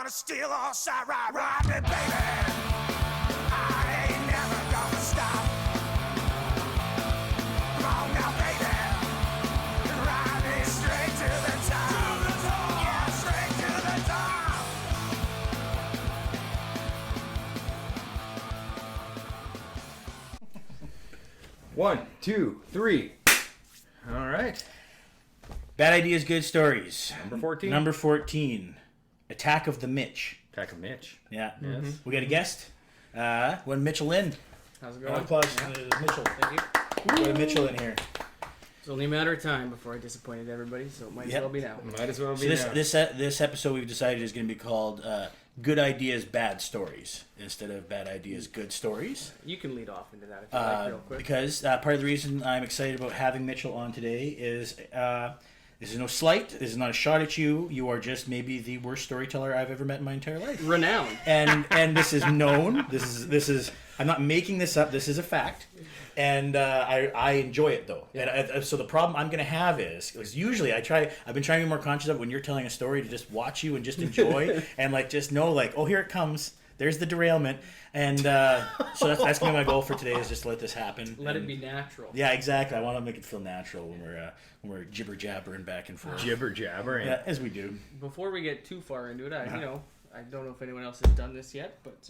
gonna steal all side, ride me, baby. I ain't never gonna stop. Come on now, baby. Ride me straight to the top. Yeah, straight to the top. One, two, three. All right. Bad Ideas, Good Stories. Number 14. Number 14. Attack of the Mitch. Attack of Mitch. Yeah. Yes. We got a guest. One Mitchell in. How's it Round going? of applause to Mitchell. Thank you. We got a Mitchell in here. It's only a matter of time before I disappointed everybody, so it might as well be now. Might as well So be now. this episode we've decided is going to be called Good Ideas, Bad Stories instead of Bad Ideas, Good Stories. You can lead off into that if you like real quick. Because part of the reason I'm excited about having Mitchell on today is this is no slight. This is not a shot at you. You are just maybe the worst storyteller I've ever met in my entire life. Renowned. And this is known. This is I'm not making this up. This is a fact. And I enjoy it though. Yeah. And so the problem I'm going to have is usually I've been trying to be more conscious of when you're telling a story to just watch you and just enjoy and like just know like, oh, here it comes. There's the derailment. And so that's going to be my goal for today is just to let this happen. Let it be natural. Yeah, exactly. I want to make it feel natural when we're jibber jabbering back and forth. Jibber jabbering. Yeah, as we do. Before we get too far into it, I don't know if anyone else has done this yet, but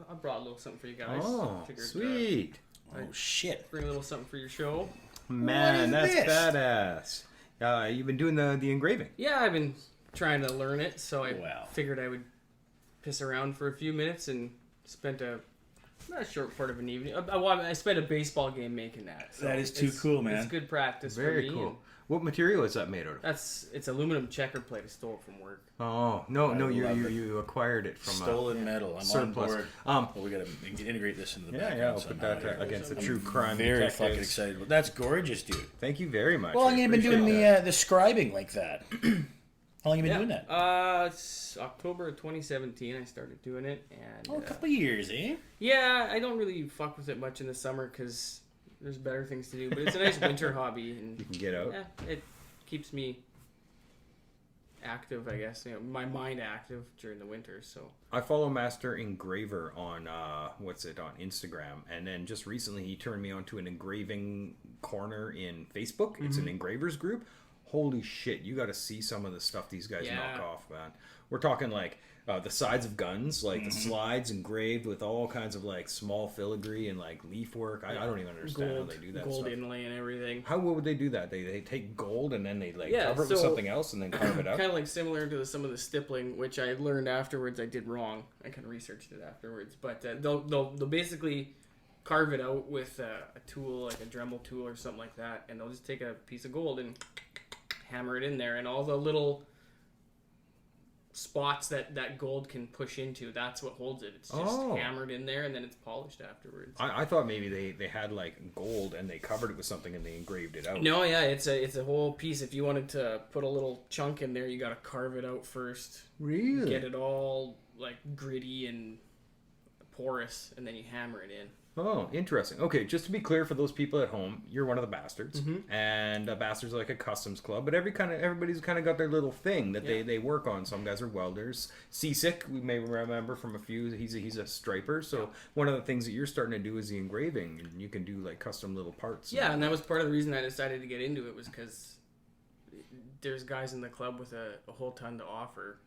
I brought a little something for you guys. Oh, Figured, sweet. Oh shit. Bring a little something for your show. Man, What is that's badass. You've been doing the engraving. Yeah, I've been trying to learn it, so I Wow. figured I would piss around for a few minutes and spent a short part of an evening. I spent a baseball game making that. So That is too cool, man. It's good practice for Very me. cool. and What material is that made out of? It's aluminum checker plate. I stole it from work. Oh, no, I love it. you acquired it from Stolen metal. I'm surplus. on board. Well, we got to integrate this into the background. I'll put that against the true crime Very detectives. fucking excited. Well, that's gorgeous, dude. Thank you very much. How long I have you been doing appreciate the scribing like that? How long have you been doing that? It's October of 2017. I started doing it, and Oh, a couple of years, eh? yeah, I don't really fuck with it much in the summer because there's better things to do. But it's a nice winter hobby, and You can get out. yeah, it keeps me active, I guess. You know, my mind active during the winter. So I follow Master Engraver on on Instagram, and then just recently he turned me on to an engraving corner in Facebook. It's an engravers group. Holy shit, you got to see some of the stuff these guys Yeah. knock off, man. We're talking like the sides of guns, like the slides engraved with all kinds of like small filigree and like leaf work. I don't even understand how they do that gold stuff. inlay and everything. How would they do that? They take gold and then they like Yeah, cover it with so- something else and then carve it up. Kind of like similar to some of the stippling, which I learned afterwards. I did wrong. I kind of researched it afterwards, but they'll basically carve it out with a tool, like a Dremel tool or something like that, and they'll just take a piece of gold and hammer it in there, and all the little spots that gold can push into, that's what holds it. It's just hammered in there, and then it's polished afterwards. I thought maybe they had like gold and they covered it with something and they engraved it out. No, yeah, it's a whole piece. If you wanted to put a little chunk in there, you got to carve it out first. Really? Get it all like gritty and porous, and then you hammer it in. Oh, interesting. Okay, just to be clear for those people at home, you're one of the bastards, and bastards are like a customs club. But everybody's kind of got their little thing that they work on. Some guys are welders. Seasick, we may remember from a few. He's a striper. So one of the things that you're starting to do is the engraving, and you can do like custom little parts. Yeah, and that was part of the reason I decided to get into it was because there's guys in the club with a whole ton to offer.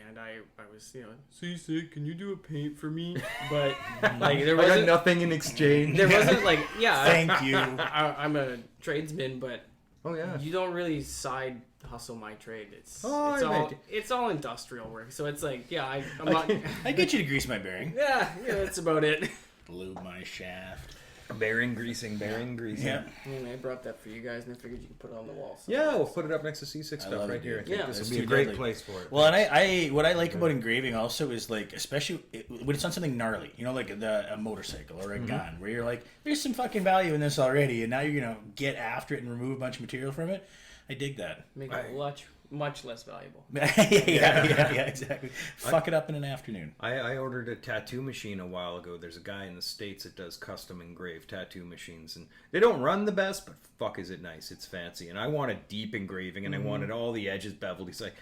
And I was, seasick, can you do a paint for me? But, like, there I got wasn't... nothing in exchange. There wasn't, like, yeah. Thank you. I'm a tradesman, but Oh yeah. you don't really side hustle my trade. It's I it's all industrial work. So it's like, yeah, I'm not... I get you to grease my bearing. Yeah, that's about it. Lube my shaft. Bearing greasing. Yeah. And I brought that for you guys, and I figured you could put it on the wall. So Yeah, we'll put it up next to C6 I stuff love right it, here. I dude. think Yeah. this It's will be a too great deadly. place for it. Well, and I what I like about engraving also is like, especially when it's on something gnarly, like a motorcycle or a gun, where you're like, there's some fucking value in this already, and now you're gonna get after it and remove a bunch of material from it. I dig that. make it much less valuable. yeah, exactly. Fuck it up in an afternoon. I ordered a tattoo machine a while ago. There's a guy in the States that does custom engraved tattoo machines, and they don't run the best, but fuck is it nice. It's fancy. And I wanted deep engraving, and I wanted all the edges beveled. He's like,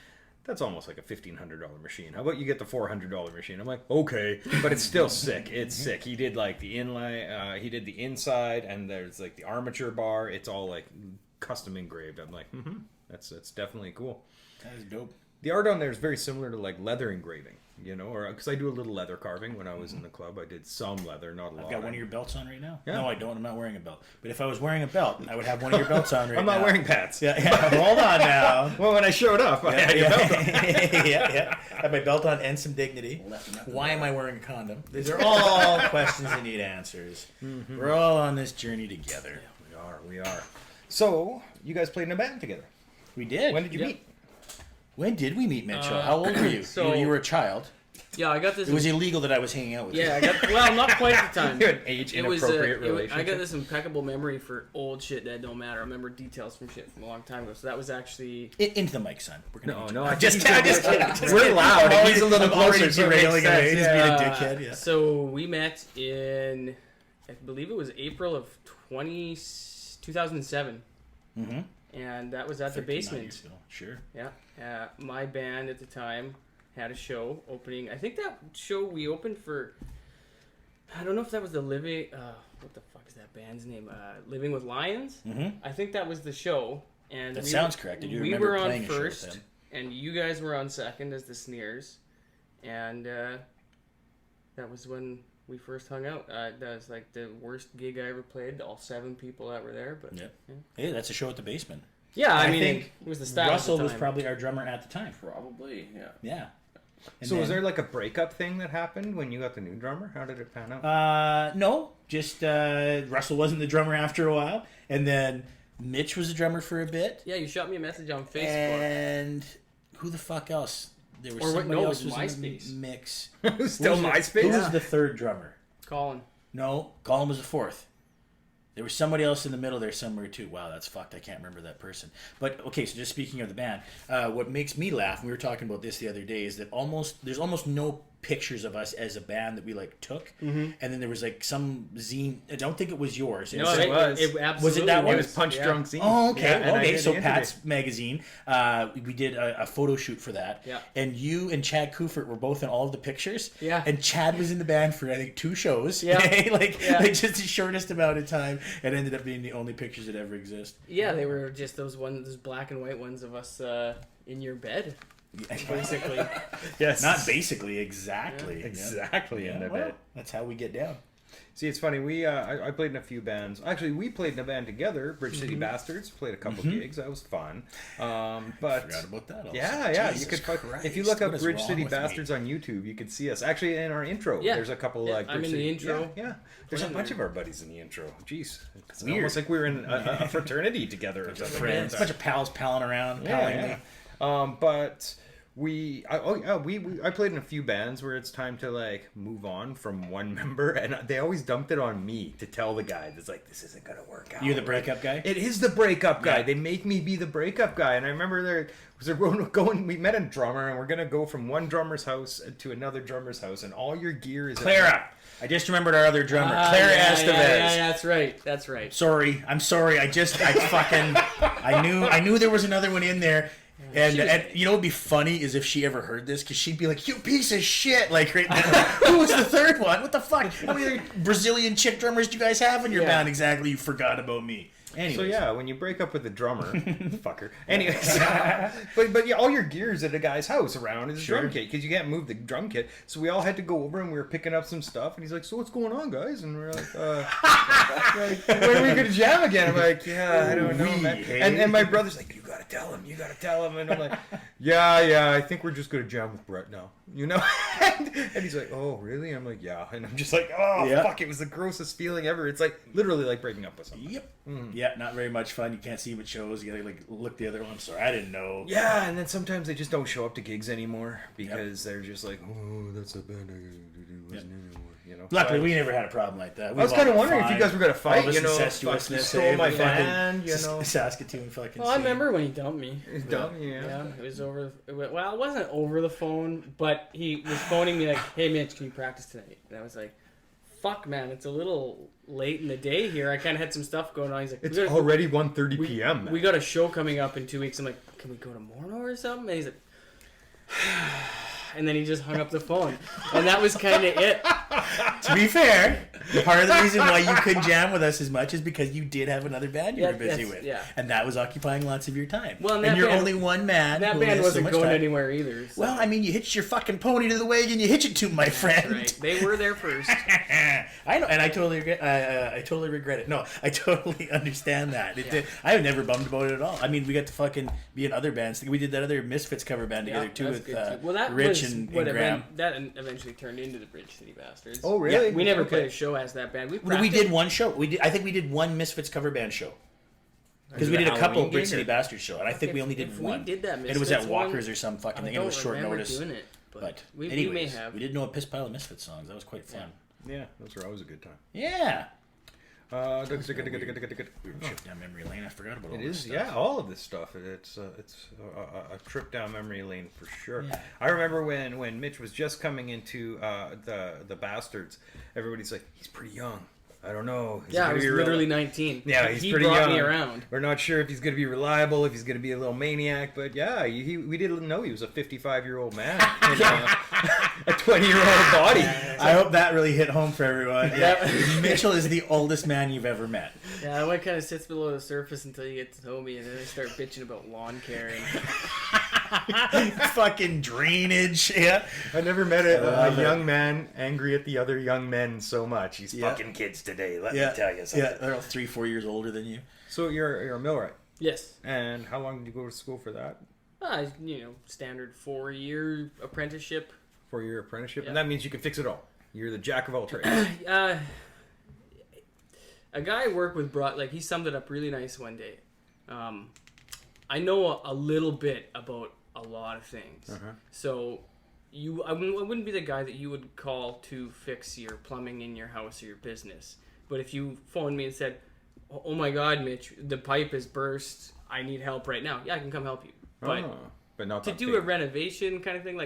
that's almost like a $1,500 machine. How about you get the $400 machine? I'm like, okay, but it's still sick. It's sick. He did like the inlay, he did the inside, and there's like the armature bar. It's all like custom engraved. I'm like, that's definitely cool. That is dope. The art on there is very similar to like leather engraving, you know, or because I do a little leather carving when I was in the club. I did some leather, not a lot. I've got one of your belts on right now. Yeah. No, I don't. I'm not wearing a belt. But if I was wearing a belt, I would have one of your belts on right now. I'm not wearing pants. Yeah, hold on now. Well, when I showed up, I had your belt on. Yeah. I have my belt on and some dignity. Why am I wearing a condom? These are all questions that need answers. We're all on this journey together. We are. So, you guys played in a band together. We did. When did you meet? When did we meet, Mitchell? How old were you? So- you were a child. Yeah, I got this. It was illegal that I was hanging out with Yeah, I got. Well, not quite at the time. You had an age inappropriate relationship. I got this impeccable memory for old shit that don't matter. I remember details from shit from a long time ago. So that was actually. Into the mic, son. We're gonna No, I'm I just think kidding. We're loud. And he's a little I'm already closer. So it makes derailing him. sense. He's Yeah. being a dickhead. Yeah. So we met in, I believe it was April of 2007, Mm-hmm. and that was at the basement. Sure. Yeah, my band at the time had a show opening. I think that show we opened for. I don't know if that was the Living. What the fuck is that band's name? Living with Lions. Mm-hmm. I think that was the show. And That sounds correct. I do we remember were on playing a show with first, them. and you guys were on second as the Sneers, and that was when we first hung out. That was like the worst gig I ever played. All 7 people that were there, but Yeah. Hey, that's a show at the basement. yeah, I mean, think it was the style. Russell at the was time. probably our drummer at the time. Probably, yeah. Yeah. And So was then- there like a breakup thing that happened when you got the new drummer? How did it pan out? No, just Russell wasn't the drummer after a while, and then Mitch was the drummer for a bit, Yeah, you shot me a message on Facebook. and who the fuck else? There was Or what- somebody no, else it who was was in the MySpace. mix. Still Who was MySpace? Who was the third drummer? Colin. No, Colin was the fourth. There was somebody else in the middle there somewhere too. Wow, that's fucked. I can't remember that person. But okay, so just speaking of the band, what makes me laugh, and we were talking about this the other day, is that there's almost no pictures of us as a band that we like took, and then there was like some zine. I don't think it was yours. No, it was. It absolutely Was it that one? It was Punch Yeah. Drunk Scene. Oh, okay. Yeah, and I okay, did so the interview. Pat's magazine, we did a photo shoot for that. Yeah. And you and Chad Koufert were both in all of the pictures. Yeah. And Chad was in the band for, I think, 2 shows. Yeah. like Yeah. just the shortest amount of time. It ended up being the only pictures that ever exist. Yeah, they were just those black and white ones of us in your bed, basically. Yes. Not basically, exactly. Yeah. Exactly in the bed. That's how we get down. See, it's funny. We I played in a few bands. Actually, we played in a band together. Bridge City Bastards. Played a couple gigs. That was fun. But Forgot about that also. yeah. Jesus You could find, Christ, if you look what up is Bridge wrong City with me? Bastards on YouTube, you could see us. Actually, in our intro, Yeah. there's a couple Yeah, like I'm Bridge in the City. intro. Yeah. There's a Playing bunch there. of our buddies in the intro. Jeez, it's Weird. almost like we were in a fraternity together or something. Friends, a bunch of pals palling around. Yeah. But I played in a few bands where it's time to like move on from one member, and they always dumped it on me to tell the guy that's like, this isn't gonna work out. You're the breakup guy? It is the breakup guy. Yeah. They make me be the breakup guy, and I remember we met a drummer, and we're gonna go from one drummer's house to another drummer's house, and all your gear is Clara. I just remembered our other drummer, Clara yeah, Estevez. Yeah, that's right. That's right. Sorry, I'm sorry. I knew there was another one in there. And you know what'd be funny is if she ever heard this, because she'd be like, "You piece of shit!" Like right now, who was the third one? What the fuck? How many Brazilian chick drummers do you guys have in your Yeah. band? Exactly, you forgot about me. Anyways. So yeah, when you break up with the drummer, fucker. Anyways, but yeah, all your gear's at a guy's house around his drum kit because you can't move the drum kit. So we all had to go over and we were picking up some stuff. And he's like, "So what's going on, guys?" And we're like, "When are we gonna jam again?" I'm like, "Yeah, I don't know, man." And my brother's like, "You gotta tell him. You gotta tell him." And I'm like, "Yeah, I think we're just gonna jam with Brett now." You know? and he's like, "Oh, really?" I'm like, "Yeah." And I'm just like, "Oh, Yeah. fuck! It was the grossest feeling ever." It's like literally like breaking up with someone. Yep. Yeah, not very much fun. You can't see what shows. You gotta like look the other one. I'm sorry, I didn't know. Yeah, and then sometimes they just don't show up to gigs anymore because they're just like, "Oh, that's a band I wasn't anymore." You know. Luckily, we never had a problem like that. I was kind of wondering if you guys were gonna fight. You know, incestuousness, stole my fucking band. You know, Saskatoon fucking. Well, I scene. remember when he dumped me. it's dumb. Yeah. Yeah, it was over. Well, it wasn't over the phone, but he was phoning me like, "Hey, Mitch, can you practice tonight?" And I was like, "Fuck, man, it's a little late in the day here. I kind of had some stuff going on." He's like, It's "We gotta- already 1:30 p.m. We got a show coming up in 2 weeks." I'm like, "Can we go tomorrow or something?" And he's like, And then he just hung up the phone. And that was kind of it. To be fair, part of the reason why you couldn't jam with us as much is because you did have another band you were busy with. Yeah. And that was occupying lots of your time. Well, and you're band, only one man. That who band has wasn't so much going time. anywhere either. So. Well, I mean, you hitched your fucking pony to the wagon, you hitch it to, my friend. Right. They were there first. I know, and I totally regret it. No, I totally understand that. I have never bummed about it at all. I mean, we got to fucking be in other bands. We did that other Misfits cover band together too with Well, that Rich was and what Graham. that eventually turned into the Bridge City Bastards. Oh, really? Yeah, we never Okay. played a show as that band. We practiced- did one show. I think we did one Misfits cover band show. Because we Was it did a a couple Halloween Bridge gig, City or- Bastards show, and I think we only did if one. We did that And it was at Misfits one, Walker's or some fucking I thing. It was don't short remember notice. doing it, But we anyways, may have. we did know a piss pile of Misfits songs. That was quite fun. Yeah, those were always a good time. Yeah. It We were trip down memory lane. I forgot about all this is, stuff. yeah, all of this stuff. It's a trip down memory lane for sure. Yeah. I remember when Mitch was just coming into the Bastards, everybody's like, he's pretty young. I don't know. Is he Yeah, I gonna was be literally 19. Yeah, he's he pretty brought young. me around. We're not sure if he's going to be reliable, if he's going to be a little maniac, but yeah, we didn't know he was a 55-year-old man in a 20-year-old body. I hope that really hit home for everyone. Yeah. Mitchell is the oldest man you've ever met. Yeah, that one kind of sits below the surface until you get to know me, and then I start bitching about lawn care. And Fucking drainage. Yeah. I never met a love it. young man angry at the other young men so much. He's Yeah. fucking kids today, let me Yeah. tell you something. Yeah. They're all 3-4 years older than you. So you're a millwright, yes, and how long did you go to school for that? standard 4-year apprenticeship. For your apprenticeship? Yeah. And that means you can fix it all. You're the jack of all trades. A guy I work with he summed it up really nice one day. I know a little bit about a lot of things. Uh-huh. So I wouldn't be the guy that you would call to fix your plumbing in your house or your business. But if you phoned me and said, "Oh my God, Mitch, the pipe is burst. I need help right now." Yeah, I can come help you. But But not to that do big. a renovation kind of thing,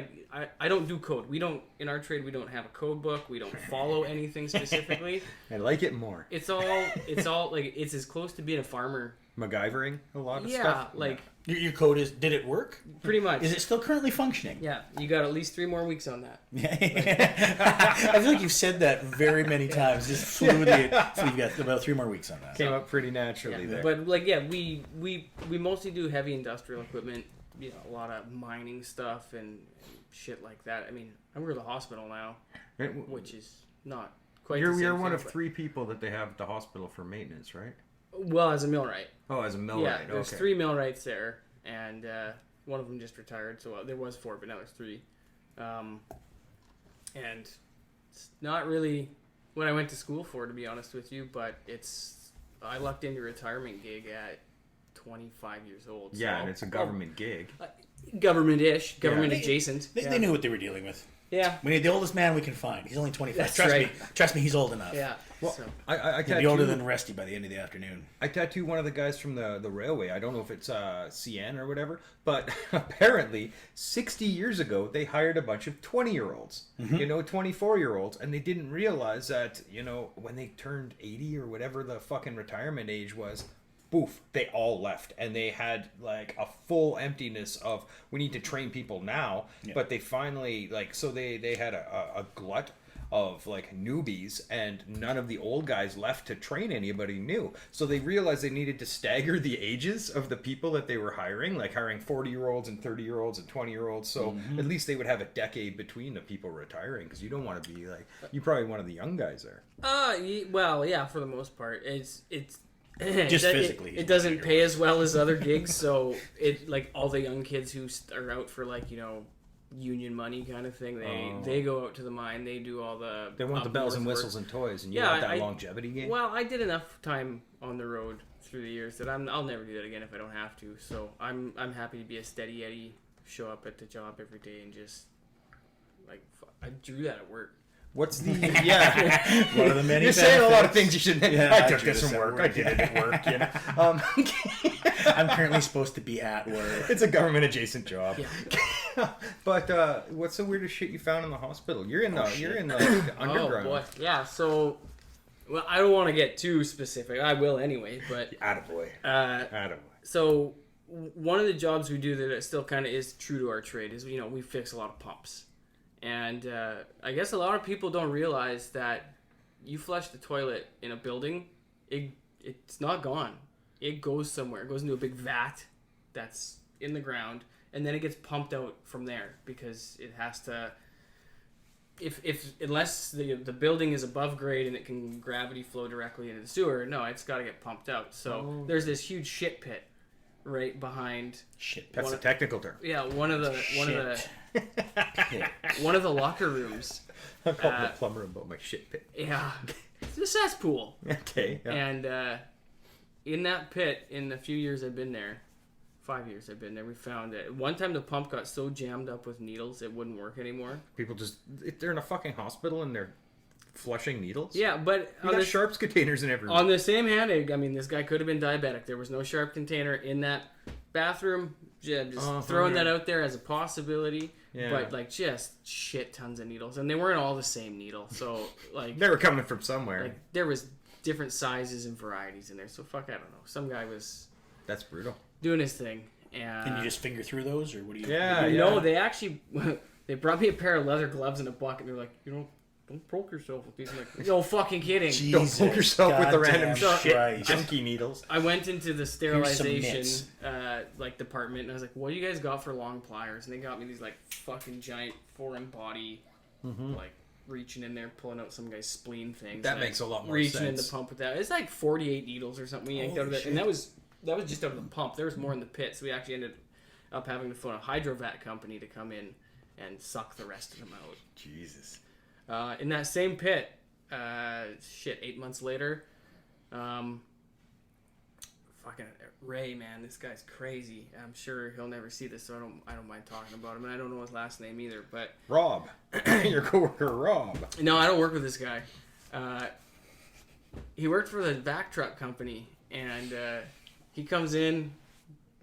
I don't do code. We don't, in our trade, we don't have a code book. We don't follow anything specifically. I like it more. It's all it's as close to being a farmer. MacGyvering a lot of Yeah, stuff. Your code is, did it work? pretty much. Is it still currently functioning? Yeah, you got at least 3 more weeks on that. I feel like you've said that very many times, just fluidly. So you've got about 3 more weeks on that. Came up pretty naturally Yeah. there. But we mostly do heavy industrial equipment. A lot of mining stuff and shit like that. I mean, I work at the hospital now, which is not quite. You're the same one thing, of but- 3 people that they have at the hospital for maintenance, right? Well, as a millwright. Oh, as a millwright. Yeah, there's okay. 3 millwrights there, and one of them just retired. So there was 4, but now there's 3. And it's not really what I went to school for, to be honest with you. But I lucked into a retirement gig at 25 years old. Yeah, so, and it's a government gig. government-ish, Yeah. government adjacent. They knew what they were dealing with. Yeah. We need the oldest man we can find. He's only 25. That's Trust right. me. Trust me, he's old enough. Yeah. Well, so. I He'll be older than Rusty by the end of the afternoon. I tattooed one of the guys from the railway. I don't know if it's CN or whatever, but apparently 60 years ago they hired a bunch of 20-year-olds, 24-year-olds, and they didn't realize that, when they turned 80 or whatever the fucking retirement age was, poof, they all left, and they had like a full emptiness of, we need to train people now. Yeah. But they finally so they had a glut of like newbies, and none of the old guys left to train anybody new. So they realized they needed to stagger the ages of the people that they were hiring, like hiring 40-year-olds and 30-year-olds and 20-year-olds. So at least they would have a decade between the people retiring, because you don't want to be like, you're probably one of the young guys there. Well, yeah, for the most part, it's Just physically, It doesn't pay as well as other gigs, so all the young kids who are out for union money kind of thing, they go out to the mine, they do all the They want the bells and work. whistles and toys, and you Yeah, want that longevity game. Well, I did enough time on the road through the years that I'll never do that again if I don't have to. So I'm happy to be a steady Eddie, show up at the job every day and just I drew that at work. What's the One of the many You're saying a lot of benefits. things you shouldn't. Yeah, I took drew this this from at work. work, I did it at work. I'm currently supposed to be at work. It's a government adjacent job. Yeah. But what's the weirdest shit you found in the hospital? You're in the underground. Oh boy, yeah. So, I don't want to get too specific. I will anyway, but Attaboy. uh, Attaboy. so one of the jobs we do that still kind of is true to our trade is, we fix a lot of pumps. And I guess a lot of people don't realize that you flush the toilet in a building, it's not gone. It goes somewhere. It goes into a big vat that's in the ground, and then it gets pumped out from there because it has to. Unless the building is above grade and it can gravity flow directly into the sewer, no, it's got to get pumped out. So there's this huge shit pit right behind. Shit. That's a technical term. Yeah, one of the locker rooms. I'm calling the plumber about my shit pit. Yeah, it's a cesspool. Okay. Yeah. And in that pit, in the few years I've been there, 5 years I've been there, we found that one time the pump got so jammed up with needles it wouldn't work anymore. People they're in a fucking hospital and they're flushing needles. Yeah, but you got sharps containers in every room. On the same hand, I mean, this guy could have been diabetic. There was no sharp container in that bathroom. Yeah, just throwing that out there as a possibility. Yeah. But like just shit tons of needles, and they weren't all the same needle. So like they were coming from somewhere. Like there was different sizes and varieties in there. So fuck, I don't know. Some guy was. That's brutal. Doing his thing. And can you just finger through those, or what do you? Yeah. No, they actually they brought me a pair of leather gloves and a bucket. They're like, don't poke yourself with these. I'm like, no fucking kidding. Jesus, don't poke yourself with the random shit, junky needles. I went into the sterilization department and I was like, what do you guys got for long pliers? And they got me these like fucking giant foreign body, like reaching in there, pulling out some guy's spleen things. That makes a lot more sense. Reaching in the pump with that. It's like 48 needles or something we yanked out of it, and that was just out of the pump. There was more in the pit, so we actually ended up having to phone a hydrovac company to come in and suck the rest of them out. Jesus. In that same pit, 8 months later, fucking Ray, man, this guy's crazy. I'm sure he'll never see this, so I don't mind talking about him, and I don't know his last name either. But Rob, your coworker Rob. No, I don't work with this guy. He worked for the vac truck company, and he comes in.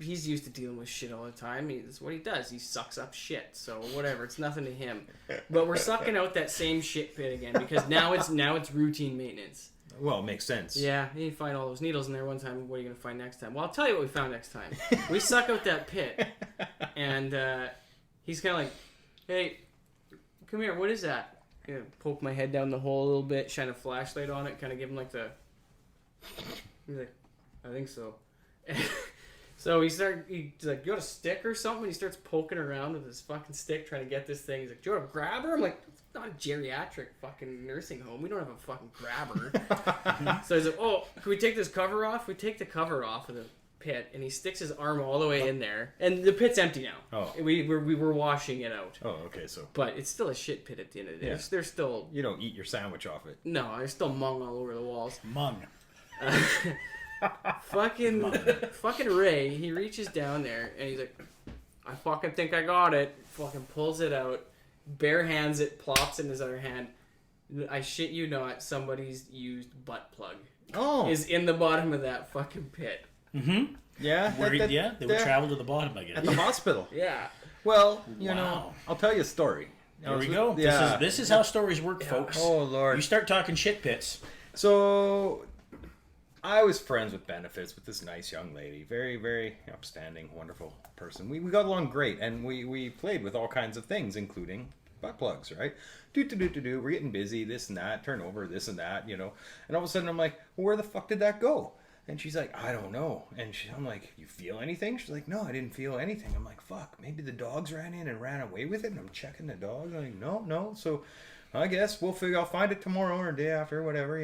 He's used to dealing with shit all the time. That's what he does. He sucks up shit. So whatever, it's nothing to him. But we're sucking out that same shit pit again because now it's routine maintenance. Well, it makes sense. Yeah, you find all those needles in there one time. What are you gonna find next time? Well, I'll tell you what we found next time. We suck out that pit, and he's kind of like, "Hey, come here. What is that?" Poke my head down the hole a little bit, shine a flashlight on it, kind of give him like the. He's like, "I think so." So he's like, "You got a stick or something?" He starts poking around with his fucking stick, trying to get this thing. He's like, "Do you want to grab her?" I'm like, "It's not a geriatric fucking nursing home. We don't have a fucking grabber." So he's like, "Oh, can we take this cover off?" We take the cover off of the pit, and he sticks his arm all the way in there, and the pit's empty now. Oh, we were washing it out. Oh, okay, so. But it's still a shit pit at the end of the day. Yeah. There's still. You don't eat your sandwich off it. No, there's still mung all over the walls. Mung. Fucking Ray, he reaches down there and he's like, "I fucking think I got it." Fucking pulls it out, bare hands it, plops in his other hand. I shit you not, somebody's used butt plug is in the bottom of that fucking pit. Mm-hmm. Yeah. They would travel to the bottom, I guess. At the hospital. Yeah. Well, you know, I'll tell you a story. There we go. Yeah. This is how stories work, folks. Oh, Lord. You start talking shit pits. So, I was friends with benefits with this nice young lady. Very, very upstanding, wonderful person. We got along great, and we played with all kinds of things, including butt plugs, right? We're getting busy, this and that, turnover, this and that, And all of a sudden, I'm like, well, where the fuck did that go? And she's like, I don't know. And I'm like, you feel anything? She's like, no, I didn't feel anything. I'm like, fuck, maybe the dogs ran in and ran away with it. And I'm checking the dogs. I'm like, no. So I guess I'll find it tomorrow or day after, whatever,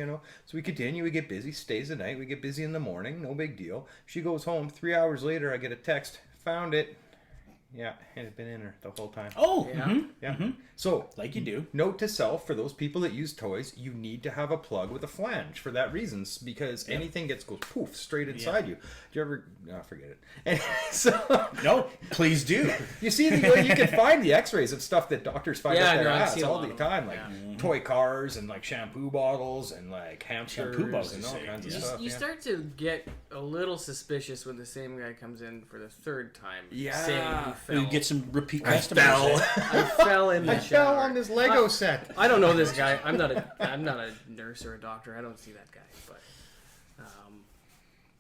So we continue. We get busy, stays the night. We get busy in the morning. No big deal. She goes home. 3 hours later, I get a text. Found it. Yeah, it had been in her the whole time. Oh, yeah. Mm-hmm. Yeah. Mm-hmm. So, like you do. Note to self, for those people that use toys, you need to have a plug with a flange for that reason, because anything goes poof straight inside you. Do you ever? No, forget it. And so, no, please do. You see, you can find the X-rays of stuff that doctors find up their ass all the time, like toy cars and like shampoo bottles and like hamsters and all kinds of stuff. You start to get a little suspicious when the same guy comes in for the third time. Yeah. Saying he fell. You get some repeat customers. I fell in the shower. I fell on this Lego set. I don't know this guy. I'm not a nurse or a doctor. I don't see that guy. But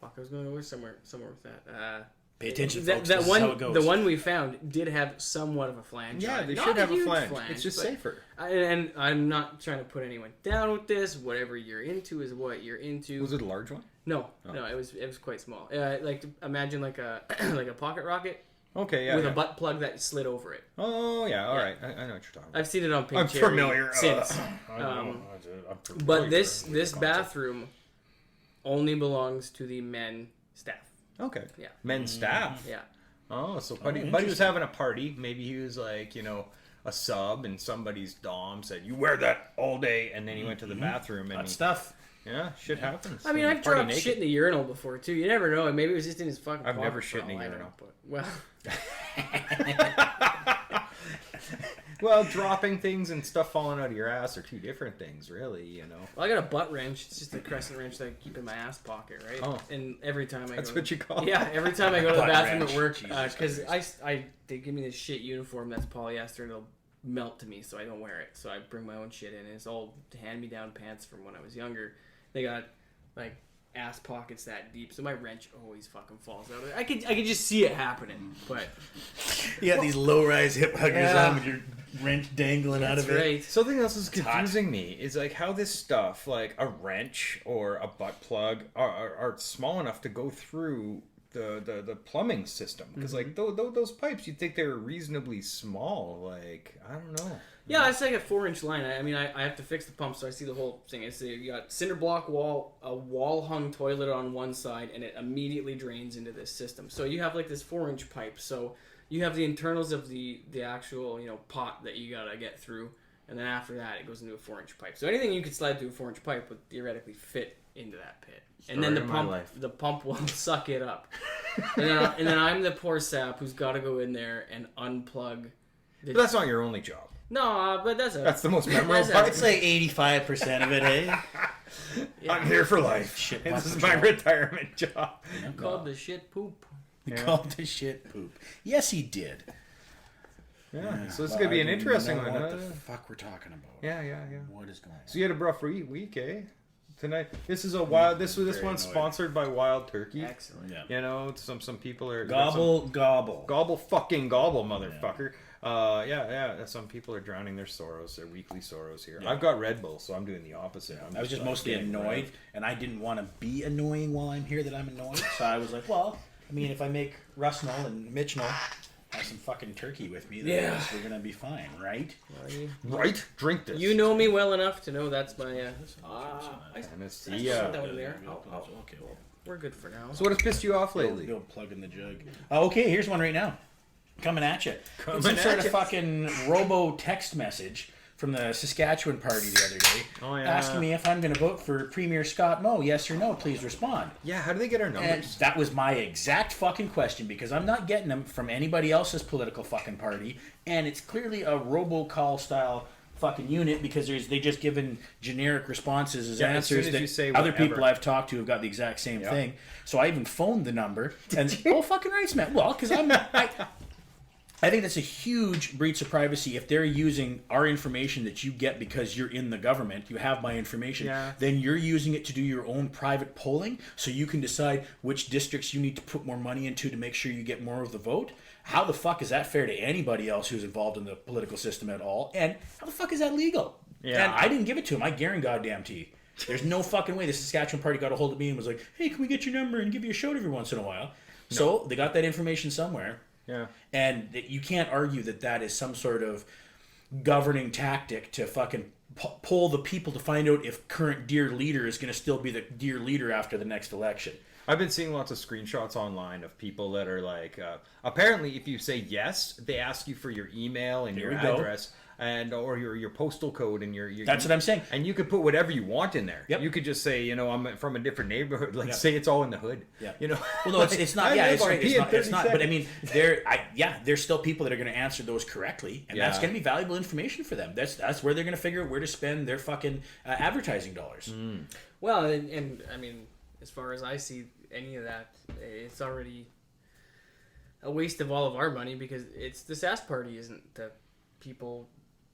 fuck, I was going to go somewhere with that. Pay attention, That, folks. that This one, is how it goes. the one we found did have somewhat of a flange. Yeah, on it. they Not should have a huge flange. It's just but safer. And I'm not trying to put anyone down with this. Whatever you're into is what you're into. Was it a large one? No, it was quite small. Like imagine like a like a pocket rocket Okay, yeah. with yeah. a butt plug that slid over it. Oh, yeah, all right. I know what you're talking about. I've seen it on Pink I'm Cherry familiar. since. I know. I'm familiar But this with the concept. bathroom only belongs to the men staff. Okay. Yeah. Men's staff. Yeah. Oh, so Buddy was having a party. Maybe he was like, a sub, and somebody's dom said, "You wear that all day," and then he went to the bathroom and That stuff. yeah, shit happens. I mean, I've Party dropped naked. shit in the urinal before too. You never know. Maybe it was just in his fucking. I've never pocket shit for in a all I know, urinal. but- Well, Well, dropping things and stuff falling out of your ass are two different things, really. I got a butt wrench. It's just a crescent wrench that I keep in my ass pocket, right? Oh. And every time I That's go, what you call it. yeah, every time I go to the Butt bathroom wrench. at work, Jesus because Christ. they give me this shit uniform that's polyester and it'll melt to me, so I don't wear it. So I bring my own shit in. And it's all hand-me-down pants from when I was younger. They got like ass pockets that deep, so my wrench always fucking falls out. I could just see it happening, but You got these low-rise hip huggers Yeah. on with your wrench dangling out that's of it. right. Something else is hot. confusing me is like how this stuff, like a wrench or a butt plug, are small enough to go through the plumbing system. Because like those pipes, you'd think they were reasonably small. Like I don't know. Yeah, it's like a 4-inch line. I mean, I have to fix the pump, so I see the whole thing. It's you got cinder block wall, a wall-hung toilet on one side, and it immediately drains into this system. So you have like this 4-inch pipe. So you have the internals of the actual pot that you gotta get through, and then after that it goes into a 4-inch pipe. So anything you could slide through a 4-inch pipe would theoretically fit into that pit. And then the pump will suck it up. and then I'm the poor sap who's got to go in there and unplug. But that's not your only job. No, but That's the most memorable That's part. I'd say 85% of it, eh? I'm here for life. Shit, This is Papa my Joe. retirement job. called the shit poop. He Yeah. called the shit poop. Yes, he did. Yeah. So this is Well, gonna be I an don't interesting know one. What huh? the fuck we're talking about? Yeah. What is going on? So you had a rough week, eh? Tonight. This is a wild. This Very one's annoyed. sponsored by Wild Turkey. Excellent. Yeah. Some people are Gobble, gobble. gobble fucking gobble, motherfucker. Yeah. Some people are drowning their sorrows, their weekly sorrows here. Yeah. I've got Red Bull, so I'm doing the opposite. I was just like, mostly getting annoyed, red. and I didn't want to be annoying while I'm here that I'm annoyed. So I was like, well, I mean, if I make Russ know and Mitch know, have some fucking turkey with me, then I guess we're gonna be fine, right? Right? Drink this. You know me well enough to know that's my. I MSC. shut down there. Okay, well, We're good for now. So what has pissed you off lately? you'll plug in the jug. Okay, here's one right now. Coming at you. Coming Some sort at of ya. fucking robo text message from the Saskatchewan party the other day, Oh, yeah. asking me if I'm going to vote for Premier Scott Moe. Yes or no? Please respond. Yeah, how do they get our And numbers? that was my exact fucking question, because I'm not getting them from anybody else's political fucking party, and it's clearly a robocall style fucking unit, because they just given generic responses as Yeah, as answers soon as that you say other whatever. people I've talked to have got the exact same Yeah. thing. So I even phoned the number and fucking rights, man. Well, because I think that's a huge breach of privacy. If they're using our information that you get because you're in the government, you have my information, Yeah. then you're using it to do your own private polling, so you can decide which districts you need to put more money into to make sure you get more of the vote. How the fuck is that fair to anybody else who's involved in the political system at all? And how the fuck is that legal? Yeah. And I didn't give it to him. I guarantee. There's no fucking way the Saskatchewan party got a hold of me and was like, hey, can we get your number and give you a shout every once in a while? So they got that information somewhere. Yeah. And you can't argue that that is some sort of governing tactic to fucking poll the people to find out if current dear leader is going to still be the dear leader after the next election. I've been seeing lots of screenshots online of people that are like, apparently if you say yes, they ask you for your email and There your we go. address and or your postal code and your That's what I'm saying. And you could put whatever you want in there. Yep. You could just say, I'm from a different neighborhood. Like Yep. say it's all in the hood. Yeah. Well, no, it's not. Yeah, it's right. It's not. But I mean, there's still people that are going to answer those correctly, and that's Yeah. going to be valuable information for them. That's where they're going to figure out where to spend their fucking advertising dollars. Well, and I mean, as far as I see any of that, it's already a waste of all of our money, because it's the SAS party isn't the people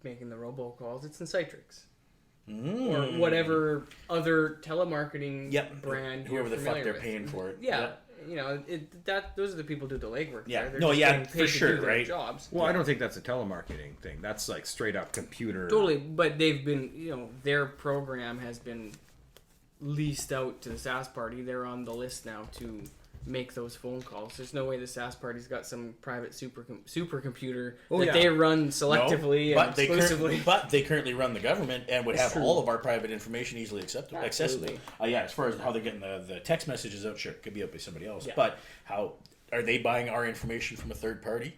making the robocalls, it's Incitrix. Or whatever other telemarketing Yep. brand Whoever you're the fuck familiar they're with. paying for it. Yeah, Yep. those are the people who do the legwork. Yeah. there. They're No, just yeah, getting for paid sure, to do their right? Jobs. Well, I don't think that's a telemarketing thing. That's like straight up computer. Totally, but they've been, their program has been leased out to the SAS Party. They're on the list now to make those phone calls. There's no way the SAS Party's got some private supercomputer that they run selectively and exclusively. But they currently run the government and would have all of our private information easily accessible. Yeah, as far as how they're getting the text messages out, sure, it could be out by somebody else. Yeah. But how are they buying our information from a third party?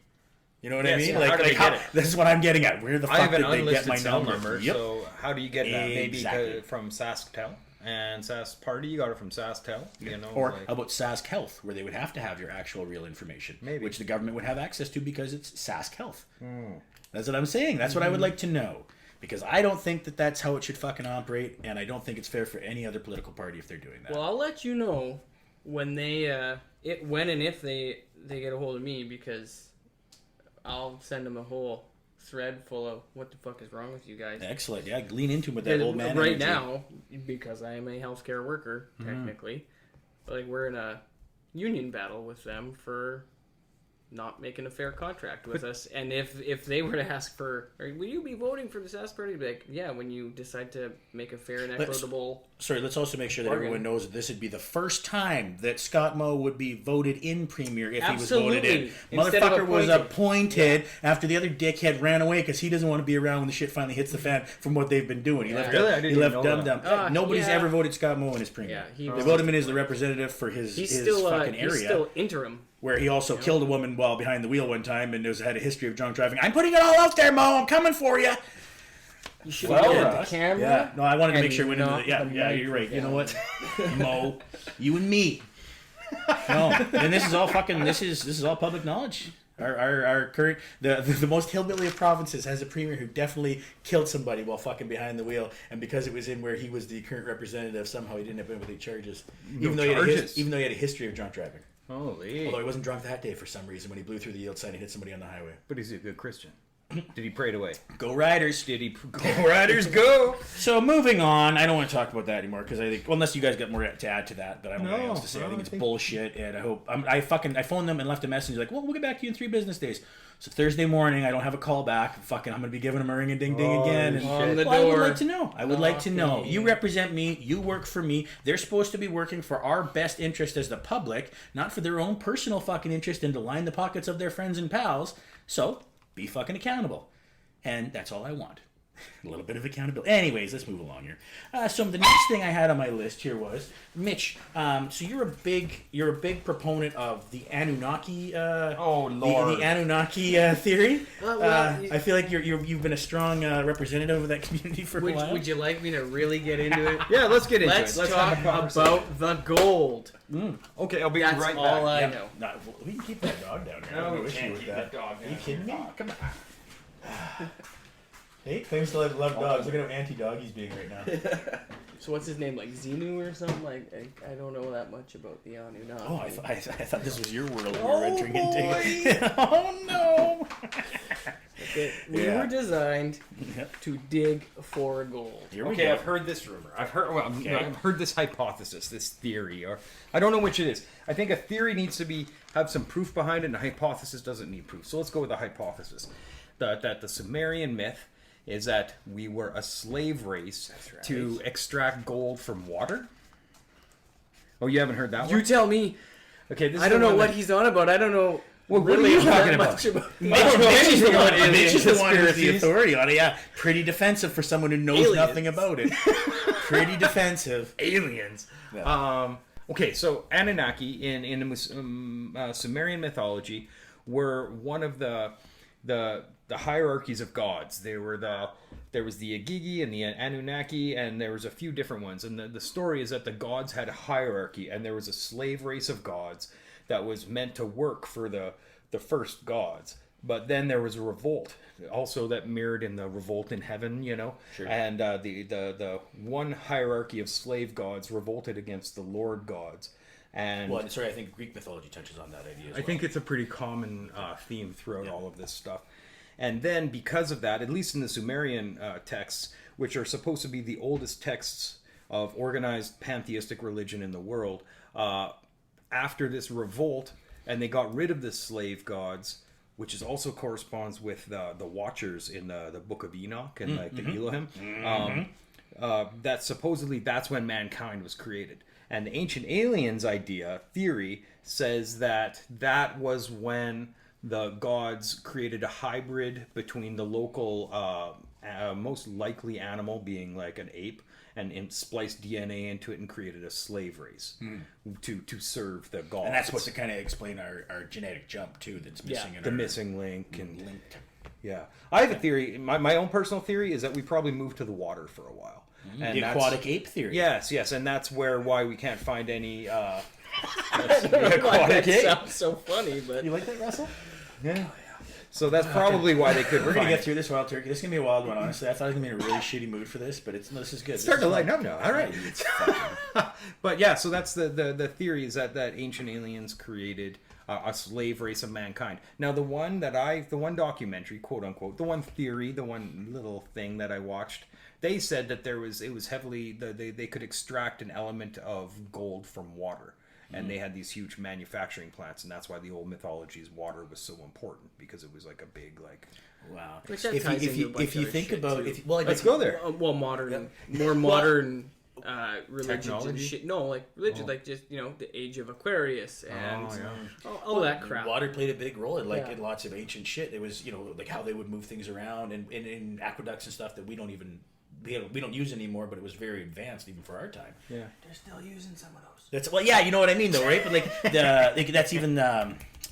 You know what I mean? Yeah, how do they get it? This is what I'm getting at. Where the fuck did they get my cell number? So how do you get that? Exactly. Maybe from SaskTel and SAS Party. You got it from SaskTel. Or how about Sask Health, where they would have to have your actual real information, which the government would have access to because it's Sask Health. That's what I'm saying. That's what I would like to know. Because I don't think that that's how it should fucking operate, and I don't think it's fair for any other political party if they're doing that. Well, I'll let you know when they, when and if they get a hold of me, because I'll send them a whole thread full of what the fuck is wrong with you guys. Excellent. Yeah, lean into him with that old man right energy. now, because I am a healthcare worker, technically, like we're in a union battle with them for not making a fair contract with us. And if they were to ask for, will you be voting for the SAS Party? I'd be like, yeah, when you decide to make a fair and equitable. Sorry, let's also make sure that everyone knows that this would be the first time that Scott Moe would be voted in premier if he was voted in. Motherfucker was appointed after the other dickhead ran away because he doesn't want to be around when the shit finally hits the fan from what they've been doing. He left Dum-Dum. Nobody's ever voted Scott Moe in his premier. They voted him in as the representative for his fucking area. He's still interim. Where he also killed a woman while behind the wheel one time and had a history of drunk driving. I'm putting it all out there, Mo. I'm coming for you. You should have got the camera. Yeah. No, I wanted to make sure we went into the... Yeah, you're right. You know what? Mo, you and me. No, and this is all fucking... This is all public knowledge. Our current... The most hillbilly of provinces has a premier who definitely killed somebody while fucking behind the wheel, and because it was in where he was the current representative, somehow he didn't have any charges. Even though he had a history of drunk driving. Holy. Although he wasn't drunk that day for some reason when he blew through the yield sign and hit somebody on the highway. But he's a good Christian. Did he pray it away? Go Riders. Did he? Go Riders, go! So moving on, I don't want to talk about that anymore because I think, well, unless you guys got more to add to that, but I don't know what else to say. I think it's bullshit, and I hope I phoned them and left a message like, well, we'll get back to you in 3 business days. So Thursday morning, I don't have a call back. Fucking, I'm gonna be giving them a ring a ding ding again. And, on the door. I would like to know. I would like to know. You represent me. You work for me. They're supposed to be working for our best interest as the public, not for their own personal fucking interest and to line the pockets of their friends and pals. So be fucking accountable. And that's all I want. A little bit of accountability. Anyways, let's move along here. So the next thing I had on my list here was Mitch. So you're a big proponent of the Annunaki. Oh Lord, the Anunnaki theory. I feel like you've been a strong representative of that community for a while. Would you like me to really get into it? Yeah, let's get into Let's it. talk about the gold. Okay, I'll be That's right all back. I know. We can keep that dog down here. No, no we issue can't with keep that. that dog Are you down. kidding me? Come on. Hey, claims to love dogs. Look at how anti-dog he's being right now. So what's his name, like Xenu or something? Like I don't know that much about the Anunnaki. Oh, I thought this was your world we were entering into. Oh no! We were designed to dig for gold. Here we Okay, go. I've heard this rumor. I've heard this hypothesis, this theory, or I don't know which it is. I think a theory needs to have some proof behind it, and a hypothesis doesn't need proof. So let's go with the hypothesis. That the Sumerian myth is that we were a slave race to extract gold from water. Oh, you haven't heard that one? You tell me. Okay, this is I don't the know one what that- he's on about. I don't know. Well, what really are you talking that about? much about Mitch is the one. alien Mitch is the one who's the conspiracies. authority on it. Yeah, pretty defensive for someone who knows Aliens. nothing about it. Pretty defensive. aliens. Yeah. Okay, so Anunnaki in the Sumerian mythology were one of the hierarchies of gods. There was the Agigi and the Anunnaki, and there was a few different ones. And the story is that the gods had a hierarchy, and there was a slave race of gods that was meant to work for the first gods. But then there was a revolt, also that mirrored in the revolt in heaven, you know. Sure. And the one hierarchy of slave gods revolted against the Lord gods. And Well, sorry, I think Greek mythology touches on that idea as well. I think it's a pretty common theme throughout all of this stuff. And then because of that, at least in the Sumerian texts, which are supposed to be the oldest texts of organized pantheistic religion in the world, after this revolt, and they got rid of the slave gods, which is also corresponds with the Watchers in the Book of Enoch and like the Elohim. That supposedly that's when mankind was created. And the Ancient Aliens theory says that that was when the gods created a hybrid between the local most likely animal, being like an ape, and spliced DNA into it and created a slave race to serve the gods. And that's supposed to kind of explain our genetic jump too. That's missing in the our missing link and linked. Yeah, I have a theory. My own personal theory is that we probably moved to the water for a while. And The aquatic ape theory. Yes, and that's why we can't find any That sounds so funny, but You like that, Russell? Yeah. So that's probably why they could. We're gonna get through this wild turkey. This is gonna be a wild one, honestly. I thought I was gonna be in a really shitty mood for this, but this is good. Starting to lighten up now. All right. But yeah, so that's the theory is that ancient aliens created a slave race of mankind. Now the one documentary, quote unquote, the one theory, the one little thing that I watched, they said that it was heavily they could extract an element of gold from water. And they had these huge manufacturing plants, and that's why the old mythology's water was so important, because it was like a big Wow. Which that ties into a bunch if you of other think shit, about too. it, let's go there. Modern, more modern religions and Technology? shit. No, like religion, like just the age of Aquarius and all that crap. Water played a big role in in lots of ancient shit. It was like how they would move things around and in aqueducts and stuff that we don't use anymore, but it was very advanced even for our time. Yeah. They're still using some of those. You know what I mean though, right? But that's even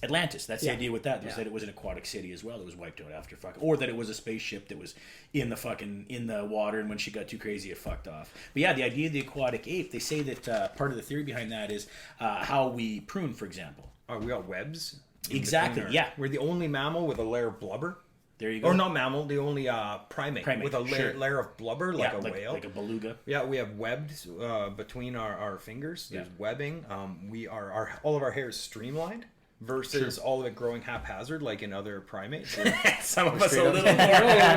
Atlantis. That's the idea with that. Was that it was an aquatic city as well that was wiped out after or that it was a spaceship that was in the water, and when she got too crazy it fucked off. But yeah, the idea of the aquatic ape, they say that part of the theory behind that is how we prune, for example. We got webs. Exactly. Yeah. We're the only mammal with a layer of blubber. There you go. Or not mammal, the only primate with a layer of blubber, like a whale. Like a beluga. Yeah, we have webbed between our fingers. There's webbing. All of our hair is streamlined versus all of it growing haphazard like in other primates. Some of us a little more.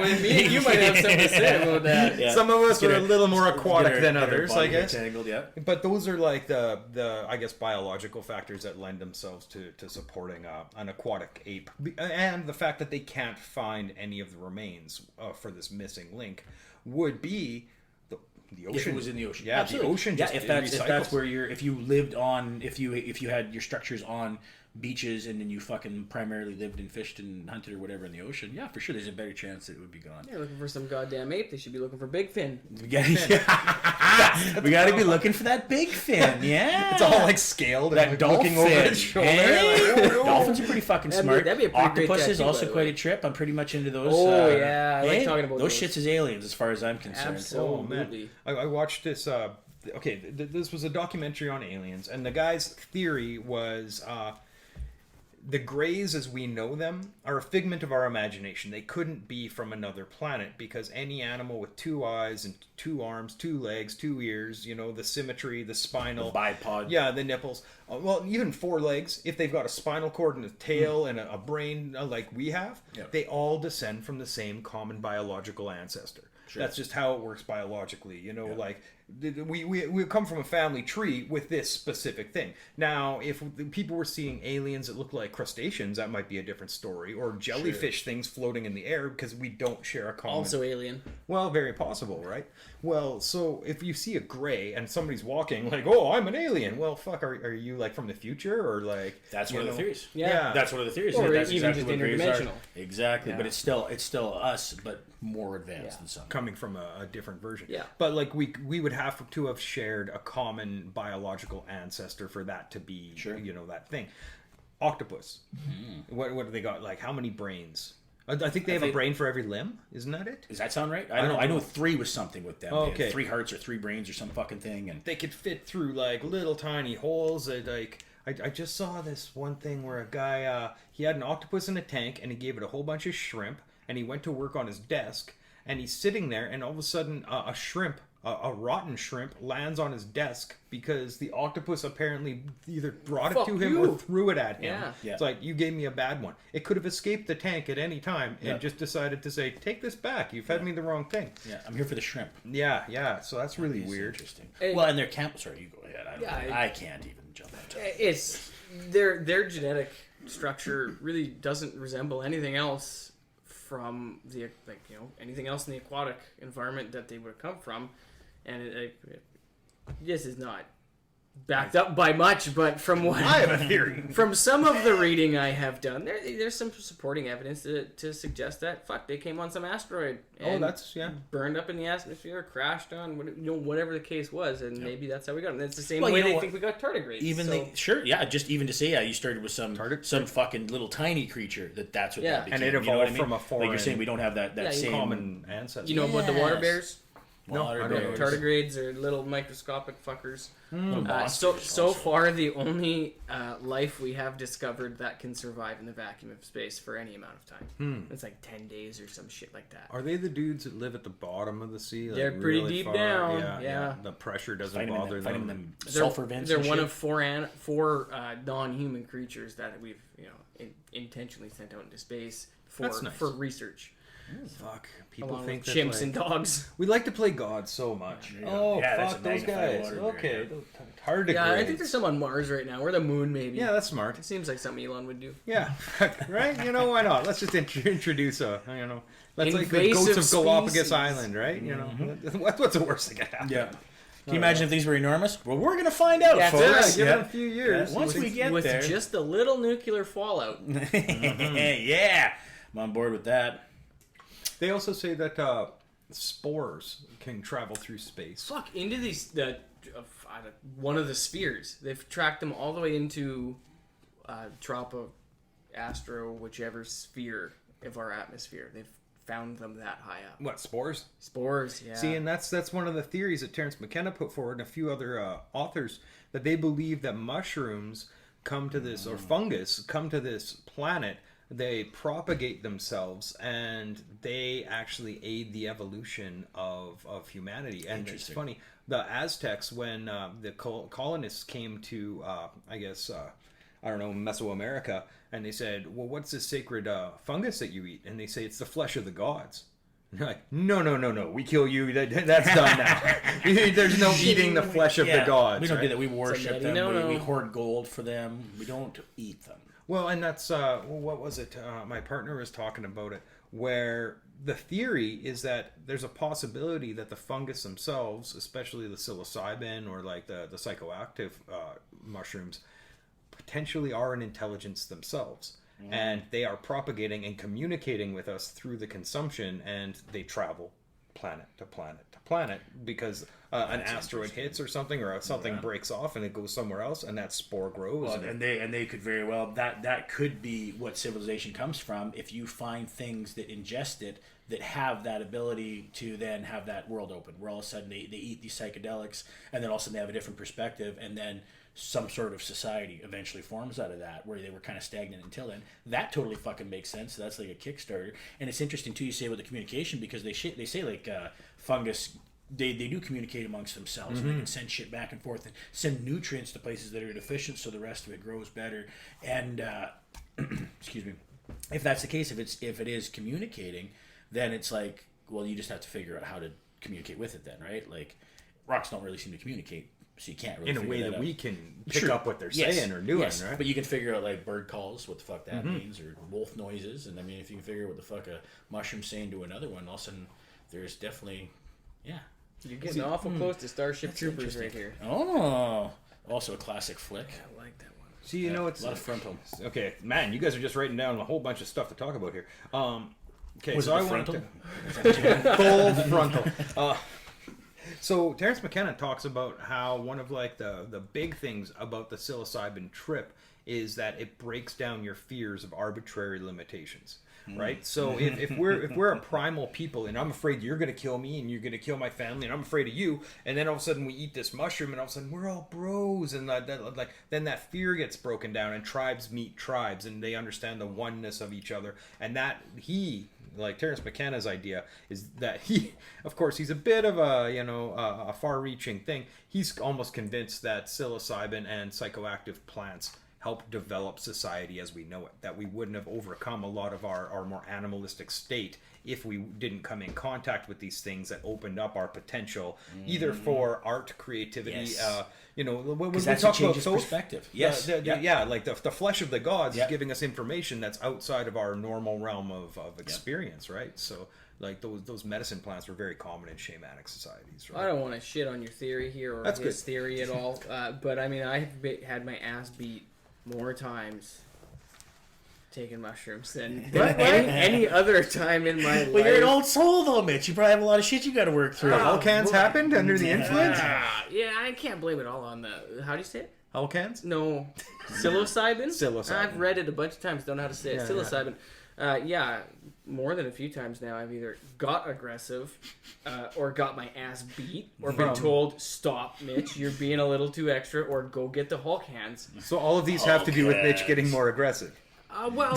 You might have something to say about that. Yeah. Some of us are a little more aquatic than others, I guess. Yeah. But those are like the I guess biological factors that lend themselves to supporting an aquatic ape, and the fact that they can't find any of the remains for this missing link would be the ocean. If it was in the ocean, yeah, absolutely. the ocean. Just if that's where if you lived on, if you had your structures on beaches and then you fucking primarily lived and fished and hunted or whatever in the ocean, yeah, for sure there's a better chance that it would be gone. They're looking for some goddamn ape. They should be looking for big fin. We gotta be looking for that big fin. Yeah, it's all like scaled and like looking over its shoulder. Hey. Dolphins are pretty fucking smart. That'd be a pretty Octopus great is tattoo, also by the quite way. a trip. I'm pretty much into those. Oh yeah, I like talking about those shits as aliens as far as I'm concerned. Absolutely. I watched this. This was a documentary on aliens, and the guy's theory was the Greys as we know them are a figment of our imagination. They couldn't be from another planet, because any animal with 2 eyes and 2 arms, 2 legs, 2 ears, the symmetry, the spinal, the bipod, the nipples, well, even 4 legs, if they've got a spinal cord and a tail and a brain like we have, they all descend from the same common biological ancestor. Sure. That's just how it works biologically, like we come from a family tree with this specific thing. Now, if people were seeing aliens that look like crustaceans, that might be a different story, or jellyfish things floating in the air, because we don't share a common. Also alien. Well, very possible, right? Well, so if you see a gray and somebody's walking like, oh, I'm an alien. Well, fuck, are you like from the future, or like? That's one of the theories. Yeah. That's one of the theories. Or that's even exactly just what greys interdimensional. are. Exactly, but it's still us, but more advanced than some. Coming from a different version. Yeah. But like we would have to have shared a common biological ancestor for that to be, that thing. Octopus. What do they got? Like how many brains? I think they have a brain for every limb. Isn't that it? Does that sound right? I don't know. I know 3 was something with them. Oh, They had okay. 3 hearts or 3 brains or some fucking thing, and They could fit through like little tiny holes. I just saw this one thing where a guy he had an octopus in a tank, and he gave it a whole bunch of shrimp, and he went to work on his desk, and he's sitting there, and all of a sudden a rotten shrimp lands on his desk because the octopus apparently either brought it to him or threw it at him. Yeah. It's like, you gave me a bad one. It could have escaped the tank at any time and just decided to say, take this back. You fed me the wrong thing. yeah, I'm here for the shrimp. Yeah. So that's really weird. Interesting. Hey. Well, and their camp. Sorry, you go ahead. I can't even jump into It's their genetic structure really doesn't resemble anything else from the anything else in the aquatic environment that they would have come from, and this is not backed up by much, but from what I have a theory. from some of the reading I have done, there's some supporting evidence to suggest that they came on some asteroid and burned up in the atmosphere, crashed on whatever the case was, and maybe that's how we got them. That's the same way they think we got tardigrades. Just even to say you started with some fucking little tiny creature that's what that became. And it evolved from a foreign. Like you're saying, we don't have that same common ancestor. You know about the water bears? No, I don't know. Tardigrades are little microscopic fuckers. So far, the only life we have discovered that can survive in the vacuum of space for any amount of time. It's like 10 days or some shit like that. Are they the dudes that live at the bottom of the sea? They're pretty really deep far? down. Yeah. The pressure doesn't bother them. Sulfur vents. They're one of four non-human creatures that we've intentionally sent out into space for research. Fuck. People Along think with chimps and dogs. We like to play God so much. Fuck those guys. Okay. Tardigrades. Yeah, I think there's some on Mars right now, or the moon maybe. Yeah, that's smart. It seems like something Elon would do. Yeah, right? Why not? Let's just introduce let's like the invasive goats of Galapagos species. Island, right? What's the worst that could happen? Yeah. Can you imagine if these were enormous? Well, we're going to find out, folks. Give it a few years. Once we get with there. just a little nuclear fallout. Yeah. I'm on board with that. They also say that spores can travel through space. Into one of the spheres. They've tracked them all the way into Tropo, Astro, whichever sphere of our atmosphere. They've found them that high up. What, spores? Spores, yeah. See, and that's one of the theories that Terence McKenna put forward and a few other authors, that they believe that mushrooms come to this, or fungus come to this planet. They propagate themselves, and they actually aid the evolution of humanity. And it's funny, the Aztecs, when the colonists came to, Mesoamerica, and they said, well, what's this sacred fungus that you eat? And they say, it's the flesh of the gods. And they're like, no, we kill you. That's done now. There's no eating the flesh of the gods. We don't do that. We worship them. We hoard gold for them. We don't eat them. Well, and that's, what was it? My partner was talking about it, where the theory is that there's a possibility that the fungus themselves, especially the psilocybin or like the psychoactive mushrooms, potentially are an intelligence themselves. And they are propagating and communicating with us through the consumption, and they travel planet to planet to planet because an asteroid hits or something, or something breaks off and it goes somewhere else, and that spore grows. Well, and they could very well, that could be what civilization comes from. If you find things that ingest it that have that ability to then have that world open, where all of a sudden they eat these psychedelics, and then all of a sudden they have a different perspective, and then some sort of society eventually forms out of that, where they were kind of stagnant until then. That totally fucking makes sense. So that's like a Kickstarter. And it's interesting too, you say about the communication, because they say like fungus, they do communicate amongst themselves. And they can send shit back and forth and send nutrients to places that are deficient, so the rest of it grows better. And excuse me, if that's the case, if it is communicating, then it's like, well, you just have to figure out how to communicate with it then, right? Like rocks don't really seem to communicate. So you can't really in a way that out. We can pick up what they're saying or doing, right? But you can figure out like bird calls, what the fuck that means, or wolf noises, and I mean, if you can figure out what the fuck a mushroom's saying to another one, all of a sudden there's definitely, You're getting awful close to Starship Troopers right here. Oh, also a classic flick. I like that one. See, it's a lot of frontal. Okay, man, you guys are just writing down a whole bunch of stuff to talk about here. Okay, Was so it I the want frontal? full frontal. So Terence McKenna talks about how one of like the big things about the psilocybin trip is that it breaks down your fears of arbitrary limitations, right? So if we're a primal people, and I'm afraid you're going to kill me and you're going to kill my family, and I'm afraid of you, and then all of a sudden we eat this mushroom, and all of a sudden we're all bros, and then that fear gets broken down, and tribes meet tribes, and they understand the oneness of each other, and that like Terence McKenna's idea is that of course, he's a bit of a far-reaching thing. He's almost convinced that psilocybin and psychoactive plants helped develop society as we know it. That we wouldn't have overcome a lot of our more animalistic state if we didn't come in contact with these things that opened up our potential, either for art, creativity, Yes. when we That's talk what changes about perspective. Yes. like the flesh of the gods Yeah. is giving us information that's outside of our normal realm of experience, right? So like those medicine plants were very common in shamanic societies, right? I don't want to shit on your theory here or That's his good. theory at all, but I mean, I've had my ass beat more times taking mushrooms than any other time in my life. Well, you're an old soul, though, Mitch. You probably have a lot of shit you got to work through. Alcans happened under the influence? Yeah, I can't blame it all on the. How do you say it? Alcans? No, psilocybin. Psilocybin. I've read it a bunch of times. Don't know how to say it. Yeah, Psilocybin. Yeah, more than a few times now. I've either got aggressive, or got my ass beat, or been told, "Stop, Mitch, you're being a little too extra," or "Go get the Hulk hands." So all of these have to do with Mitch Alcans. getting more aggressive. Well,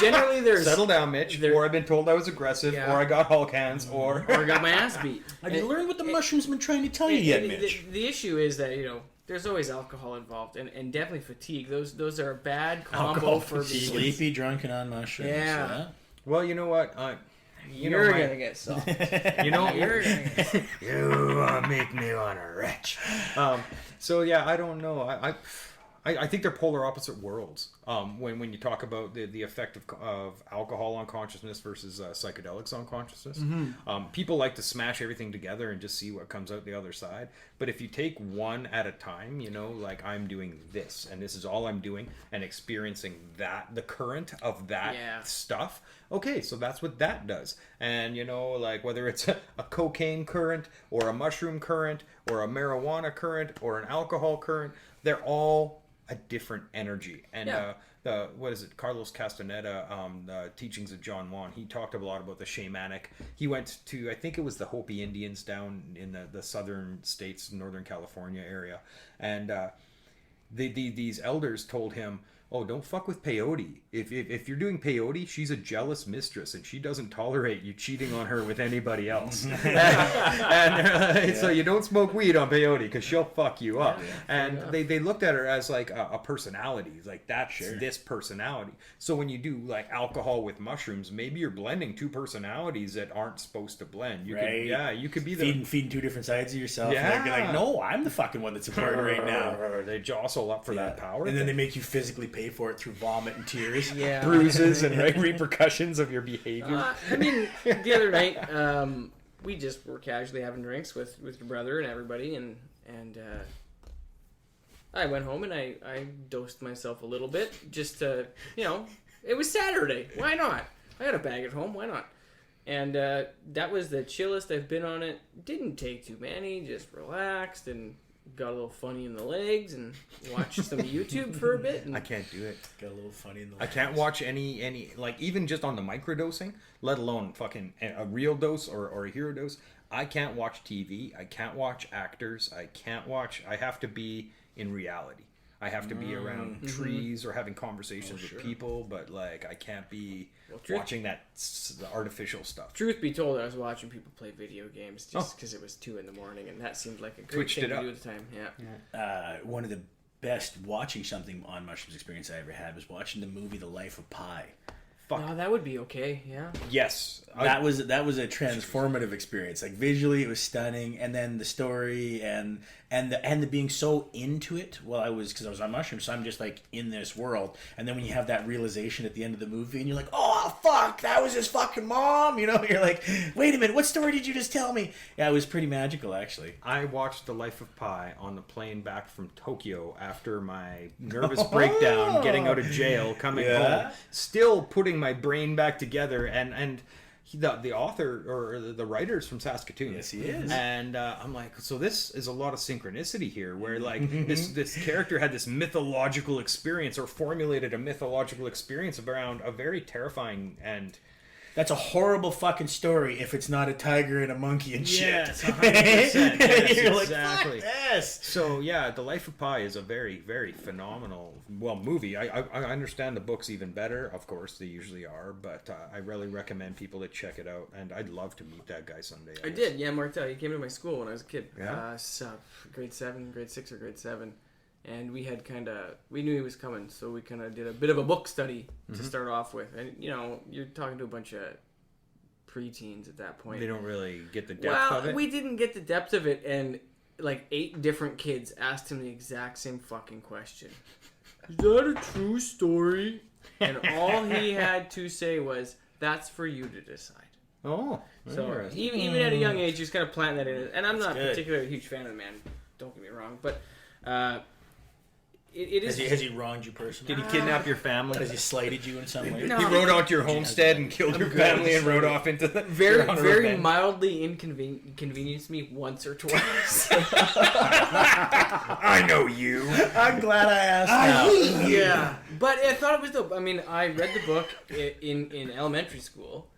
generally there's Settle down, Mitch. there- Or I've been told I was aggressive, Yeah. or I got Hulk hands, or or got my ass beat. Have you learned what the mushrooms been trying to tell you yet, And Mitch? the issue is that there's always alcohol involved, and definitely fatigue. Those are a bad combo for vegans. Sleepy, drunk, and on mushrooms. Yeah. well, you know what? You're gonna get soft. You know, You're gonna get you make me want to retch. So yeah, I don't know. I think they're polar opposite worlds. When you talk about the effect of alcohol on consciousness versus psychedelics on consciousness, people like to smash everything together and just see what comes out the other side. But if you take one at a time, like I'm doing this and this is all I'm doing and experiencing the current of that stuff. Okay, so that's what that does. And like whether it's a cocaine current or a mushroom current or a marijuana current or an alcohol current, they're all a different energy. And what is it, Carlos Castaneda, the teachings of John Juan, he talked a lot about the shamanic. He went to, I think it was the Hopi Indians down in the southern states, Northern California area, and these elders told him, oh, don't fuck with peyote. If you're doing peyote, she's a jealous mistress and she doesn't tolerate you cheating on her with anybody else. So you don't smoke weed on peyote because she'll fuck you up. And they looked at her as like a personality, like that's this personality. So when you do like alcohol with mushrooms, maybe you're blending two personalities that aren't supposed to blend. You could be feeding two different sides of yourself. Yeah. And they're like, no, I'm the fucking one that's important right now. They jostle up for that power. And then they make you physically pay for it through vomit and tears. Yeah. bruises and repercussions of your behavior. I mean, the other night, we just were casually having drinks with your brother and everybody, and I went home and I dosed myself a little bit just to, it was Saturday. Why not? I got a bag at home. Why not? And that was the chillest I've been on it. Didn't take too many. Just relaxed and got a little funny in the legs and watched some YouTube for a bit. And I can't do it. Got a little funny in the I can't watch any like even just on the microdosing, let alone fucking a real dose or a hero dose. I can't watch TV. I can't watch actors. I have to be in reality. I have to be around trees or having conversations with people, but like I can't be watching that artificial stuff. truth be told, I was watching people play video games just because it was 2 a.m, and that seemed like a great Twitched thing it to up. do at the time. Yeah. one of the best watching something on mushrooms experience I ever had was watching the movie The Life of Pi. Oh, that would be okay. Yeah. Yes, That was a transformative experience. Like visually, it was stunning, and then the story and the being so into it. Well, because I was on mushrooms, so I'm just like in this world. And then when you have that realization at the end of the movie, and you're like, "Oh fuck, that was his fucking mom," you're like, "Wait a minute, what story did you just tell me?" Yeah, it was pretty magical, actually. I watched The Life of Pi on the plane back from Tokyo after my nervous breakdown, getting out of jail, coming home, still putting my brain back together, and the author or the writer's from Saskatoon. Yes, he is. And I'm like, so this is a lot of synchronicity here, where like this character had this mythological experience or formulated a mythological experience around a very terrifying and That's a horrible fucking story if it's not a tiger and a monkey and shit. Yes, 100%. Yes, You're like, exactly. fuck this. So yeah, The Life of Pi is a very, very phenomenal, movie. I understand the books even better. Of course, they usually are, but I really recommend people to check it out. And I'd love to meet that guy someday. I did, yeah, Martel. He came to my school when I was a kid. Yeah? Grade 7, grade 6 or grade 7. and we knew he was coming, so we kind of did a bit of a book study to start off with. And you're talking to a bunch of preteens at that point. They don't really get the depth of it. We didn't get the depth of it, and like 8 different kids asked him the exact same fucking question. Is that a true story? And all he had to say was, "That's for you to decide." Oh, So even at a young age, he's kind of planting that in. And I'm not particularly a huge fan of the man. Don't get me wrong, but it is. Has he wronged you personally? Did he kidnap your family? Has he slighted you in some way? No. He rode out to your homestead and killed your family and rode off into the very mildly inconvenienced me once or twice. I know you. I'm glad I asked. Yeah, but I thought it was dope. I mean, I read the book in elementary school,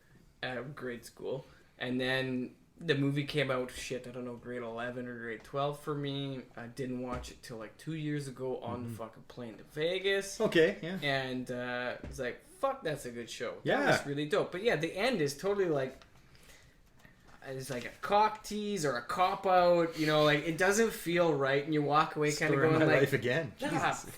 grade school, and then the movie came out, I don't know, grade 11 or grade 12 for me. I didn't watch it till like 2 years ago on the fucking plane to Vegas. Okay, yeah. And it's like, fuck, that's a good show. Yeah. That was really dope. But yeah, the end is totally like, it's like a cock tease or a cop out, like it doesn't feel right, and you walk away kind of going my like, life again.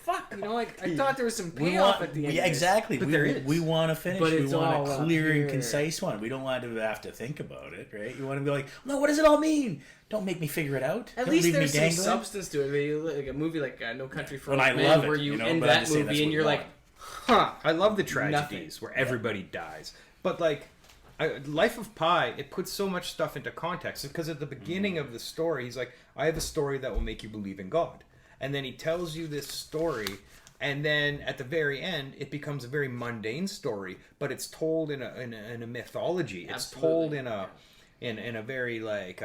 fuck, like I thought there was some payoff at the end. Yeah, exactly. But there is. We want to finish. But We it's want all a up clear and here. concise one. We don't want to have to think about it, right? You want to be like, no, what does it all mean? Don't make me figure it out. At Don't least leave there's me some dangling. substance to it. I mean, like a movie like No Country for And Old I Men, love it, where you end but I'm that just saying movie that's and what you're we like, want. huh. I love the tragedies where everybody dies. But like, Life of Pi, it puts so much stuff into context because at the beginning of the story, he's like, I have a story that will make you believe in God. And then he tells you this story, and then at the very end, it becomes a very mundane story, but it's told in a mythology. It's told in a very like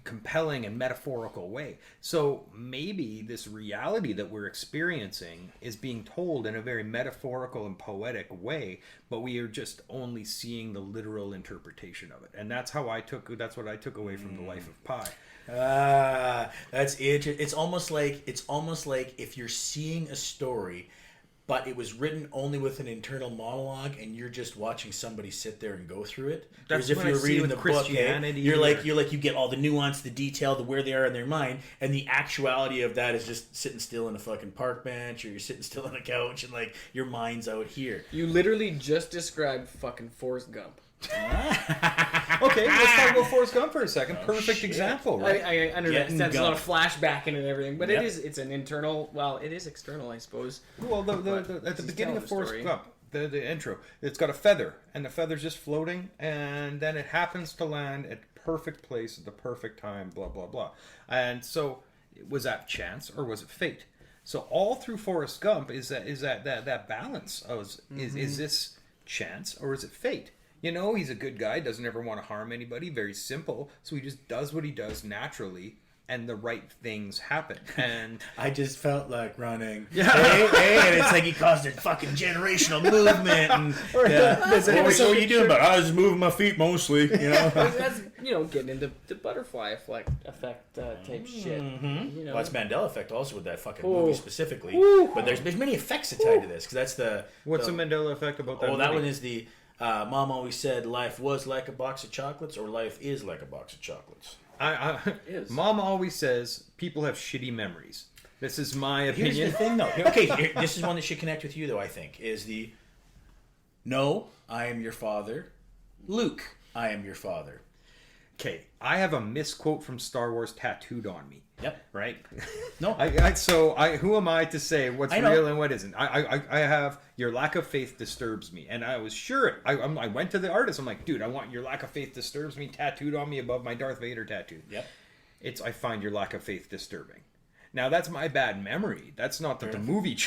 compelling and metaphorical way. So maybe this reality that we're experiencing is being told in a very metaphorical and poetic way, but we are just only seeing the literal interpretation of it. And that's what I took away from the Life of Pi. That's it. It's almost like if you're seeing a story, but it was written only with an internal monologue, and you're just watching somebody sit there and go through it. That's Whereas if what I you're see reading with the book, Christianity you're like or- you get all the nuance, the detail, the where they are in their mind, and the actuality of that is just sitting still in a fucking park bench, or you're sitting still on a couch, and like your mind's out here. You literally just described fucking Forrest Gump. Okay, let's talk about Forrest Gump for a second. Perfect example, right? I understand there's a lot of flashback in it and everything, but Yep. it's an internal. Well, it is external, I suppose. Well, at the he's beginning telling of the Forrest story. Gump, the intro, it's got a feather, and the feather's just floating, and then it happens to land at the perfect place at the perfect time, blah, blah, blah. And so, was that chance, or was it fate? So all through Forrest Gump is that balance of, is this chance, or is it fate? He's a good guy, doesn't ever want to harm anybody, very simple, so he just does what he does naturally, and the right things happen. And I just felt like running. Hey, and it's like he caused a fucking generational movement. And what are you doing? But I was moving my feet mostly, That's getting into the butterfly effect type shit. Well, that's Mandela effect also with that fucking Oh. movie specifically. But there's many effects tied to this because that's the what's the Mandela effect about that? that movie? one is the mom always said life was like a box of chocolates or life is like a box of chocolates. is. Mom always says people have shitty memories. This is my Here's opinion. the thing though. Okay, this is one that should connect with you though. I think is the no, I am your father. Luke, I am your father. Okay, I have a misquote from Star Wars tattooed on me. Yep. Right? No. Who am I to say what's I know. real and what isn't? I have your lack of faith disturbs me, and I was sure. I went to the artist. I'm like, dude, I want your lack of faith disturbs me tattooed on me above my Darth Vader tattoo. Yep. I find your lack of faith disturbing. Now that's my bad memory. That's not that the movie.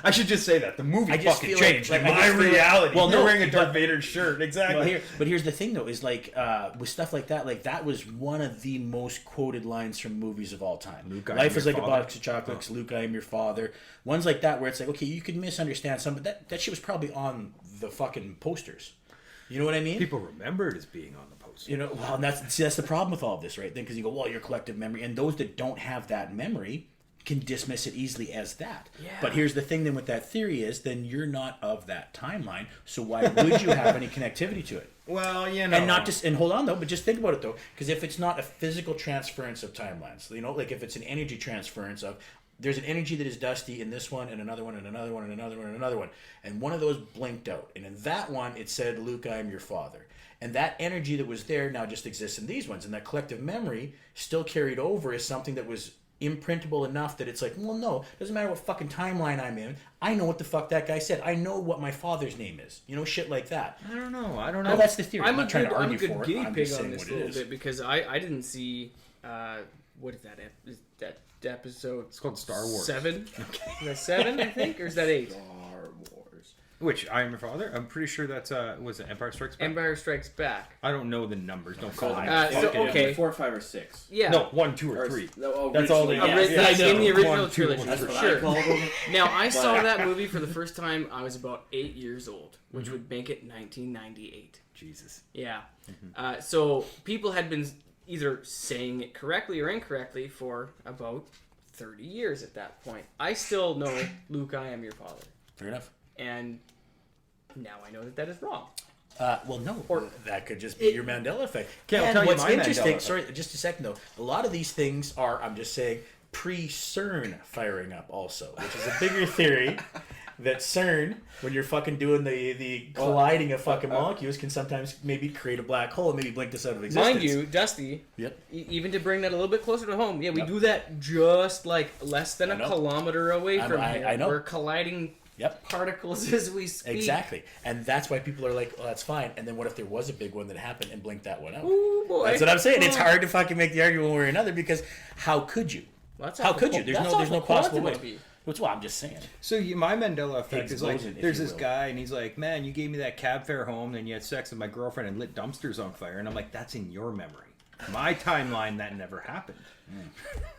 I should just say that the movie I just fucking feel changed like- I my just feel like- reality. well, You're no, wearing a Darth but- Vader shirt, exactly. But here's the thing though, is like with stuff like that was one of the most quoted lines from movies of all time. Luke, I am Life is your like father. a box of chocolates. Luke, I am your father. Ones like that where it's like, okay, you could misunderstand some, but that shit was probably on the fucking posters. You know what I mean? People remember it as being on the poster. Well, and that's the problem with all of this, right? Then because you go, well, your collective memory, and those that don't have that memory can dismiss it easily as that. Yeah. But here's the thing then with that theory is then you're not of that timeline, so why would you have any connectivity to it? Well, And not just, and hold on though, but just think about it though, because if it's not a physical transference of timelines, like if it's an energy transference of there's an energy that is Dusty in this one, and another one, and another one, and another one, and another one. And one of those blinked out. And in that one, it said, Luke, I am your father. And that energy that was there now just exists in these ones. And that collective memory still carried over as something that was imprintable enough that it's like, well, no, doesn't matter what fucking timeline I'm in. I know what the fuck that guy said. I know what my father's name is. You know, shit like that. I don't know. Well, that's the theory. I'm not trying to I'm argue a good for it. guinea I'm pig just on saying this what a it little is. bit because I didn't see what is that? Is that episode? It's called Star Wars. 7. Is that 7? I think, or is that 8? Star Wars. Which I am your father. I'm pretty sure that's was it Empire Strikes Back. Empire Strikes Back. I don't know the numbers. Don't call them. So, okay. 4, 5, or 6. Yeah. No, 1, 2, or 3. That's all they originally, got. yes. Yeah, I in know. the original 1, 2, trilogy, That's for what sure. I call them. Now, I saw that movie for the first time. I was about 8 years old, which would make it 1998. Jesus. Yeah. So people had been either saying it correctly or incorrectly for about 30 years at that point. I still know, Luke, I am your father. Fair enough. And now I know that that is wrong. Well, no. Or- that could just be your Mandela effect. Okay, I'll And tell you what's my Mandela interesting, effect. sorry, just a second though, a lot of these things are, I'm just saying, pre-CERN firing up also, which is a bigger theory that CERN, when you're fucking doing the colliding of fucking molecules, can sometimes maybe create a black hole and maybe blink this out of existence. Mind you, Dusty, Yep. even to bring that a little bit closer to home, yeah, we do that just like less than I a know. kilometer away from I here. know. We're colliding Yep. particles as we speak. Exactly. And that's why people are like, well, that's fine. And then what if there was a big one that happened and blinked that one out? Ooh, boy. That's what I'm saying. It's hard to fucking make the argument one way or another because how could you? Well, that's How awful could you? cool. There's That's no awful possible cool way. to be. That's what I'm just saying. So my Mandela effect is like, Explosion, if there's you this will. guy and he's like, man, you gave me that cab fare home, and you had sex with my girlfriend and lit dumpsters on fire, and I'm like, that's in your memory. My timeline, that never happened.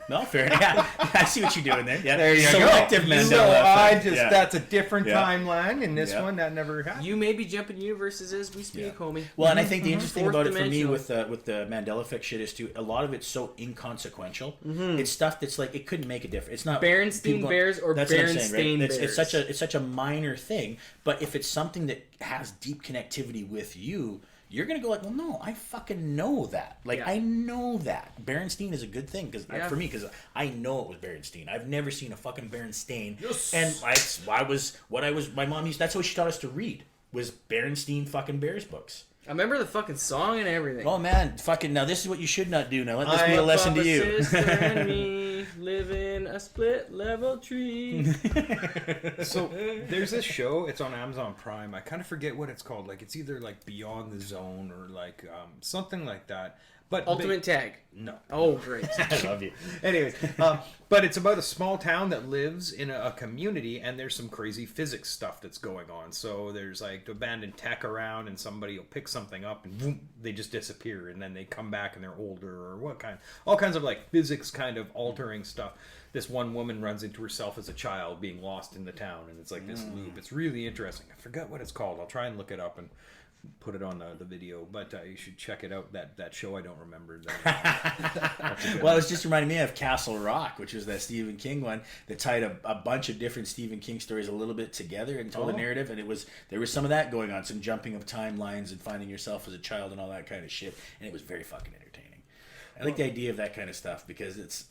No, fair. Yeah, I see what you're doing there. Yeah, There you Selective go. Mandela So effect. that's a different Yeah. timeline, and this Yeah. one that never happened. You may be jumping universes as we speak, Yeah. homie. Well, and I think the interesting Fourth about it for me dimensional. with the Mandela effect shit is too, a lot of it's so inconsequential. It's stuff that's like it couldn't make a difference. It's not Berenstain people- Bears or that's what I'm saying, Berenstain right? Bears. It's such a minor thing, but if it's something that has deep connectivity with you, you're gonna go like, well, no, I fucking know that. Like, Yeah. I know that Berenstain is a good thing because Yeah. for me, because I know it was Berenstain. I've never seen a fucking Berenstain, Yes. and my mom used. That's what she taught us to read was Berenstain fucking Bears books. I remember the fucking song and everything. Oh man, fucking now this is what you should not do. Now let this be a lesson Papa, to you. sister, and me live in a split level tree. So there's this show. It's on Amazon Prime. I kind of forget what it's called. Like it's either like Beyond the Zone or like something like that. But Ultimate Tag. no. Oh, great. I love you. Anyways, but it's about a small town that lives in a community, and there's some crazy physics stuff that's going on. So there's like abandoned tech around, and somebody will pick something up, and boom, they just disappear, and then they come back and they're older, or all kinds of like physics kind of altering stuff. This one woman runs into herself as a child being lost in the town, and it's like this loop. It's really interesting. I forgot what it's called. I'll try and look it up and put it on the video, but you should check it out. That show I don't remember. Well, it was just reminding me of Castle Rock, which was that Stephen King one that tied a bunch of different Stephen King stories a little bit together and told a narrative, and there was some of that going on, some jumping of timelines and finding yourself as a child and all that kind of shit, and it was very fucking entertaining. I like the idea of that kind of stuff because it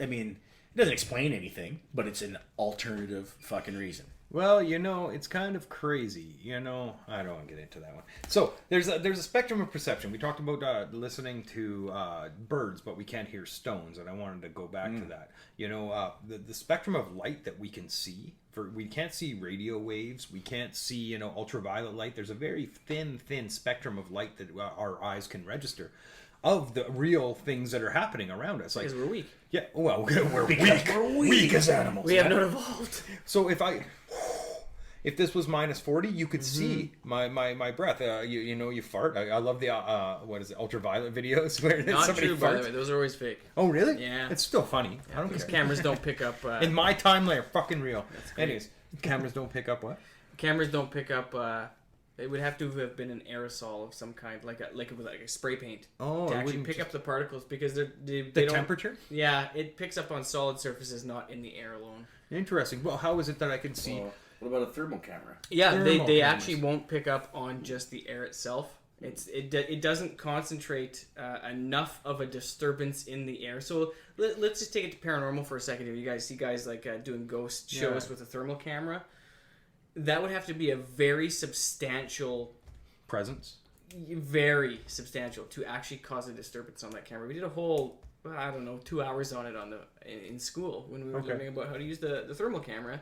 doesn't explain anything, but it's an alternative fucking reason. Well, it's kind of crazy. I don't want to get into that one. So there's a spectrum of perception. We talked about listening to birds, but we can't hear stones, and I wanted to go back to that. The spectrum of light that we can see. We can't see radio waves. We can't see ultraviolet light. There's a very thin spectrum of light that our eyes can register of the real things that are happening around us. Like, Because we're weak. yeah, well, we're weak as animals. We have not evolved. So if this was minus 40, you could see my breath. You fart. I love the what is it, ultraviolet videos where Not somebody true, farts. by the way. Those are always fake. Oh really? Yeah. It's still funny. I don't Because care. cameras don't pick up. In my timeline, they're fucking real. Anyways, cameras don't pick up what? Cameras don't pick up. It would have to have been an aerosol of some kind, like a spray paint, Oh, to it actually wouldn't pick just- up the particles because they The don't. temperature? Yeah, it picks up on solid surfaces, not in the air alone. Interesting. Well, how is it that I can see? What about a thermal camera? Yeah, Thermal they cameras. actually won't pick up on just the air itself. It doesn't concentrate enough of a disturbance in the air. So let's just take it to paranormal for a second here. You guys see guys like doing ghost shows with a thermal camera. That would have to be a very substantial Presence. very substantial to actually cause a disturbance on that camera. We did a whole, I don't know, 2 hours on it in school when we were learning about how to use the thermal camera,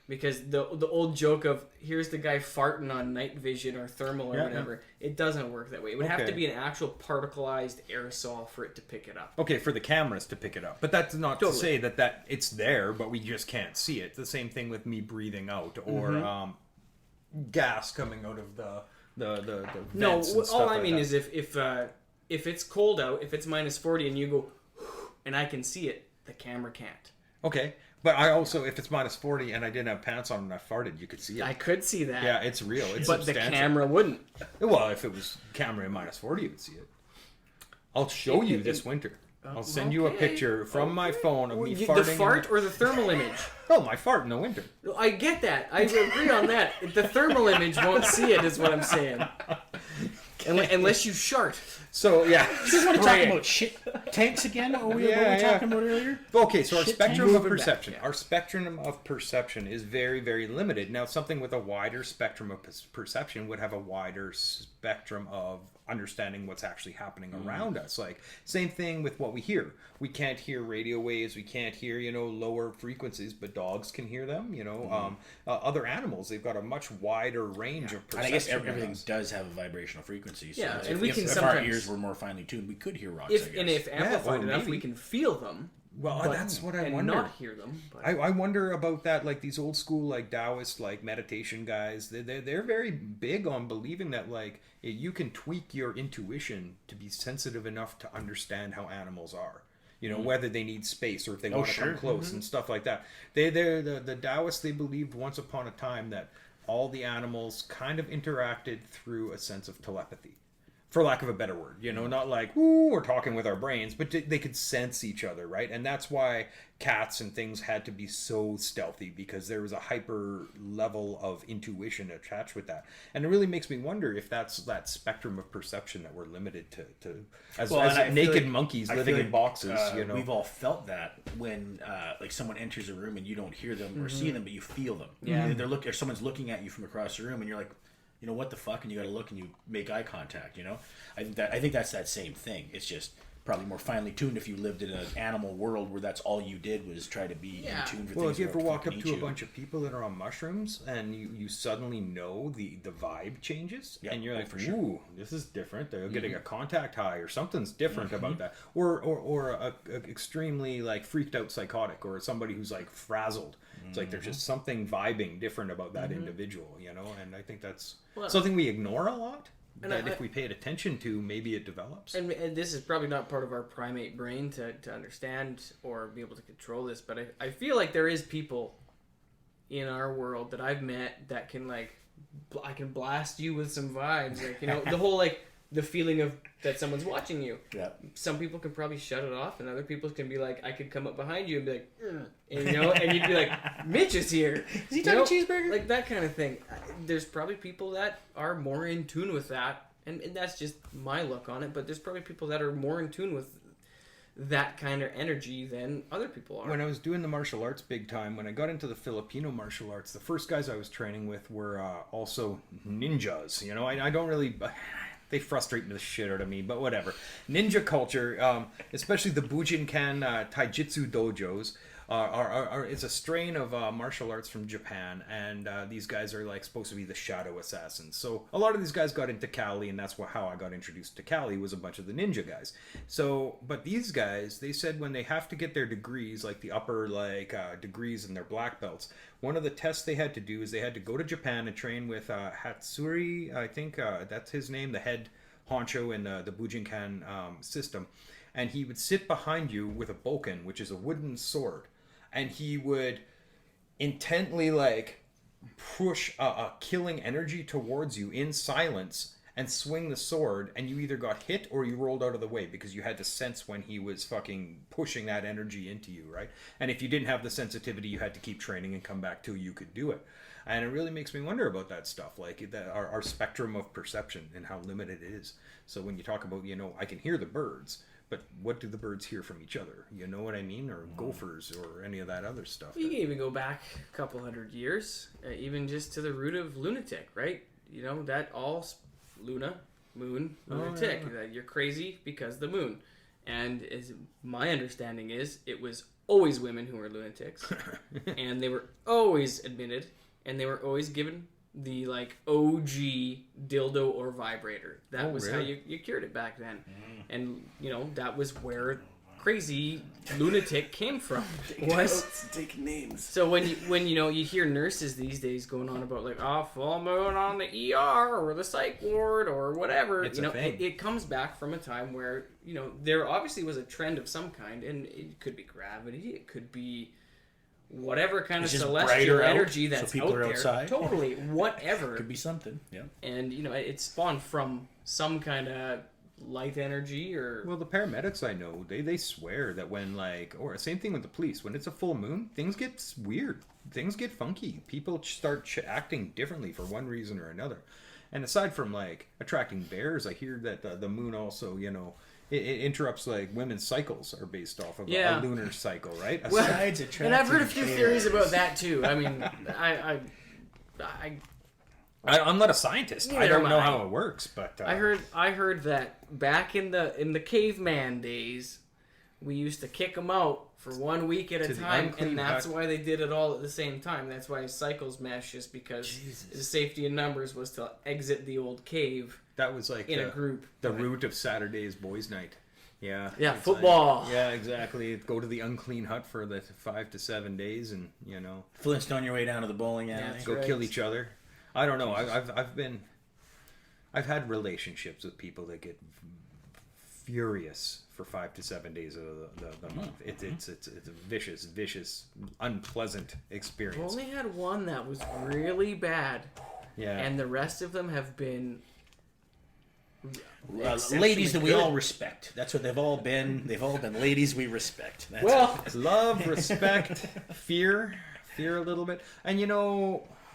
because the old joke of here's the guy farting on night vision or thermal or whatever, it doesn't work that way. It would have to be an actual particleized aerosol for it to pick it up. Okay, for the cameras to pick it up. But that's not to say that it's there, but we just can't see it. The same thing with me breathing out or gas coming out of the vents and stuff all like I mean that. is if it's cold out, if it's minus 40 and you go and I can see it, the camera can't. Okay, but I also, if it's minus 40 and I didn't have pants on and I farted, you could see it. I could see that. Yeah, it's real. It's but substantial. the camera wouldn't. Well, if it was camera in minus 40, you would see it. I'll show you this winter. I'll send you a picture from my phone of me farting. The fart or the thermal image? Oh, my fart in the winter. I get that. I agree on that. The thermal image won't see it, is what I'm saying. Unless you shart. So, yeah. You guys want to talk about shit tanks again? What we were talking about earlier? Okay, so our Shit spectrum tank? of perception. Our spectrum of perception is very, very limited. Now, something with a wider spectrum of perception would have a wider spectrum of understanding what's actually happening around us. Like, same thing with what we hear. We can't hear radio waves. We can't hear, lower frequencies, but dogs can hear them. Other animals, they've got a much wider range of perception. And I guess than everything us. does have a vibrational frequency. So Yeah, if, and we can if sometimes- our ears were more finely tuned, we could hear rocks. I guess. If amplified or enough, maybe. we can feel them. Well, but- that's what I and wonder. not hear them. But. I wonder about that, like these old school, like Taoist, like meditation guys. They're very big on believing that, like, you can tweak your intuition to be sensitive enough to understand how animals are. Whether they need space or if they want to come close and stuff like that. The Taoists, they believed once upon a time that all the animals kind of interacted through a sense of telepathy. For lack of a better word, not like, ooh, we're talking with our brains, but they could sense each other, right? And that's why cats and things had to be so stealthy, because there was a hyper level of intuition attached with that. And it really makes me wonder if that's that spectrum of perception that we're limited to as naked monkeys living in boxes, We've all felt that when like someone enters a room and you don't hear them or see them, but you feel them. Yeah. Or someone's looking at you from across the room and you're like, what the fuck? And you got to look and you make eye contact. I think that's that same thing. It's just probably more finely tuned if you lived in an animal world where that's all you did was try to be in tune for things. Well, if you that ever would walk up fucking to eat a you. bunch of people that are on mushrooms and you suddenly know the vibe changes, and you're like, for sure. ooh, this is different. They're getting a contact high, or something's different about that. Or a extremely like freaked out psychotic, or somebody who's like frazzled. It's like there's just something vibing different about that individual, and I think that's something we ignore a lot. That if we paid attention to, maybe it develops. And this is probably not part of our primate brain to understand or be able to control this, but I feel like there is people in our world that I've met that can, like, I can blast you with some vibes. Like, the whole, like, the feeling of that someone's watching you. Yeah. Some people can probably shut it off, and other people can be like, I could come up behind you and be like, and, and you'd be like, Mitch is here. Is he talking cheeseburger? Like that kind of thing. There's probably people that are more in tune with that, and that's just my look on it, but there's probably people that are more in tune with that kind of energy than other people are. When I was doing the martial arts big time, when I got into the Filipino martial arts, the first guys I was training with were also ninjas. I don't really... They frustrate the shit out of me, but whatever. Ninja culture, especially the Bujinkan Taijutsu dojos, it's a strain of martial arts from Japan, and these guys are like supposed to be the shadow assassins. So a lot of these guys got into Cali, and that's how I got introduced to Cali, was a bunch of the ninja guys. So, but these guys, they said when they have to get their degrees, like the upper degrees and their black belts, one of the tests they had to do is they had to go to Japan and train with Hatsuri, I think that's his name, the head honcho in the Bujinkan system. And he would sit behind you with a bokken, which is a wooden sword. And he would intently, like, push a killing energy towards you in silence and swing the sword, and you either got hit or you rolled out of the way, because you had to sense when he was fucking pushing that energy into you, right? And if you didn't have the sensitivity, you had to keep training and come back till you could do it. And it really makes me wonder about that stuff, like our spectrum of perception and how limited it is. So when you talk about, I can hear the birds, but what do the birds hear from each other? You know what I mean? Or gophers or any of that other stuff. You can even go back a couple hundred years, even just to the root of lunatic, right? That all Luna, moon, lunatic. That you're crazy because the moon. And as my understanding is, it was always women who were lunatics, and they were always admitted, and they were always given the OG dildo or vibrator. That was how you cured it back then. And that was where crazy lunatic came from. Take names. So when you hear nurses these days going on about full moon on the ER or the psych ward or whatever, It's a thing. it comes back from a time where there obviously was a trend of some kind, and it could be gravity, it could be whatever kind of It's just celestial brighter out, energy so that's people out are there. outside. Totally, whatever. Could be something. Yeah. And it spawned from some kind of light energy or Well, the paramedics I know, they swear that when or same thing with the police, when it's a full moon, things get weird, things get funky. People start acting differently for one reason or another. And aside from attracting bears, I hear that the moon also, it interrupts women's cycles are based off of a lunar cycle, right? Besides and I've heard a attracting few bears. theories about that too. I mean, I'm not a scientist. I Neither don't am know I. how it works, but I heard that back in the caveman days, we used to kick them out for 1 week at a To the time, unclean and that's hut. why they did it all at the same time. That's why cycles mesh, just because the safety in numbers was to exit the old cave that was in a group. the root of Saturday's boys' night. Yeah. Yeah, it's football. Yeah, exactly. Go to the unclean hut for the 5 to 7 days, and Flintstone your way down to the bowling alley. That's go right. kill each other. I don't know. I've had relationships with people that get furious for 5 to 7 days of the month. It's a vicious, unpleasant I've experience. only had one that was really bad, Yeah. and the rest of them have been Ladies that we good. all respect. That's what they've all been. They've all been ladies we respect. That's Well, Love, respect, fear a little bit. And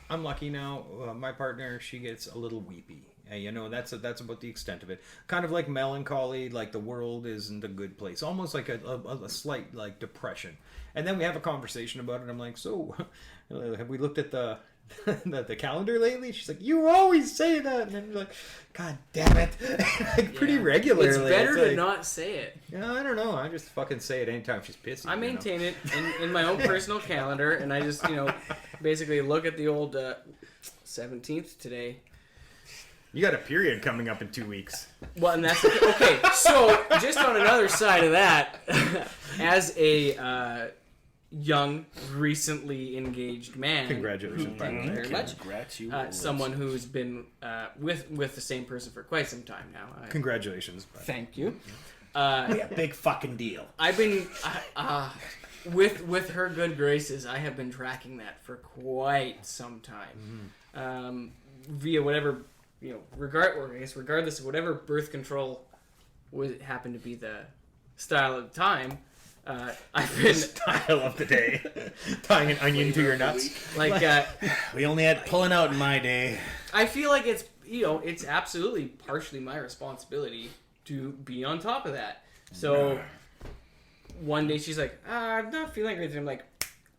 I'm lucky now. My partner, she gets a little weepy. And, that's about the extent of it. Kind of like melancholy, like the world isn't a good place. Almost like a slight depression. And then we have a conversation about it. I'm like, so have we looked at the calendar lately? She's like, you always say that. And I'm like, God damn it. Pretty regularly. it's better to like, not say it. I don't know. I just fucking say it anytime she's pissy. I maintain it in my own personal calendar, and I just, basically look at the old 17th today. You got a period coming up in 2 weeks. Well, and that's okay. So, just on another side of that, as a young, recently engaged man, Congratulations, by the way. very much. Congrats, Someone who's been with the same person for quite some time now. Congratulations. Thank you. Yeah, big fucking deal. I've been with her good graces. I have been tracking that for quite some time, via whatever regardless of whatever birth control happened to be the style of the time. I've been Style of the day. Tying an onion to your nuts. We only had pulling out in my day. I feel like it's absolutely partially my responsibility to be on top of that. So one day she's like, I'm not feeling great. And I'm like,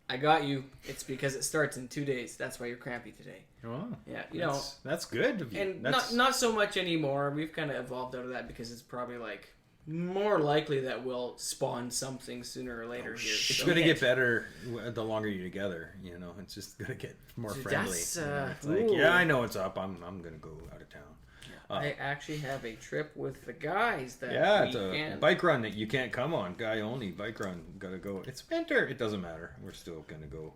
I got you. It's because it starts in 2 days. That's why you're crampy today. Oh, Yeah, that's good of you. and That's, not so much anymore. We've kind of evolved out of that because it's probably more likely that we'll spawn something sooner or later here. it's So- going to get better the longer you're together. It's just going to get more Dude, friendly. that's, It's like, ooh. yeah, I know it's up. I'm going to go out of town. I actually have a trip with the guys that Yeah, it's a weekend. bike run that you can't come on. Guy only bike run. Gotta go. It's winter. It doesn't matter. We're still gonna go.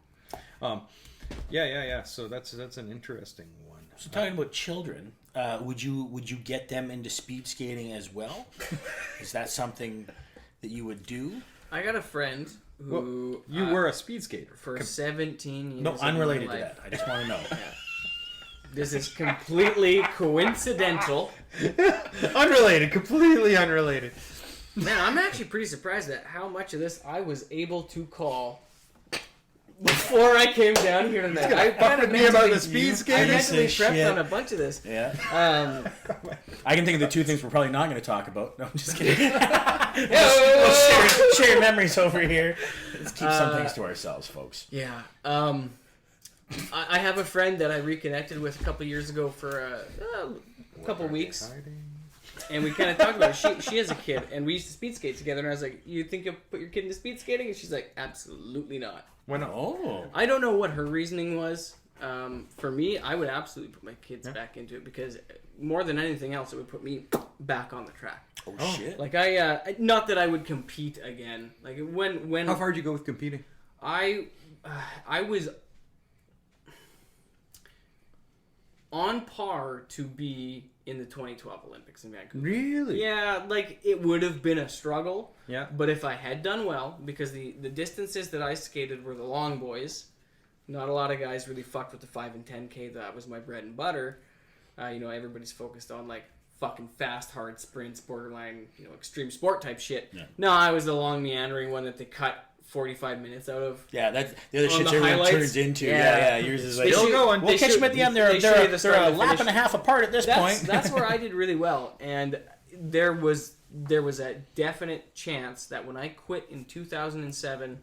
Yeah. So that's an interesting one. So talking about children, would you get them into speed skating as well? Is that something that you would do? I got a friend who You were a speed skater. for 17 years. No, of my unrelated to life. that. I just want to know. This is completely coincidental. Unrelated. Completely unrelated. Man, I'm actually pretty surprised at how much of this I was able to call before I came down here tonight. I kind of me about the mentally- speed I skating. mentally Piece of prepped shit. on a bunch of this. Yeah. Um, I can think of the two things we're probably not going to talk about. No, I'm just kidding. oh, We'll share memories over here. Let's keep some things to ourselves, folks. yeah. I have a friend that I reconnected with a couple years ago for a couple weeks. And we kind of talked about it. She has a kid, and we used to speed skate together. And I was like, "You think you'll put your kid into speed skating?" And she's like, "Absolutely not." Why not? Oh. I don't know what her reasoning was. For me, I would absolutely put my kids back into it because more than anything else, it would put me back on the track. Oh, shit. Like I not that I would compete again. Like when How far did you go with competing? I was on par to be in the 2012 Olympics in Vancouver. Really? Yeah, like it would have been a struggle. Yeah. But if I had done well, because the distances that I skated were the long boys, not a lot of guys really fucked with the 5 and 10K. That was my bread and butter. Everybody's focused on like fucking fast, hard sprints, borderline, extreme sport type shit. Yeah. No, I was the long meandering one that they cut 45 minutes out of. Yeah, that's the other On shit the everyone highlights? turns into. Yeah. Yeah, yours is like, They shoot- we'll they catch shoot- them at the end. they They're, show you they're, the start they're a and the lap finish. and a half apart at this point. That's where I did really well, and there was a definite chance that when I quit in 2007,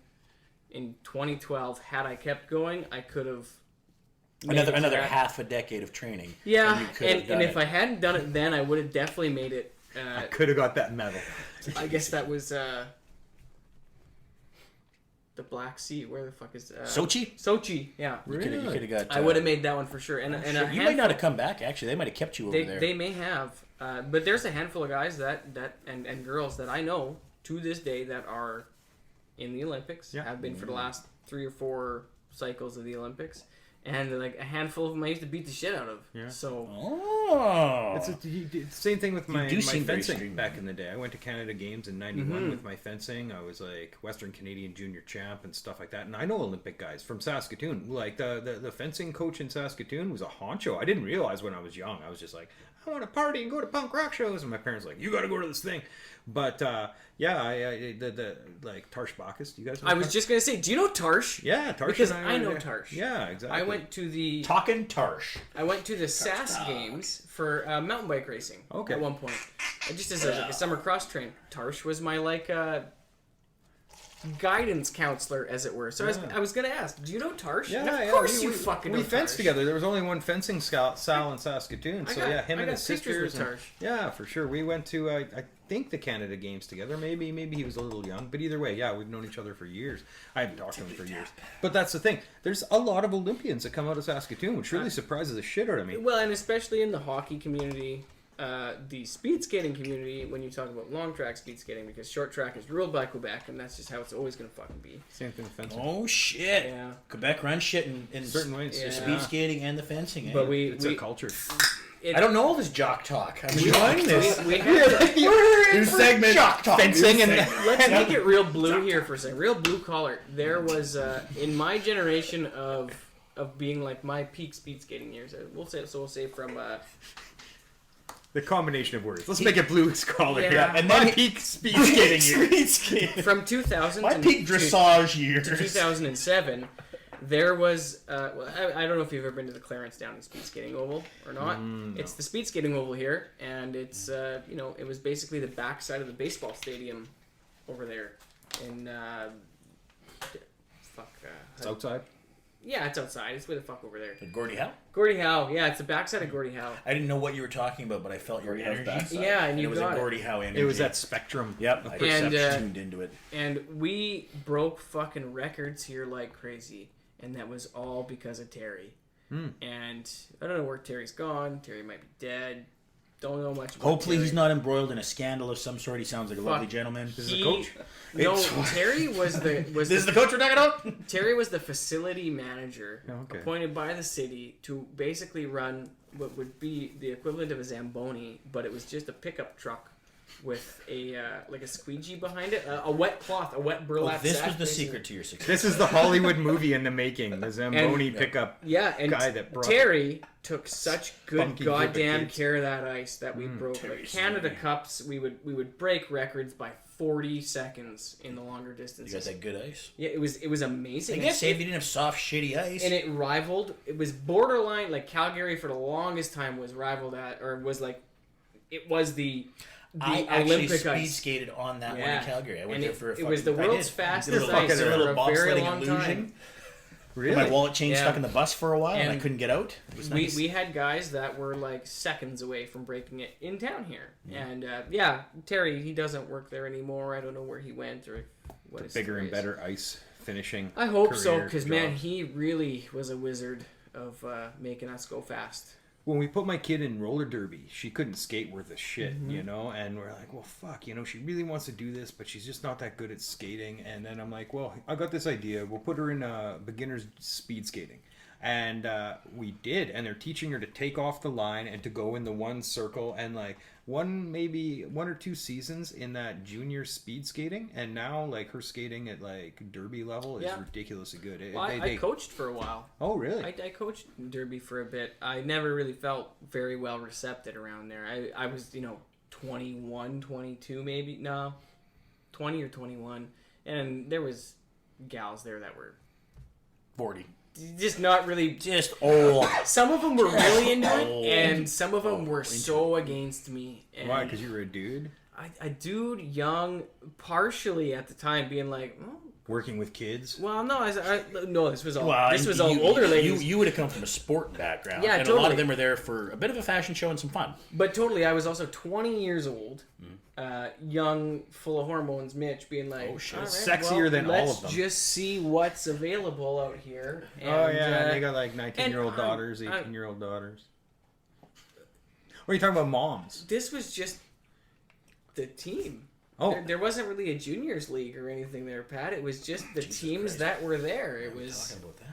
in 2012, had I kept going, I could have made it to another that. half a decade of training. Yeah, you could have and done if it. I hadn't done it then, I would have definitely made it. Could have got that medal. I guess that was the Black Sea. Where the fuck is Sochi? Sochi, yeah. You could have got. I would have made that one for sure. And a You might handful- not have come back. Actually, they might have kept you over there. They may have, but there's a handful of guys and girls that I know to this day that are in the Olympics, Yeah. have been for the last 3 or 4 cycles of the Olympics, and like a handful of them I used to beat the shit out of. Yeah. So Oh. It's the same thing with my do seem very fencing streamlined. back in the day. I went to Canada Games in '91 with my fencing. I was like Western Canadian Junior Champ and stuff like that. And I know Olympic guys from Saskatoon. Like the fencing coach in Saskatoon was a honcho. I didn't realize when I was young. I was just like, I want to party and go to punk rock shows. And my parents were like, you got to go to this thing. But yeah, the like Tarsh Bacchus. Do you guys know I was Tarsh? just gonna say, do you know Tarsh? Yeah, Tarsh. Because and I know were- Tarsh. Yeah, exactly. I went to the Talking Tarsh. SAS games for mountain bike racing. Okay. At one point, just as a summer cross train. Tarsh was my guidance counselor, as it were. So I was gonna ask, do you know Tarsh? Yeah, And of yeah, course we you fucking know we fenced Tarsh. together. There was only one fencing Sal in Saskatoon. I So got- yeah, him I and got his pictures with sisters. and- Tarsh. yeah, for sure. We went to I think the Canada Games together. Maybe he was a little young, but either way, yeah, we've known each other for years. I haven't talked to him for years. But that's the thing. There's a lot of Olympians that come out of Saskatoon, which really surprises the shit out of me. Well, and especially in the hockey community, the speed skating community, when you talk about long track speed skating, because short track is ruled by Quebec, and that's just how it's always going to fucking be. Same thing with fencing. Oh shit! Yeah. Quebec runs shit in Certain ways. the Yeah. speed skating and the fencing. But eh? It's a culture. I don't know all this jock talk. I'm enjoying this. We have New segment. Jock talk. Fencing and let's make it real blue here for a second. Real blue collar. There was in my generation of being like my peak speed skating years. We'll say from the combination of words. Let's make it blue collar. Yeah. Yeah, and My then peak speed skating year. Speed skating. from 2000 My to, peak dressage years. to 2007. There was, well, I don't know if you've ever been to the Clarence Downing Speed Skating Oval or not. No. It's the speed skating oval here, and it's, it was basically the backside of the baseball stadium over there. In, It's outside. yeah, it's outside. It's way the fuck over there. Gordie Howe? Gordie Howe. Yeah, it's the backside of Gordie Howe. I didn't know what you were talking about, but I felt your Gordie Howe's energy. backside. Yeah, and And you it was got a it. Gordie Howe energy. It was that spectrum. Yep, I And, tuned into it. And we broke fucking records here like crazy. And that was all because of Terry. And I don't know where Terry's gone. Terry might be dead. Don't know much about Hopefully Terry. he's not embroiled in a scandal of some sort. He sounds like a lovely Fuck. gentleman. This is the coach. No, It's- Terry was the This is the coach we're talking about? Terry was the facility manager Oh, okay. appointed by the city to basically run what would be the equivalent of a Zamboni, but it was just a pickup truck with a like a squeegee behind it, a wet cloth, a wet burlap This sack. was the basically. secret to your success. This is the Hollywood movie in the making. The Zamboni pickup Yeah, and guy that brought Terry took such good funky group of goddamn kids. care of that ice that we broke like Terry's Canada funny. Cups. We would break records by 40 seconds in the longer You distances. got that good ice. Yeah, it was amazing. I guess if you didn't have soft, shitty ice. And it rivaled. It was borderline. Like Calgary for the longest time was rivaled at, or was like, it was the I actually Olympic speed ice. skated on that one Yeah. in Calgary. I went And there for a it was the fucking- I world's did. fastest Did a ice little for a very bobsledding long illusion. time. Really? My wallet chain Yeah. stuck in the bus for a while, and I And couldn't get out. It was nice. We had guys that were like seconds away from breaking it in town here. And Terry, he doesn't work there anymore. I don't know where he went or what his Bigger story and is. better ice finishing. I hope so, career because job. man, he really was a wizard of making us go fast. When we put my kid in roller derby, she couldn't skate worth a shit, you know? And we're like, well, fuck, you know, she really wants to do this, but she's just not that good at skating. And then I'm like, well, I got this idea. We'll put her in beginner's speed skating. And we did. And they're teaching her to take off the line and to go in the one circle. And like maybe one or two seasons in that junior speed skating. And now like her skating at like derby level is Yeah. ridiculously good. Well, I coached for a while. Oh, really? I coached derby for a bit. I never really felt very well recepted around there. I was, 21, 22 maybe. No, 20 or 21. And there was gals there that were 40. just not really. Just old. Some of them were really into Oh. it, and some of them were so against me. And Why? Because you were a dude? a dude, young, partially at the time, being like, oh, Working with kids? well, no, no, this was all Well, this was you- all older ladies. You would have come from a sport background. Yeah, and a lot totally. of them were there for a bit of a fashion show and some fun. But totally, I was also 20 years old, young, full of hormones. Mitch being like, Oh, shit. "All right, Sexier well, than all let's of them." just see what's available out here." And, Oh yeah, they got like 19-year-old and I'm- daughters, 18-year-old daughters. What are you talking about, moms? this was just the team. Oh, There wasn't really a juniors league or anything there, Pat. It was just the teams Christ. that were there. It was. Talking about that.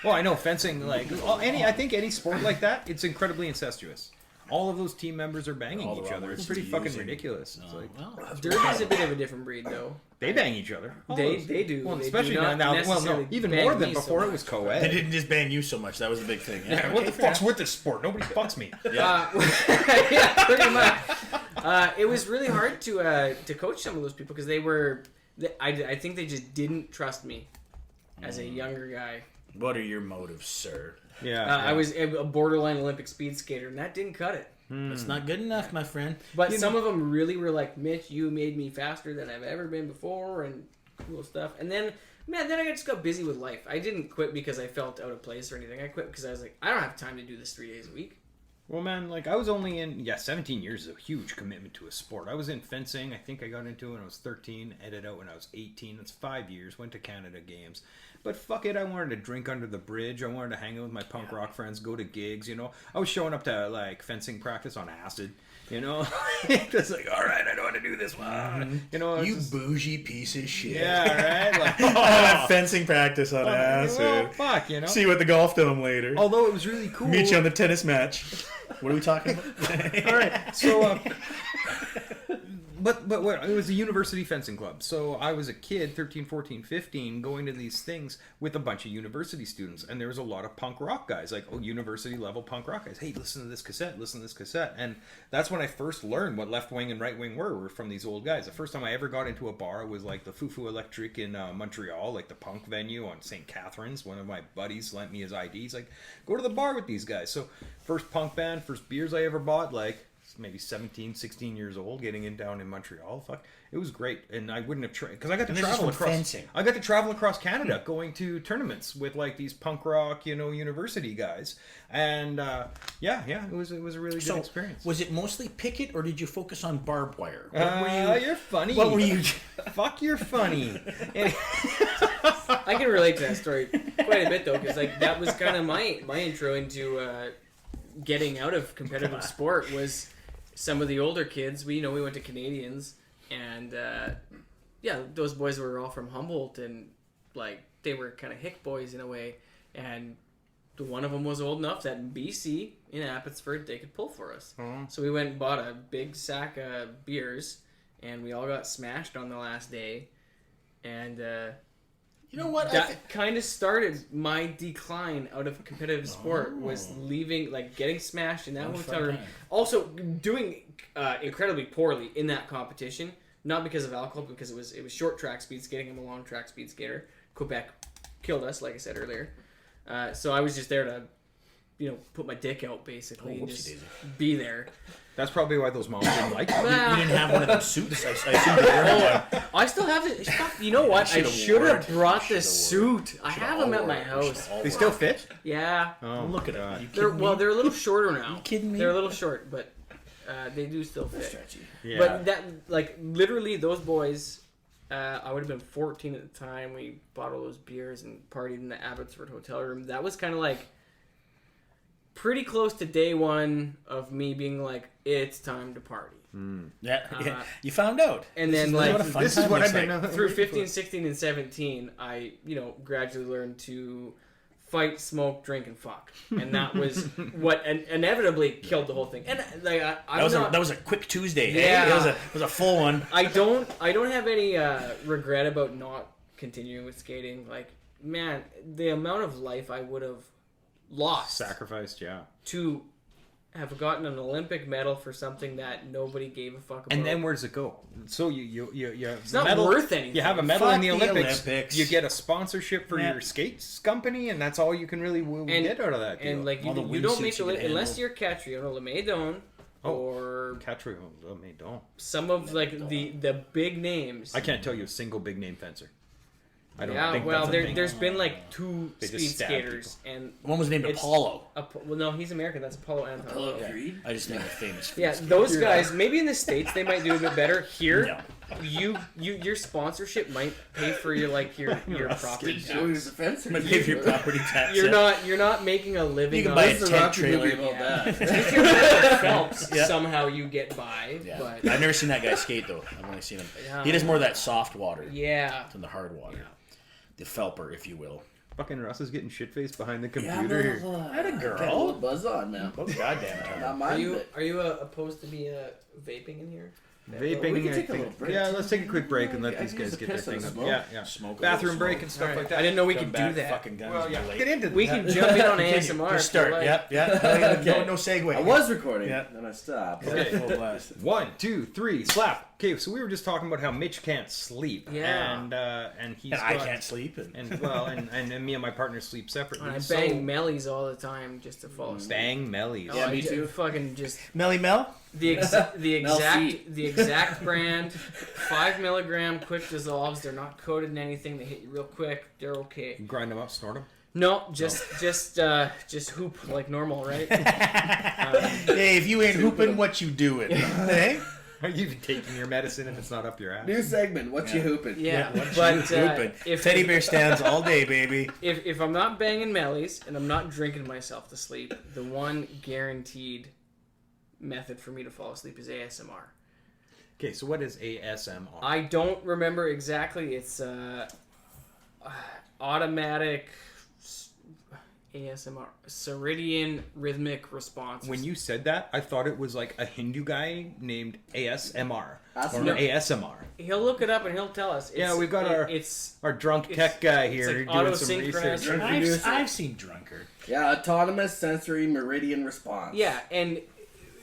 well, I know fencing. Like I think any sport like that, it's incredibly incestuous. All of those team members are banging All the each wrong other. words It's pretty to fucking use and- ridiculous. It's like Well, Derby's a bit of a different breed, though. they bang each other. All They those- do. Well, They especially do not now. Well, no, necessarily even bang more than me so before. It was much. co-ed. they didn't just ban you so much. That was the big thing. Yeah, what the fuck's with this sport? Nobody fucks me. Yeah. Yeah, pretty much. It was really hard to coach some of those people because they were. I think they just didn't trust me as a younger guy. What are your motives, sir? Yeah, I was a borderline Olympic speed skater, and that didn't cut it. It's not good enough, my friend. But some of them really were like, Mitch, you made me faster than I've ever been before, and cool stuff. And then, man, then I just got busy with life. I didn't quit because I felt out of place or anything. I quit because I was like, I don't have time to do this 3 days a week. Well, man, like I was only in 17 years is a huge commitment to a sport. I was in fencing. I think I got into it when I was 13. Ended out when I was 18. That's 5 years. Went to Canada Games. But fuck it, I wanted to drink under the bridge. I wanted to hang out with my punk rock friends, go to gigs. You know, I was showing up to like fencing practice on acid. You know, just like, all right, I know how to do this one. You know, it's You just- bougie piece of shit. yeah, right. Like, Have fencing practice on well, acid. fuck, you know. See you at the golf dome later. Although it was really cool. Meet you on the tennis match. What are we talking about? All right, so but what, it was a university fencing club. So I was a kid, 13, 14, 15, going to these things with a bunch of university students, and there was a lot of punk rock guys, like university level punk rock guys. Hey, listen to this cassette, and that's when I first learned what left wing and right wing were from these old guys. The first time I ever got into a bar was like the Fufu Electric in Montreal, like the punk venue on St. Catharines. One of my buddies lent me his ID. He's like, go to the bar with these guys. So first punk band, first beers I ever bought, like maybe 17, 16 years old, getting in down in Montreal. Fuck, it was great, and I wouldn't have trained because I got to And this is travel from across. fencing. I got to travel across Canada, going to tournaments with like these punk rock, university guys, and it was a really good experience. Was it mostly picket, or did you focus on barbed wire? You're funny. What were you? Fuck, you're funny. I can relate to that story quite a bit, though, because like that was kind of my intro into getting out of competitive sport was some of the older kids. We went to Canadians, and those boys were all from Humboldt, and like they were kind of hick boys in a way, and one of them was old enough that in BC, in Abbotsford, they could pull for us. Oh. So we went and bought a big sack of beers, and we all got smashed on the last day. And You know what? that kind of started my decline out of competitive sport, was leaving, like, getting smashed in that What a hotel fun room. time. Also, doing incredibly poorly in that competition. Not because of alcohol, because it was short track speed skating. I'm a long track speed skater. Quebec killed us, like I said earlier. So I was just there to, put my dick out, basically, and just whoopsie-daisy. be there. That's probably why those moms didn't like you. You didn't have one of those suits. I assumed you were one. I still have it. Fuck, you know what? I should've should wore have it. brought You the should've suit. I have them at my house. They still fit? Yeah. Oh, Look at God. that. They're a little shorter now. you kidding me? They're a little short, but they do still fit. Stretchy. Yeah. But that, like, literally, those boys, I would have been 14 at the time. We bought all those beers and partied in the Abbotsford hotel room. That was kind of like pretty close to day one of me being like, it's time to party. Yeah, you found out. And This then, is like, what a fun this is time what looks I've like. been Through 15, 16, and 17, I, gradually learned to fight, smoke, drink, and fuck. And that was what inevitably killed the whole thing. And, like, That was a quick Tuesday. Yeah. Hey? It was a full one. I don't have any regret about not continuing with skating. Like, man, the amount of life I would have lost Sacrificed, yeah. to have gotten an Olympic medal for something that nobody gave a fuck about. And then where does it go? So you It's not worth anything. You have a medal Fuck in the the Olympics. Olympics. You get a sponsorship for Yeah. your skates company, and that's all you can really get out of that deal. And like All the you don't wingsuits make you can unless handle. you're Catriona Le Maidon or Catry, don't. some of like the big names. I can't tell you a single big name fencer. I don't Yeah, think well, that's a thing. there's been like two They just speed stab skaters, and One was named It's- Apollo. well, no, he's American. That's Apollo Anton. Yeah. I just named a famous. Yeah, those guys. Maybe in the States they might do a bit better. Here, your sponsorship might pay for your property tax. Might pay for your property tax. You're not making a living. You can on buy it. a tent trailer. If you're Michael Phelps, Yeah. somehow you get by. Yeah. But I've never seen that guy skate though. I've only seen him. Yeah. He does more of that soft water yeah, than the hard water. The Phelper, if you will. Fucking Russ is getting shit-faced behind the computer here. I had a Got a girl. little buzz on now. Oh goddamn time. Not are mine. you but- opposed to me vaping in here? Vaping, We can I take a think. little break. Yeah, let's take a quick break and let I these can guys use get the their piss and thing up. smoke. Yeah, yeah. Smoke a Bathroom little break smoke. and stuff Alright. like that. I didn't know we Come could back, do that. Fucking guns. Well, yeah. Late. Get into We that. can jump in on Continue. ASMR. Just start. if you like. Yep. Yeah. Okay. No segue. I was recording, Yeah. then I stopped. Okay. Full blast. 1, 2, 3, slap. Okay, so we were just talking about how Mitch can't sleep. Yeah. And he's And I got- can't sleep. and me and my partner sleep separately. And I so- bang mellies all the time just to fall asleep. Bang mellies. Oh, Yeah, I me do too. Fucking just Melly Mel. the Mel exact brand, 5 milligram quick dissolves. They're not coated in anything. They hit you real quick. They're okay. You grind them up, snort them. No, just hoop like normal, right? Hey, if you ain't hooping, what you doing? Hey. Are you even taking your medicine if it's not up your ass? New segment. What you hooping? Yeah, what but you hooping? if Teddy bear stands all day, baby. if I'm not banging mellies and I'm not drinking myself to sleep, the one guaranteed method for me to fall asleep is A.S.M.R. Okay, so what is A.S.M.R? I don't remember exactly. It's automatic A.S.M.R. Ceridian rhythmic response. When you said that, I thought it was like a Hindu guy named A.S.M.R. or No. A.S.M.R. he'll look it up and he'll tell us. Yeah, we've got it's our drunk tech guy here like doing some auto-synchronous. research. I've seen Drunkard. Yeah, autonomous sensory meridian response. yeah, and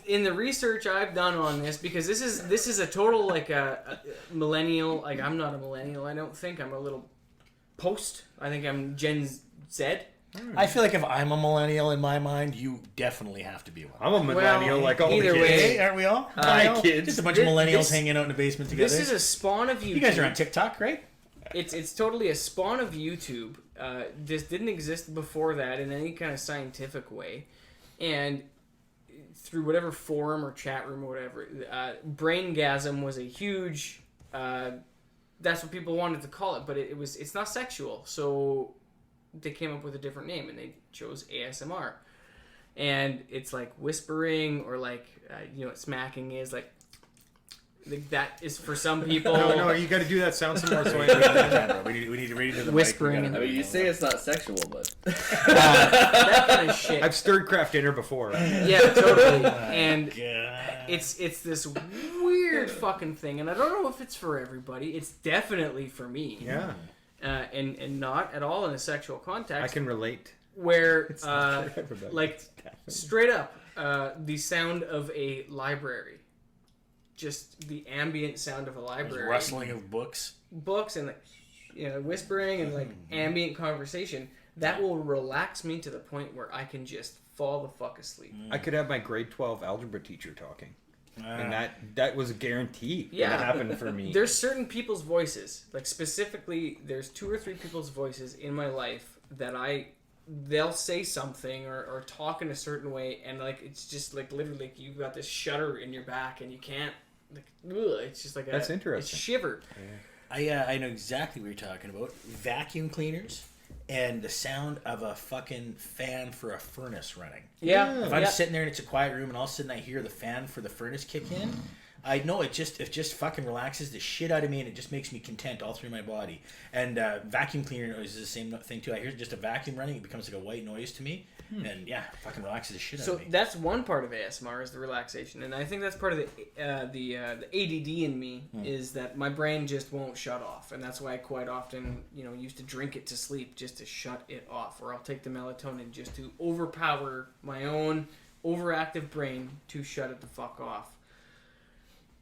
in the research I've done on this, because this is a total like a millennial. Like, I'm not a millennial. I don't think I'm a little post. I think I'm Gen Z. I feel like if I'm a millennial in my mind, you definitely have to be one. I'm a millennial, like all the either kids. way, Hey, aren't we all? Hi, Well, kids. Just a bunch of millennials This- hanging out in the basement together. This is a spawn of YouTube. You guys are on TikTok, right? It's totally a spawn of YouTube. This didn't exist before that in any kind of scientific way, and through whatever forum or chat room or whatever, braingasm was a huge. That's what people wanted to call it, but it's not sexual, so they came up with a different name and they chose ASMR, and it's like whispering or like what smacking is, like Like, that is for some people. No, you got to do that sound some more. So we need to read it to the Whispering. mic. I mean, you say it's not sexual, but That kind of shit. I've stirred craft dinner before. Yeah, totally. And God. it's this weird fucking thing, and I don't know if it's for everybody. It's definitely for me. Yeah, And not at all in a sexual context. I can relate. Where not for everybody. like straight up the sound of a library, just the ambient sound of a library, Rustling of books. books and like whispering and like ambient conversation, that will relax me to the point where I can just fall the fuck asleep. I could have my grade 12 algebra teacher talking, and Ah. that was a guarantee. Yeah. That happened for me. There's certain people's voices, like specifically there's 2 or 3 people's voices in my life that they'll say something or talk in a certain way, and like it's just like literally like you've got this shudder in your back and you can't like, it's just like That's a interesting. shiver. I know exactly what you're talking about. Vacuum cleaners and the sound of a fucking fan for a furnace running. Yeah. If I'm sitting there and it's a quiet room and all of a sudden I hear the fan for the furnace kick in, I know it just fucking relaxes the shit out of me, and it just makes me content all through my body. And vacuum cleaner is the same thing too. I hear just a vacuum running, it becomes like a white noise to me, and yeah, fucking relaxes the shit out So of me. that's one part of ASMR is the relaxation, and I think that's part of the ADD in me is that my brain just won't shut off, and that's why I quite often used to drink it to sleep just to shut it off, or I'll take the melatonin just to overpower my own overactive brain to shut it the fuck off.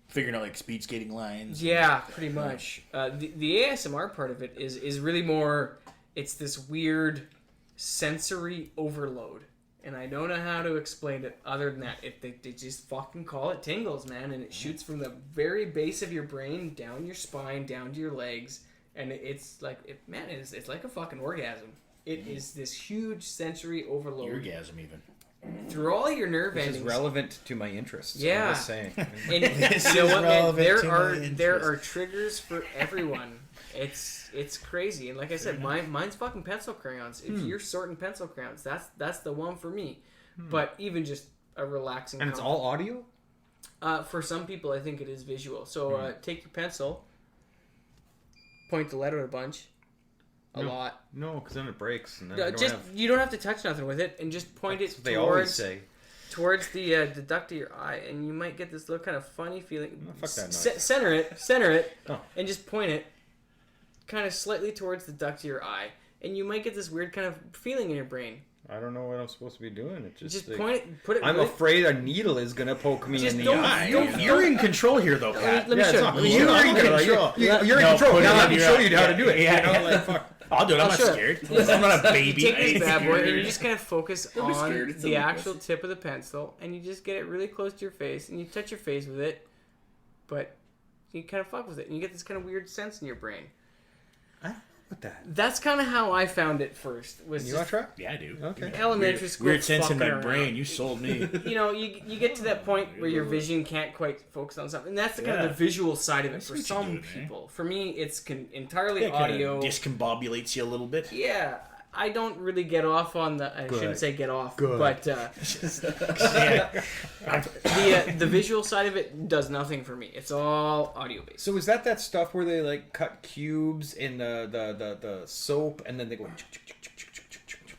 Figuring out like speed skating lines. Yeah, pretty much. The ASMR part of it is really more. It's this weird sensory overload, and I don't know how to explain it other than that. They just fucking call it tingles, man, and it shoots from the very base of your brain down your spine, down to your legs, and it's like it's like a fucking orgasm. It is this huge sensory overload Orgasm even. through all your nerve This is endings. relevant to my interests. Yeah. I'm just saying. And This you know is what, man? relevant to my There interest. are triggers for everyone. It's crazy, and like I said, mine's fucking pencil crayons. If you're sorting pencil crayons, that's the one for me. But even just a relaxing. And it's all audio? For some people, I think it is visual. So take your pencil, point the letter at a bunch, a No. lot. No, because then it breaks. And then I don't Just have... you don't have to touch nothing with it, and just point That's it what they always towards say. towards the duct of your eye, and you might get this little kind of funny feeling. Oh, fuck that noise. Center it, Oh. and just point it kind of slightly towards the duct of your eye, and you might get this weird kind of feeling in your brain. I don't know what I'm supposed to be doing. It Just like, point it, put it. I'm really, afraid a needle is gonna poke me Just in the don't- eye. don't- You're in control here, though, Pat. Let me Yeah, show it's not you. me. You're You're in control. You're in No, control. put Now it let in me your show eye. you how to do it. Yeah, You know, like, fuck. I'll do it. I'm not sure. scared. I'm not a baby. You take this bad boy, and you just kind of focus Don't be on scared, it's the only actual pussy. tip of the pencil, and you just get it really close to your face, and you touch your face with it, but you kind of fuck with it, and you get this kind of weird sense in your brain. What that? That's kind of how I found it first. Was You want just to try? Yeah, I do. Okay. elementary school. Weird sense in fucking my around. brain. You sold me. You get to that point where your vision can't quite focus on something. And that's the kind of the visual side of it That's for what you some do, man. people. For me, it's entirely It kind audio. of discombobulates you a little bit. Yeah, I don't really get off on the. I shouldn't say get off, Good. but Yeah. the visual side of it does nothing for me. It's all audio based. So is that stuff where they like cut cubes in the soap and then they go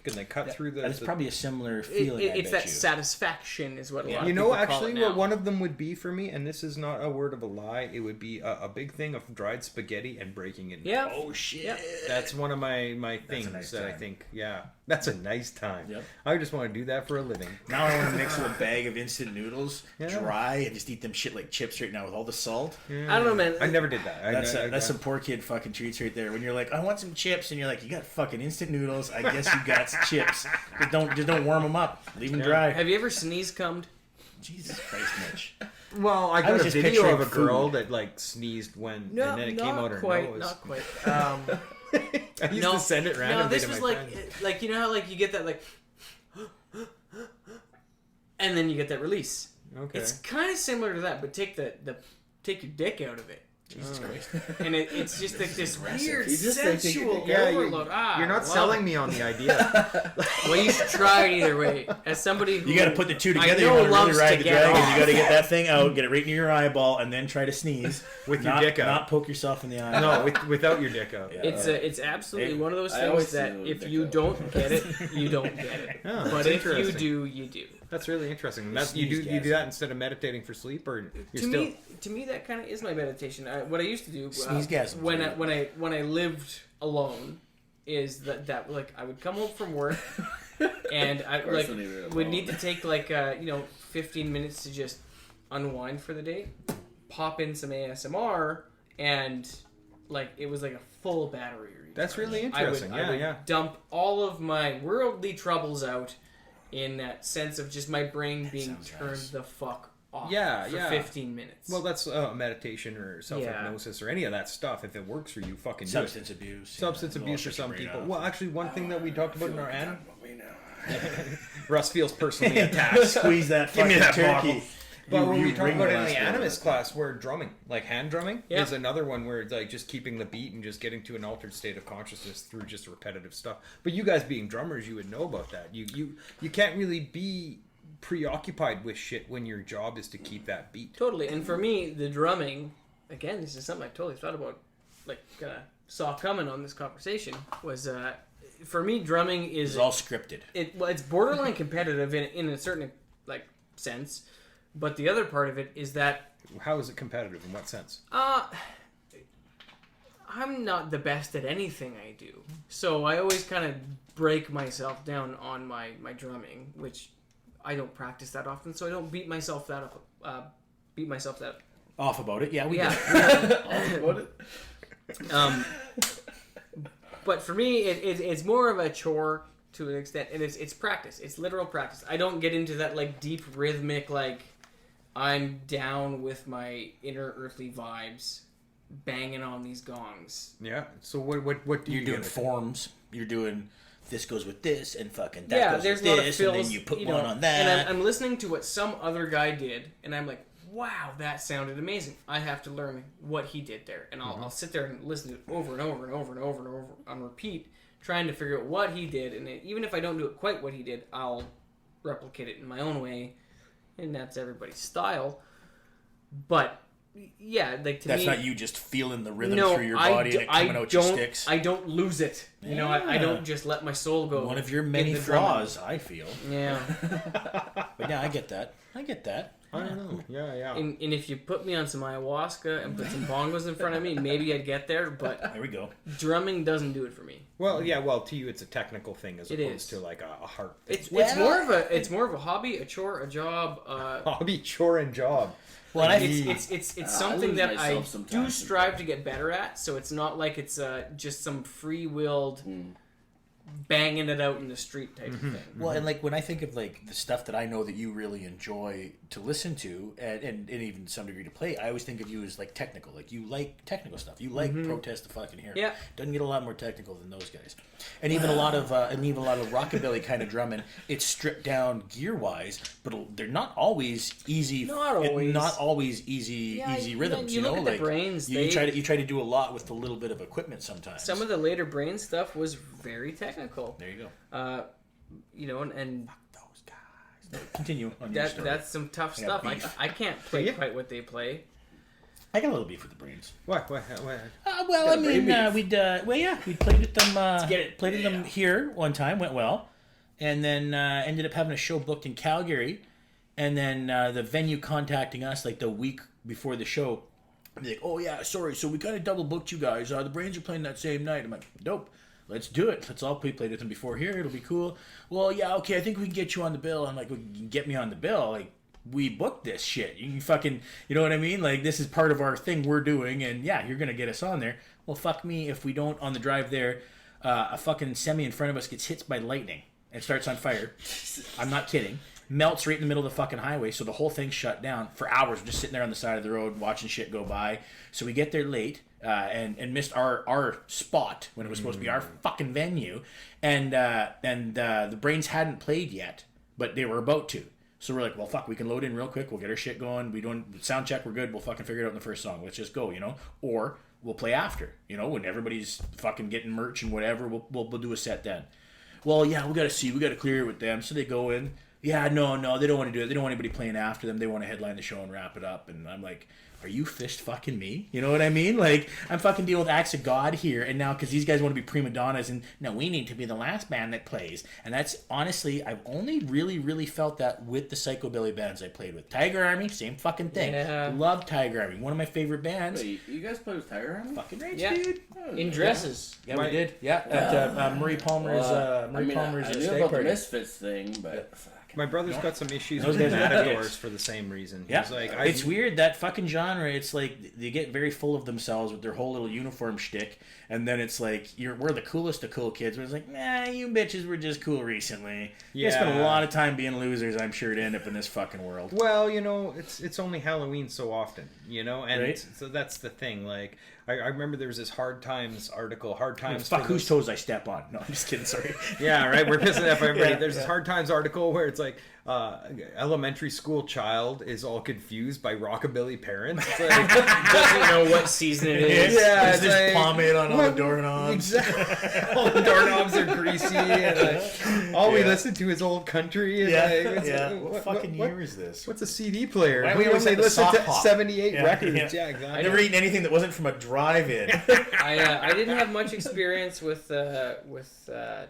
and they cut through the? That's the- probably a similar feeling. It's I bet that you. satisfaction is what a lot of You people know, call actually, it what now. one of them would be for me, and this is not a word of a lie, it would be a big thing of dried spaghetti and breaking it. Yeah. Oh shit. Yeah. That's one of my things nice that I time. think, yeah, that's a nice time. Yep. I just want to do that for a living. Now I want to mix with a bag of instant noodles, Yeah. dry, and just eat them shit like chips right now with all the salt. I don't know, man. I never did that. That's some poor kid fucking treats right there. When you're like, I want some chips, and you're like, you got fucking instant noodles. I guess you got chips. Just don't warm them up. Leave them dry. Have you ever sneeze cummed? Jesus Christ, Mitch. Well, I I got was a just video of a picturing girl food. that like sneezed when, No, and then it not came out her quite, nose. not quite. I used no, to send it randomly no, this to was my like, friends. like you know how like you get that like, and then you get that release. Okay. It's kind of similar to that, but take your dick out of it, Jesus Christ. And it's just like this weird You just think you sensual can- Yeah, overload. you're not selling me on the idea. Well, you should try it either way. As somebody who You got to put the two I together. You know want to really loves ride to the get dragon. off. You got to get that thing out, get it right near your eyeball, and then try to sneeze With your Not- dick out. Not poke yourself in the eye. No, without your dick out. Yeah. It's absolutely Hey, one of those I things always that do if dick you out. don't get it, you don't get it. Yeah, But that's if you interesting. do, you do. That's really interesting. That's, you sneeze do gas. that instead of meditating for sleep, or you're To me, that kind of is my meditation. What I used to do Sneeze-gasms, when right? when I lived alone is that like I would come home from work and I course, like when you're would alone. need to take like 15 minutes to just unwind for the day, pop in some A.S.M.R. and like it was like a full battery recharge. That's really I would, interesting. I would Yeah. dump all of my worldly troubles out in that sense of just my brain being sounds turned nice. the fuck off Yeah, for yeah. 15 minutes. Well, that's meditation or self-hypnosis or any of that stuff. If it works for you, fucking do it. Substance abuse. Substance Yeah, abuse for it'll shut some your brain people. off. Well, actually, one thing that we talked about in our Talk ad, about me now. Russ feels personally attacked. Squeeze that Give me fucking that turkey. bottle. But when we talked ring about the it in last the one. Animus class, where drumming, like hand drumming, Yeah. is another one where it's like just keeping the beat and just getting to an altered state of consciousness through just repetitive stuff. But you guys being drummers, you would know about that. You can't really be preoccupied with shit when your job is to keep that beat. Totally. And for me, the drumming, again, this is something I totally thought about, like, kind of saw coming on this conversation, was, for me, drumming is... It's all scripted. It's borderline competitive in a certain, like, sense. But the other part of it is that... How is it competitive? In what sense? I'm not the best at anything I do. So I always kind of break myself down on my drumming, which I don't practice that often, so I don't beat myself that up. Off about it. Yeah, we Yeah. did. What it? But for me, it's more of a chore to an extent, and it's practice. It's literal practice. I don't get into that like deep rhythmic like I'm down with my inner earthly vibes, banging on these gongs. Yeah. So what do You're you doing get? forms. You're doing this goes with this and fucking that Yeah, goes there's with a lot of this, fills, and then you put you one know, on that. And I'm listening to what some other guy did, and I'm like, wow, that sounded amazing. I have to learn what he did there, and I'll sit there and listen to it over and over and over and over and over on repeat, trying to figure out what he did. And even if I don't do it quite what he did, I'll replicate it in my own way, and that's everybody's style. But yeah, like to That's me, not you just feeling the rhythm no, through your body and it coming out your sticks. I don't lose it. You know, I Yeah. don't just let my soul go. One of your in many the drumming. flaws, I feel. Yeah. But yeah, I get that. I don't know. Yeah. And if you put me on some ayahuasca and put some bongos in front of me, maybe I'd get there. But There we go. drumming doesn't do it for me. Well, yeah. Well, to you, it's a technical thing as It opposed is. to like a heart thing. It's more of a hobby, a chore, a job. Hobby, chore, and job. Well, It's I something lose that I myself sometimes do in strive that. to get better at. So it's not like it's just some free-willed banging it out in the street type of thing. Well, and like when I think of like the stuff that I know that you really enjoy to listen to and even to some degree to play, I always think of you as like technical. Like you like technical stuff. You like protest the fucking hero. Yeah. Doesn't get a lot more technical than those guys. And even a lot of rockabilly kind of drumming, it's stripped down gear wise, but they're not always easy. Not always. Not always easy Yeah, easy you- rhythms. you You, look know, at the like brains, you they- try to do a lot with a little bit of equipment sometimes. Some of the later brain stuff was very technical. There you go. You know, and Those guys. Continue on your story. that's some tough I got stuff. beef. I can't play Yeah. quite what they play. I got a little beef with the brains. What? Well, Got I brain mean, beef. we'd played with them. get it. Played with them here one time, went well, and then ended up having a show booked in Calgary, and then the venue contacting us like the week before the show, be like, "Oh yeah, sorry, so we kind of double booked you guys. The Brains are playing that same night." I'm like, "Dope, let's do it. Let's all played with them before here. It'll be cool." Well, yeah, okay, I think we can get you on the bill. I'm like, well, you can get me on the bill, like. We booked this shit. You can fucking, you know what I mean? Like, this is part of our thing we're doing, and yeah, you're gonna get us on there. Well, fuck me if we don't on the drive there. A fucking semi in front of us gets hit by lightning and starts on fire. I'm not kidding. Melts right in the middle of the fucking highway, so the whole thing's shut down for hours. We're just sitting there on the side of the road watching shit go by. So we get there late and missed our spot when it was supposed to be our fucking venue, and the Brains hadn't played yet, but they were about to. So we're like, well, fuck, we can load in real quick. We'll get our shit going. We don't sound check. We're good. We'll fucking figure it out in the first song. Let's just go, you know? Or we'll play after, you know, when everybody's fucking getting merch and whatever. We'll do a set then. Well, yeah, we got to clear it with them. So they go in. Yeah, no, they don't want to do it. They don't want anybody playing after them. They want to headline the show and wrap it up. And I'm like, are you fist fucking me? You know what I mean? Like, I'm fucking dealing with acts of God here, and now because these guys want to be prima donnas, and no, we need to be the last band that plays. And that's honestly, I've only really felt that with the psychobilly bands I played with. Tiger Army, same fucking thing. Yeah. Love Tiger Army, one of my favorite bands. Wait, you guys play with Tiger Army? Fucking rage, Yeah. dude. In dresses. Yeah, we did. Yeah, at Murray Palmer's. Palmer's I knew stag about the party. Misfits thing, but My brother's got some issues Those with guys are Matadors dicks. for the same reason. Yeah, He's like, it's weird, that fucking genre. It's like they get very full of themselves with their whole little uniform shtick, and then it's like we're the coolest of cool kids. But it's like, nah, you bitches were just cool recently. You spent a lot of time being losers. I'm sure to end up in this fucking world. Well, you know, it's only Halloween so often, you know, and Right. so that's the thing. Like, I remember there was this Hard Times article, Hard Times. Fuck for whose those- toes I step on. No, I'm just kidding. Sorry. Yeah, right. We're pissing off everybody. Yeah, There's this Hard Times article where it's like elementary school child is all confused by rockabilly parents. It's like, Doesn't know what season it is. Yeah, There's it's like, pomade on all what- the doorknobs. Exactly. All the doorknobs are greasy, and like, all we listen to is old country. And like, it's like, What fucking year is this? What's a CD player? Why We always only have the listen soft to pop? 78 Yeah, records. yeah. Yeah, I exactly. never eaten anything that wasn't from a drive-in. I didn't have much experience with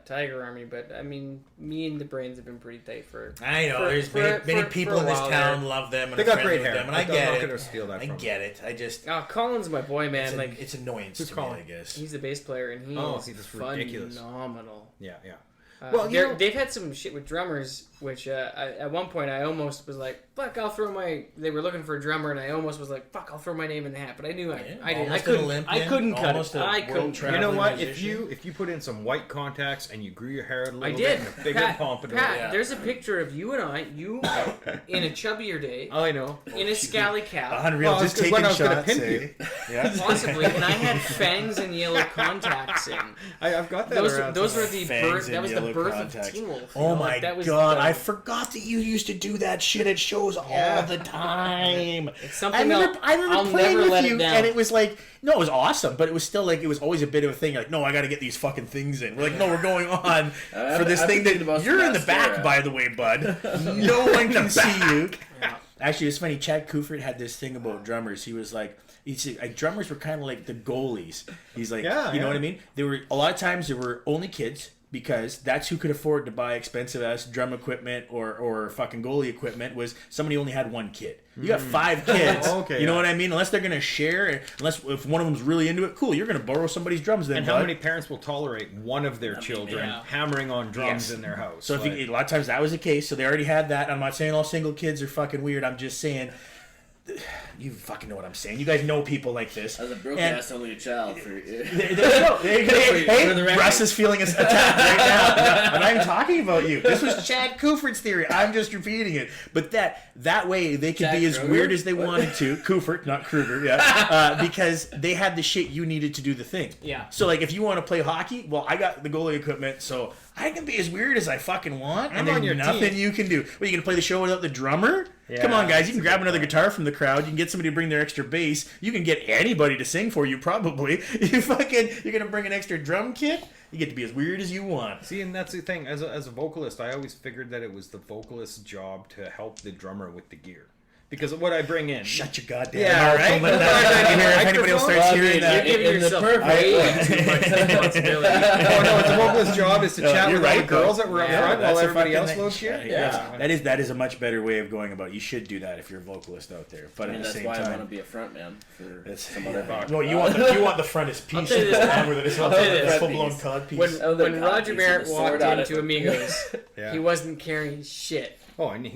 Tiger Army, but I mean, me and the Brains have been pretty tight for. I know. for- There's for- many for- people for a in this while town there. love them and They are got friendly great with hair. them, and I I'm get not it. gonna steal that I from get it. I just Oh, Colin's my boy, man. Like, it's annoyance Who's to me, Colin? I guess. he's the bass player, and he Oh, is see, that's ridiculous. phenomenal. Yeah, yeah. Well, you know- they've had some shit with drummers, which at one point I almost was like, "Fuck, I'll throw my." They were looking for a drummer, and I almost was like, "Fuck, I'll throw my name in the hat." But I knew I didn't. I Almost an couldn't. Olympian, I couldn't cut almost it. a I world couldn't. traveler. You know what? musician. If you put in some white contacts and you grew your hair a little I bit did. and a bigger pompadour. Pat, Yeah. there's a picture of you and I, you in a chubbier day, Oh, I know. in a scally cap, Unreal, Well, just it's 'cause taking when I was gonna shots. pimp Eh? you. Yeah. possibly, and I had fangs and yellow contacts in. I've got that around. Those were somewhere. the Fangs birth. and That was the yellow birth contacts. of Teen Wolf. you Oh know, my like, that was god! the- I forgot that you used to do that shit at shows all the time. It's something I remember I'll playing never with let you, it down. and it was like, no, it was awesome, but it was still like, it was always a bit of a thing. Like, no, I got to get these fucking things in. We're like, no, we're going on for this I've thing been that thinking about you're in the mascara. back, by the way, bud. No one can see you. Actually, it's funny. Chad Kufert had this thing about drummers. He was like, drummers were kind of like the goalies. He's like, Yeah, you know yeah. what I mean? There were a lot of times there were only kids, because that's who could afford to buy expensive ass drum equipment or fucking goalie equipment, was somebody who only had one kid. You got 5 kids. Okay, you know yeah. what I mean? Unless they're gonna share, unless if one of them's really into it, cool. You're gonna borrow somebody's drums then. And bud. how many parents will tolerate one of their children yeah. hammering on drums Yes. in their house? So if you, a lot of times that was the case. So they already had that. I'm not saying all single kids are fucking weird. I'm just saying, you fucking know what I'm saying. You guys know people like this. As a broke And- ass only child for There you go. There you go. Hey, for the record. Russ is feeling attacked right now. I'm not even talking about you. This was Chad Kufert's theory. I'm just repeating it. But that way they could Chad be as Kroger? weird as they wanted to. Kufert, not Kruger, yeah. Because they had the shit you needed to do the thing. Yeah. So like if you want to play hockey, well, I got the goalie equipment, so I can be as weird as I fucking want, and I'm on there's your nothing team. you can do. Well, you gonna play the show without the drummer? Yeah, Come on, guys. You that's can a grab good another point. guitar from the crowd. You can get somebody to bring their extra bass. You can get anybody to sing for you, probably. You're gonna bring an extra drum kit. You get to be as weird as you want. See, and that's the thing. As a vocalist, I always figured that it was the vocalist's job to help the drummer with the gear. Because of what I bring in. Shut your goddamn Yeah, mouth. right? Don't let that in here. If anybody else starts hearing You're that. giving in the yourself perfect way way. too much responsibility. Oh no, it's a vocalist's job is to chat you're with all right, the girls though. that were up Yeah, front that's while a everybody fucking else thing. loads gear. Yeah. That is a much better way of going about it. You should do that if you're a vocalist out there. But I mean, at the that's same why I want to time, be a front man for it's some other band. no, you want the frontest piece. tell you this. Where it's I'll tell you a this. full blown cod piece. When Roger Merritt walked on into it. Amigos, Yeah. he wasn't carrying shit. Oh, and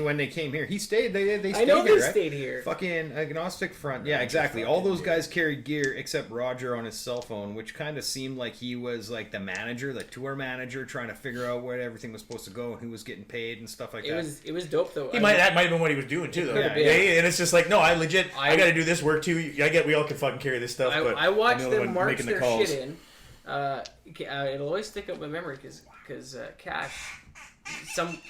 when they came here, he stayed. They stayed I know here, they right? stayed here. Fucking agnostic front. Yeah, exactly. All those guys carried gear except Roger on his cell phone, which kind of seemed like he was like the manager, the tour manager, trying to figure out where everything was supposed to go and who was getting paid and stuff like that. It was dope though. That might have been what he was doing too, though. could have Yeah, been. and it's just like, no, I got to do this work too. I get we all can fucking carry this stuff, but I watched I'm the only them one march making the their calls. shit in. It'll always stick up my memory because Cash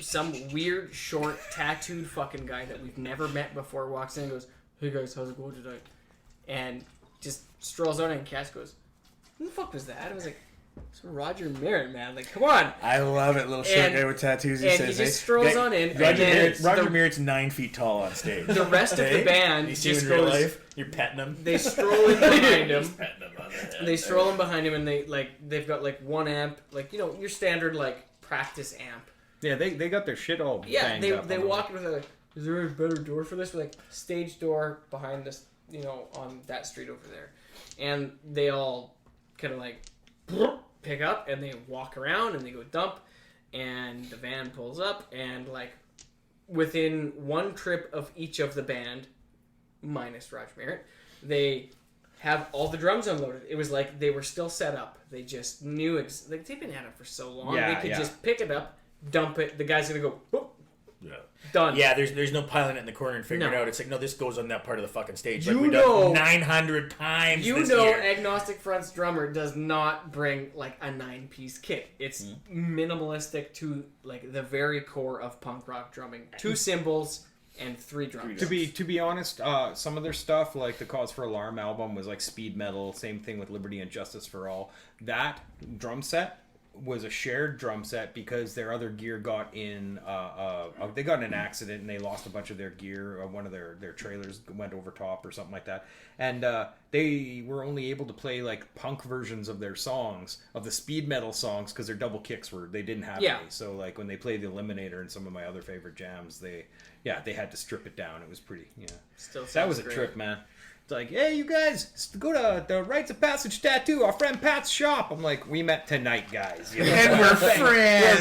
some weird, short, tattooed fucking guy that we've never met before walks in and goes, "Hey guys, how's it going tonight?" And just strolls on, and Cass goes, "Who the fuck was that?" I was like, "It's Roger Merritt, man. Like, come on." I love it, little short guy with tattoos. And he just strolls on in. Roger Merritt's 9 feet tall on stage. The rest of the band you see him just in real goes. life. You're petting him. They stroll in behind him. Patting him on the head. They stroll in behind him, and they've got like one amp, like your standard like practice amp. Yeah, they got their shit all Yeah, banged up they on them. walk with a. Is there a better door for this? We're like, stage door behind us, on that street over there, and they all kind of like pick up and they walk around and they go dump, and the van pulls up, and like within one trip of each of the band, minus Roger Merritt, they have all the drums unloaded. It was like they were still set up. They just knew like they've been at it for so long. Yeah, they could yeah. just pick it up, dump it. The guy's gonna go. Whoop, Yeah. done. Yeah, there's no piling it in the corner and figuring No. it out. It's like, no, this goes on that part of the fucking stage. You Like we've know- done 900 times You this know, year. Agnostic Front's drummer does not bring like a 9-piece kit. It's minimalistic to like the very core of punk rock drumming. 2 cymbals and 3 drums. To be honest, some of their stuff, like the Cause for Alarm album, was like speed metal. Same thing with Liberty and Justice for All. That drum set was a shared drum set because their other gear got in. They got in an accident and they lost a bunch of their gear. One of their trailers went over top or something like that, and they were only able to play like punk versions of their songs, of the speed metal songs, because their double kicks they didn't have Yeah. any. So like when they played the Eliminator and some of my other favorite jams, they had to strip it down. It was pretty, Still that sounds was a great. trip, man. It's like, hey, you guys, go to the Rites of Passage Tattoo, our friend Pat's shop. I'm like, we met tonight, guys. You know? And we're friends.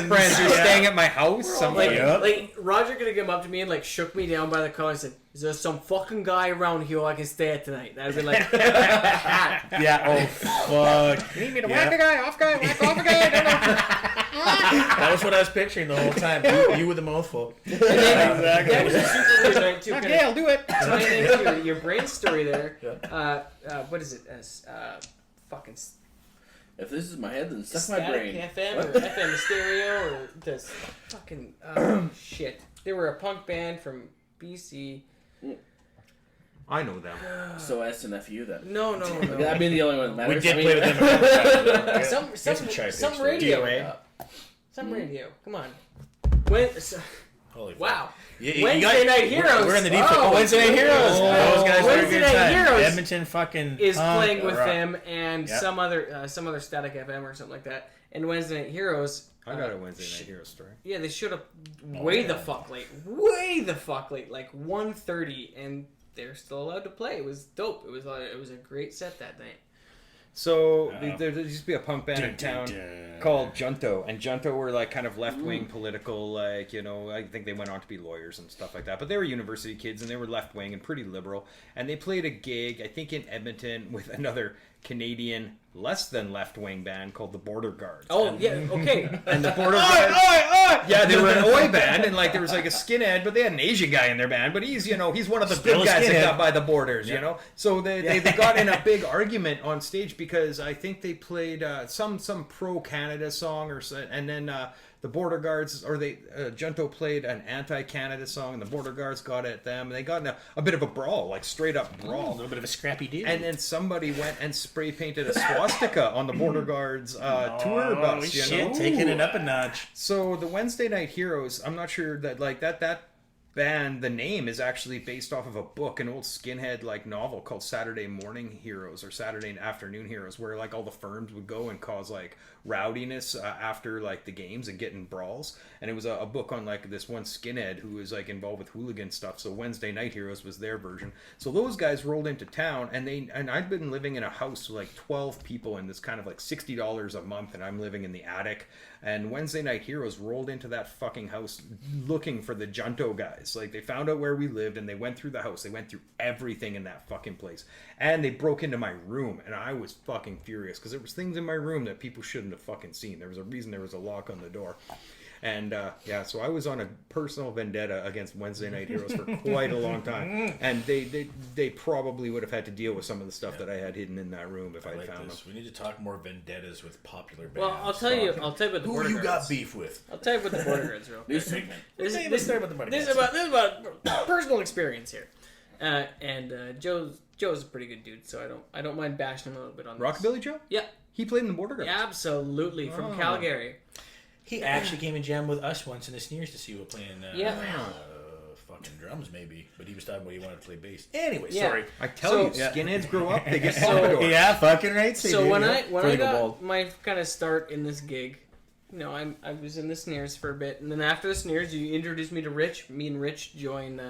We're friends. You're Yeah. staying at my house. I'm Like, like, Yep. like Roger could have come up to me and like shook me down by the collar and said, "Is there some fucking guy around here I can stay at tonight?" And I'd be like, Yeah, oh, fuck. you need me to Yeah. whack a guy, off guy, whack off a guy. Don't know. That was what I was picturing the whole time. You with a mouthful. That was a super weird night too. Okay, I'll do it. Tying into your brain story there. What is it? Fucking If this is my head, then suck my Static brain. FM or FM stereo or this fucking shit. They were a punk band from BC. I know them. So SNFU then. No. That'd be the only one that We matters. did I play mean, with them. Some radio. DOA. Some radio. Come on. When? Holy fuck. Wow. You Wednesday got- Night Heroes. We're in the deep. Oh, Wednesday Night Heroes. Oh. Those guys were a Wednesday good Night time. Heroes Edmonton fucking is punk playing with rock. them and Yep. some other Static FM or something like that. And Wednesday Night Heroes. I got a Wednesday Night Hero story. Yeah, they showed up way the fuck late. Way the fuck late. Like 1:30, and they're still allowed to play. It was dope. It was a great set that night. So Wow. there used to be a punk band in town called Junto, and Junto were like kind of left-wing political, like, I think they went on to be lawyers and stuff like that, but they were university kids and they were left-wing and pretty liberal, and they played a gig, I think in Edmonton, with another Canadian less than left-wing band called the Border Guards. Oh, and, yeah, okay. and the Border Guards, yeah, they were an Oi band, and like there was like a skinhead, but they had an Asian guy in their band, but he's he's one of the Still good a guys that skinhead. got by the borders, so they got in a big argument on stage because I think they played some pro Canada song and then the Border Guards Junto played an anti-Canada song and the Border Guards got at them and they got in a bit of a brawl, like straight up A brawl. little bit of a scrappy deal. And then somebody went and spray painted a swastika on the Border Guards tour bus. Shit, taking it up a notch. So the Wednesday Night Heroes, I'm not sure that like that band, the name is actually based off of a book, an old skinhead like novel called Saturday Morning Heroes or Saturday Afternoon Heroes, where like all the firms would go and cause like rowdiness after like the games and get in brawls. And it was a book on like this one skinhead who was like involved with hooligan stuff. So Wednesday Night Heroes was their version. So those guys rolled into town and I'd been living in a house with like 12 people and this kind of like $60 a month, and I'm living in the attic. And Wednesday Night Heroes rolled into that fucking house looking for the Junto guys. Like they found out where we lived and they went through the house. They went through everything in that fucking place. And they broke into my room and I was fucking furious because there was things in my room that people shouldn't have fucking seen. There was a reason there was a lock on the door. And so I was on a personal vendetta against Wednesday Night Heroes for quite a long time, and they probably would have had to deal with some of the stuff that I had hidden in that room if I like found this. them. We need to talk more vendettas with popular bands. Well, I'll tell you about the Who border you got guards. beef with? I'll tell you about the border guards real New quick. segment. Let's start with the border This is guards. about personal experience here. Joe's a pretty good dude, so I don't mind bashing him a little bit on this. Rockabilly Joe? Yeah, He played in the Border Guards. absolutely, from Oh. Calgary. He actually came and jammed with us once in the Sneers to see what playing fucking drums maybe, but he was talking about he wanted to play bass. Anyway, Yeah. sorry. I tell So- you, skinheads grow up, they get So- pompadours. Yeah, fucking right. So when I Further got bald. my kind of start in this gig, I was in the Sneers for a bit, and then after the Sneers, you introduced me to Rich. Me and Rich join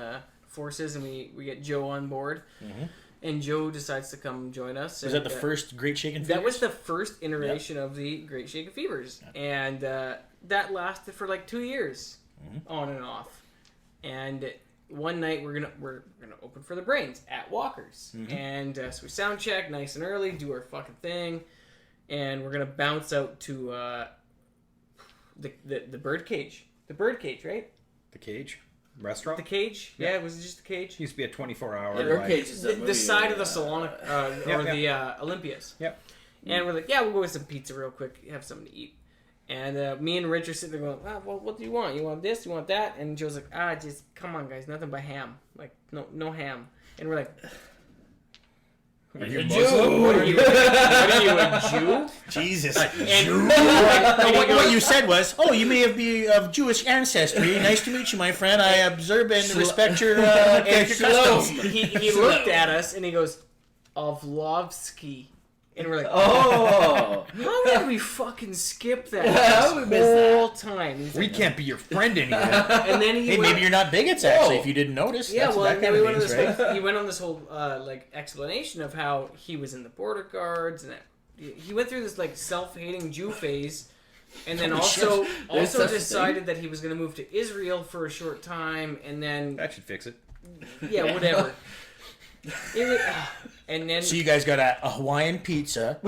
forces, and we get Joe on board, and Joe decides to come join us. Was that the first Great Shaken That was Fevers? the first iteration of the Great Shaken Fevers, and that lasted for like 2 years, on and off. And one night we're gonna open for the Brains at Walker's, and so we sound check nice and early, do our fucking thing, and we're gonna bounce out to the Birdcage, right? The Cage restaurant. The Cage, yeah, it was just the Cage. Used to be a 24-hour. Yeah, Birdcage is that The movie, side of the Salona or yeah. the Olympias. Yep. And we're like, yeah, we'll go get some pizza real quick, have something to eat. And me and Rich are sitting there going, well, what do you want? You want this? You want that? And Joe's like, just come on, guys, nothing but ham. Like, no ham. And we're like, Are you a Muslim? what are you, a Jew? Jesus. And What you said was, oh, you may be of Jewish ancestry. Nice to meet you, my friend. I observe and respect your customs. he looked at us and he goes, Ovlovsky. And we're like, Oh, how did we fucking skip that How did we miss that? whole time? He's We like, can't be your friend anymore. and then he Hey, went, maybe you're not bigots, actually, Whoa. if you didn't notice. Yeah, That's well, that and kind then of we went on means, this right? whole, he went on this whole explanation of how he was in the border guards, and that he went through this like self-hating Jew phase, and then Holy also shit. There's such a decided that he was going to move to Israel for a short time, and then That should fix it. yeah, whatever. And then So you guys got a Hawaiian pizza.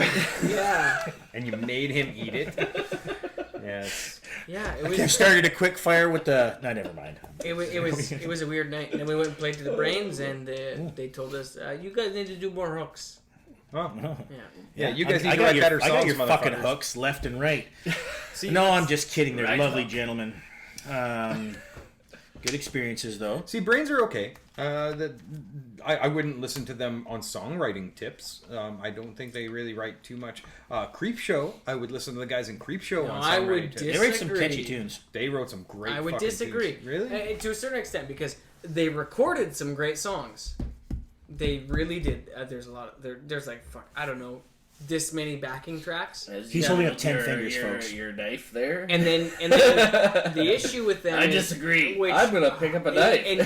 yeah, And you made him eat it. Yes. yeah, it You was started a quick fire with the... No, never mind. it was a weird night, and then we went and played to the Brains, and they told us you guys need to do more hooks. Oh. Yeah. Yeah, you guys need I to got write your, better I got songs, your fucking motherfuckers. hooks left and right. See, No, I'm just kidding. They're Right lovely hook. gentlemen. Good experiences, though. See, Brains are okay. I wouldn't listen to them on songwriting tips. I don't think they really write too much. Creep Show, I would listen to the guys in Creep Show on I songwriting would tips. They write some Disagree. catchy tunes. They wrote some great I would fucking disagree. tunes. Really? To a certain extent, because they recorded some great songs. They really did. There's a lot of there's like I don't know, this many backing tracks. He's holding up 10 fingers, folks. Your knife there. And then the issue with them I is, disagree. which- I'm gonna pick up a knife. and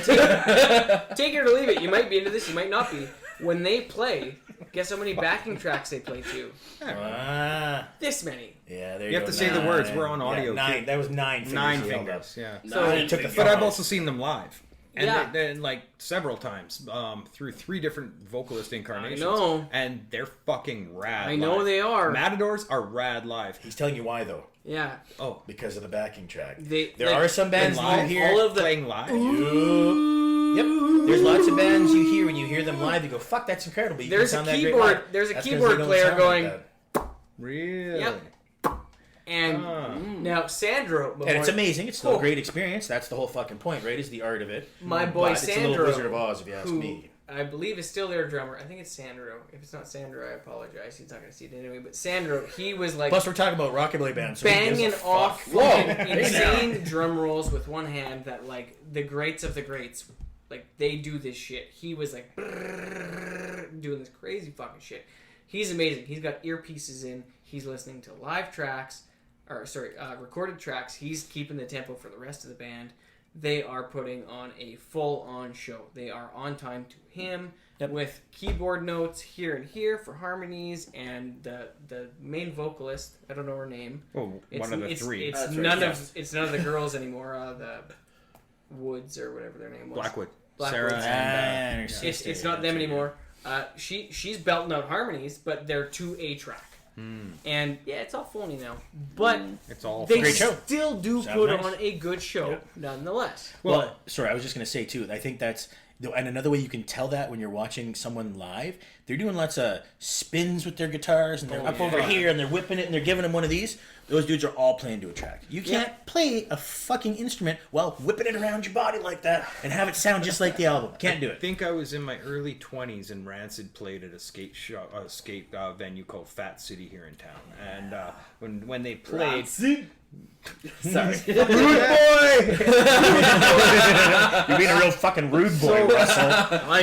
take it or leave it. You might be into this, you might not be. When they play, guess how many backing tracks they play to? Ah, This many. yeah, there You have go. to say the words. We're on audio, Yeah, nine. too. That was 9 fingers. 9 he held fingers, yeah. So- Nine took the fingers. But I've also seen them live. And Yeah. they like several times through 3 different vocalist incarnations. I know. And they're fucking rad. I know live. they are. Matadors are rad live. He's telling you why, though. Yeah. Oh, Because of the backing track. They There like, are some bands you live? hear. all of the playing live. Yep. There's lots of bands you hear when you hear them live. You go, "Fuck, that's incredible." But you There's can a sound that great keyboard. live. There's a That's 'cause keyboard they don't player sound like going. that. Really? Yep. And Ah. now Sandro, And it's amazing. It's still Oh. a great experience. That's the whole fucking point, right? Is the art of it. my boy But it's a little Sandro, Wizard of Oz, if you ask who me. I believe is still their drummer. I think it's Sandro. If it's not Sandro, I apologize. He's not going to see it anyway. But Sandro, he was like Plus, we're talking about rockabilly bands. So who gives a banging fuck? off Whoa. fucking insane drum rolls with one hand that like the greats of the greats, like they do this shit. He was like doing this crazy fucking shit. He's amazing. He's got earpieces in. He's listening to live tracks, recorded tracks. He's keeping the tempo for the rest of the band. They are putting on a full-on show. They are on time to him with keyboard notes here and here for harmonies, and the main vocalist, I don't know her name. Oh, one of the 3. It's That's none right, of it's none of the girls anymore. The Woods or whatever their name was. Blackwood. Blackwood. Sarah Ah, and... her sister, It's not them anymore. She's belting out harmonies, but they're to a track. And yeah, it's all phony now, but It's all they Great show. still do Sounds put nice. on a good show Yeah. nonetheless. Well, sorry, I was just going to say, too, I think that's... And another way you can tell that when you're watching someone live, they're doing lots of spins with their guitars, and they're up over here, and they're whipping it, and they're giving them one of these. Those dudes are all playing to a track. You can't play a fucking instrument while whipping it around your body like that and have it sound just like the album. Can't do I it. think I was in my early 20s and Rancid played at a skate venue called Fat City here in town. And when they played... Sorry. Rude boy! You're being a real fucking rude boy, Russell.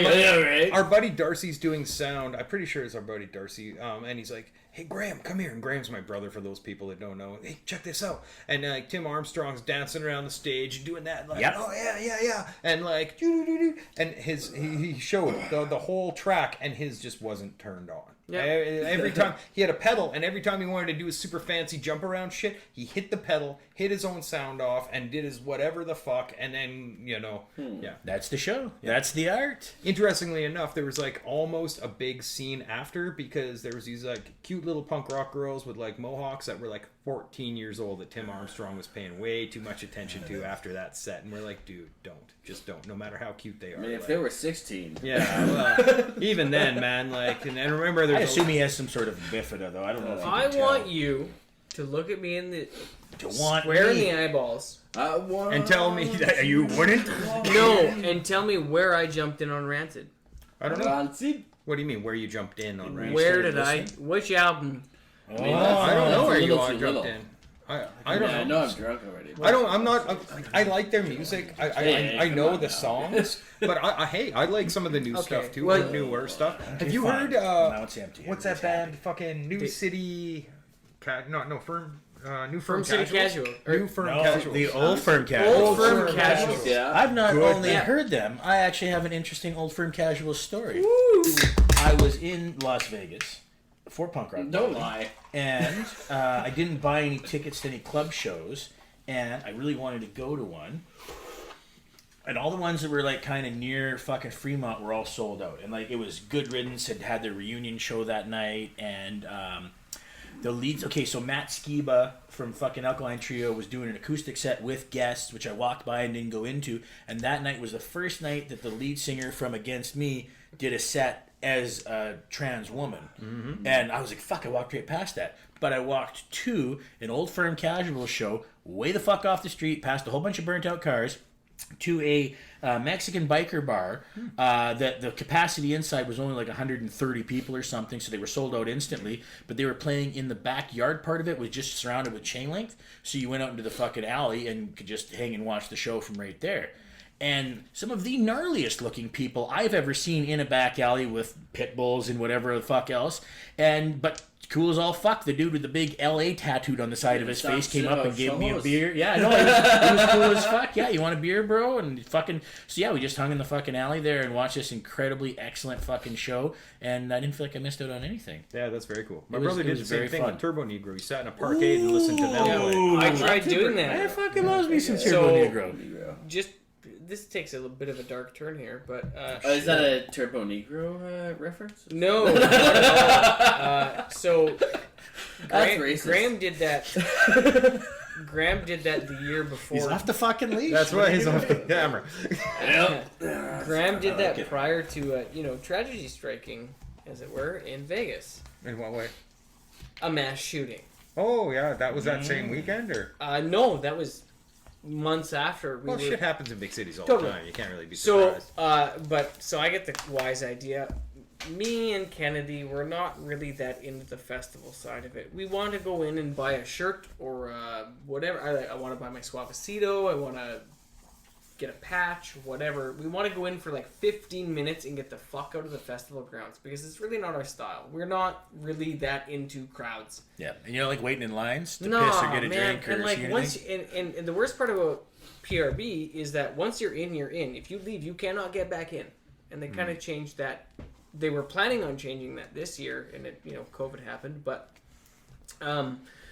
Yeah, right. Our buddy Darcy's doing sound. I'm pretty sure it's our buddy Darcy. And he's like, hey, Graham, come here. And Graham's my brother for those people that don't know. Hey, check this out. And Tim Armstrong's dancing around the stage and doing that. Like, Yep. oh, yeah. And like, doo-doo-doo-doo. And he showed the whole track, and his just wasn't turned on. Yeah. Every time he had a pedal, and every time he wanted to do his super fancy jump around shit, he hit the pedal, hit his own sound off, and did his whatever the fuck, and then, yeah. That's the show. That's the art. Interestingly enough, there was like almost a big scene after, because there was these like cute little punk rock girls with like mohawks that were like 14 years old that Tim Armstrong was paying way too much attention to after that set, and we're like, dude, just don't, no matter how cute they are. I mean, if like- they were 16. yeah, well, even then, man, like, and remember, I there's assume he has some sort of bifida, though. I don't know if you I can tell. want you to look at me in the want square in me. the eyeballs. and tell me that you wouldn't. No, and tell me where I jumped in on Rancid. I don't know. Rancid? What do you mean? Where you jumped in on Rancid? Where started did I? listening? Which album? I mean, I don't know that's where a you little all too jumped little. in. I don't I know. know I'm drunk already. I don't. I'm not. I like their music. I come know on the now. songs, but I like some of the new Okay, stuff too. well- Or newer stuff. Have you Fine. heard? Now it's empty. What's that Everybody's band? Fucking New City. No, Firm. New Firm Firm City Casual. Casual. New Firm No, Casual. the old firm casual. Old Firm Firm Casual. Casual. Yeah. I've not Good. only Yeah. heard them, I actually have an interesting old firm casual story. I was in Las Vegas for punk rock. Don't Bowling, lie. And I didn't buy any tickets to any club shows, and I really wanted to go to one. And all the ones that were like kind of near fucking Fremont were all sold out. And like it was Good Riddance had their reunion show that night, and the leads. Okay, so Matt Skiba from fucking Alkaline Trio was doing an acoustic set with guests, which I walked by and didn't go into. And that night was the first night that the lead singer from Against Me did a set as a trans woman. Mm-hmm. And I was like, fuck, I walked right past that. But I walked to an old firm casual show, way the fuck off the street, past a whole bunch of burnt out cars, to a Mexican biker bar that the capacity inside was only like 130 people or something, so they were sold out instantly, but they were playing in the backyard part of it, was just surrounded with chain length, so you went out into the fucking alley and could just hang and watch the show from right there. And some of the gnarliest looking people I've ever seen in a back alley with pit bulls and whatever the fuck else. But cool as all fuck, the dude with the big LA tattooed on the side of his face came up and gave me a beer. Yeah, no, he was cool as fuck. Yeah, you want a beer, bro? And fucking, so yeah, we just hung in the fucking alley there and watched this incredibly excellent fucking show. And I didn't feel like I missed out on anything. Yeah, that's very cool. My It was- brother it did was the same very thing fun. with Turbo Negro. He sat in a parkade and listened to them play. Ooh. I tried doing I that. fucking loves me some So- Turbo Negro. Just this takes a little bit of a dark turn here, but Is that a Turbo Negro reference? no. Not at all. So That's racist. Graham did that. Graham did that the year before. He's off the fucking leash. That's why he's off the camera. Graham did that Okay. prior to tragedy striking, as it were, in Vegas. In what way? A mass shooting. Oh yeah, that was that same weekend, or No, that was months after. well, were, shit happens in big cities all Totally. the time. You can't really be So, surprised. so I get the wise idea. Me and Kennedy were not really that into the festival side of it. We want to go in and buy a shirt or whatever. I want to buy my Suavecito. I want to get a patch, whatever. We want to go in for like 15 minutes and get the fuck out of the festival grounds because it's really not our style. We're not really that into crowds. Yeah, and you know, like waiting in lines to No, piss or get a man. drink or And like see once, anything? and the worst part about PRB is that once you're in, you're in. If you leave, you cannot get back in. And they kind of changed that. They were planning on changing that this year, and it, COVID happened. But,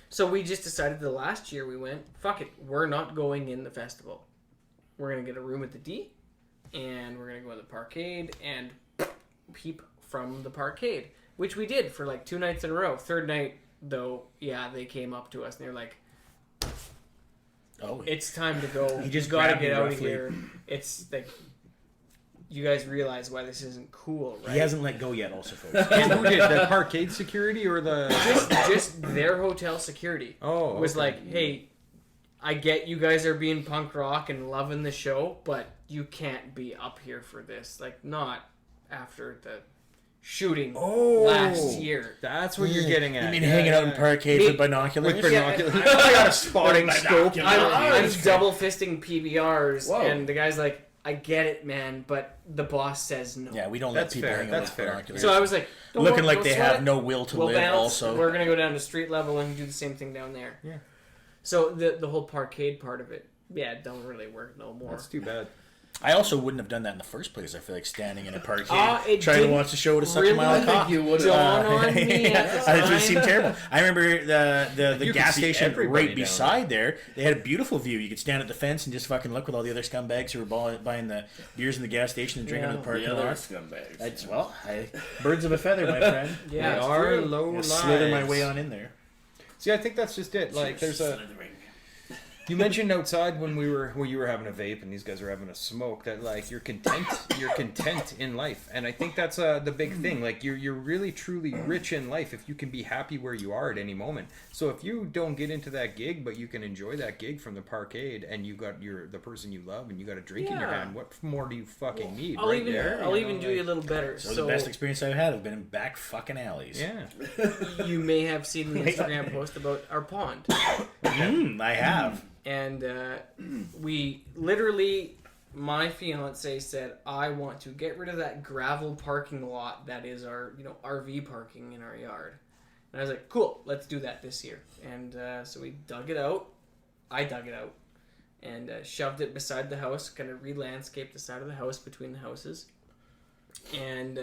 so we just decided the last year we went, fuck it, we're not going in the festival. We're gonna get a room at the D, and we're gonna go to the parkade and peep from the parkade, which we did for like 2 nights in a row. Third night, though, yeah, they came up to us and they're like, Oh, it's time to go. He just You gotta grabbed me get out of roughly. here. It's like, you guys realize why this isn't cool, right? he hasn't let go yet. Also, folks. And who did the parkade security or the? just their hotel security. Oh, was okay. like, hey, I get you guys are being punk rock and loving the show, but you can't be up here for this. Like, not after the shooting last year. That's what you're getting at. You mean hanging out in parkades with binoculars? with binoculars? I got a spotting scope. I'm double fisting PBRs, Whoa. and the guy's like, I get it, man, but the boss says no. Yeah, we don't let That's people fair, hang out that's with fair. binoculars. So I was like, don't looking like don't they sweat have it. no will to We'll live. bounce. Also, We're gonna go down to street level and do the same thing down there. Yeah. So the whole parkade part of it, yeah, don't really work no more. That's too bad. I also wouldn't have done that in the first place. I feel like standing in a parkade It trying to didn't watch the show with a suck really mile I think you would dawn have. on me at the it time. just seemed terrible. I remember the You could gas see station everybody right down beside there. They had a beautiful view. You could stand at the fence and just fucking look with all the other scumbags who were buying the beers in the gas station and drinking in the parking The other lot. scumbags. That's birds of a feather, my friend. Yeah, They it's are true. low I'll lives. slither my way on in there. See, I think that's just it. Like, there's a. You mentioned outside when you were having a vape and these guys were having a smoke that like you're content in life, and I think that's the big thing. Like you're really truly rich in life if you can be happy where you are at any moment. So if you don't get into that gig, but you can enjoy that gig from the parkade, and you got the person you love, and you got a drink in your Yeah. hand, what more do you fucking need? I'll right even there, I'll you even know, do like- you a little better. So, the best experience I've had have been in back fucking alleys. Yeah. You may have seen the Instagram post about our pond. I have. And we literally, my fiance said, I want to get rid of that gravel parking lot that is our, RV parking in our yard. And I was like, cool, let's do that this year. And so we dug it out. I dug it out. And shoved it beside the house, kind of re-landscaped the side of the house between the houses. And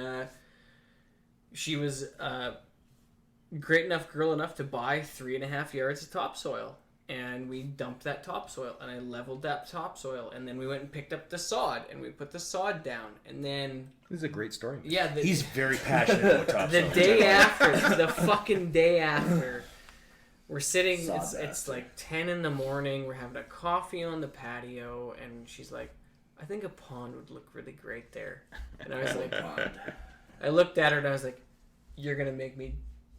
she was great enough, girl enough to buy 3.5 yards of topsoil. And we dumped that topsoil, and I leveled that topsoil, and then we went and picked up the sod, and we put the sod down, and then This is a great story. yeah, He's very passionate about topsoil. the day after, the fucking day after, we're sitting. Sod It's bastard. like 10 in the morning. We're having a coffee on the patio, and she's like, "I think a pond would look really great there." And I was like, I looked at her, and I was like, "You're gonna make me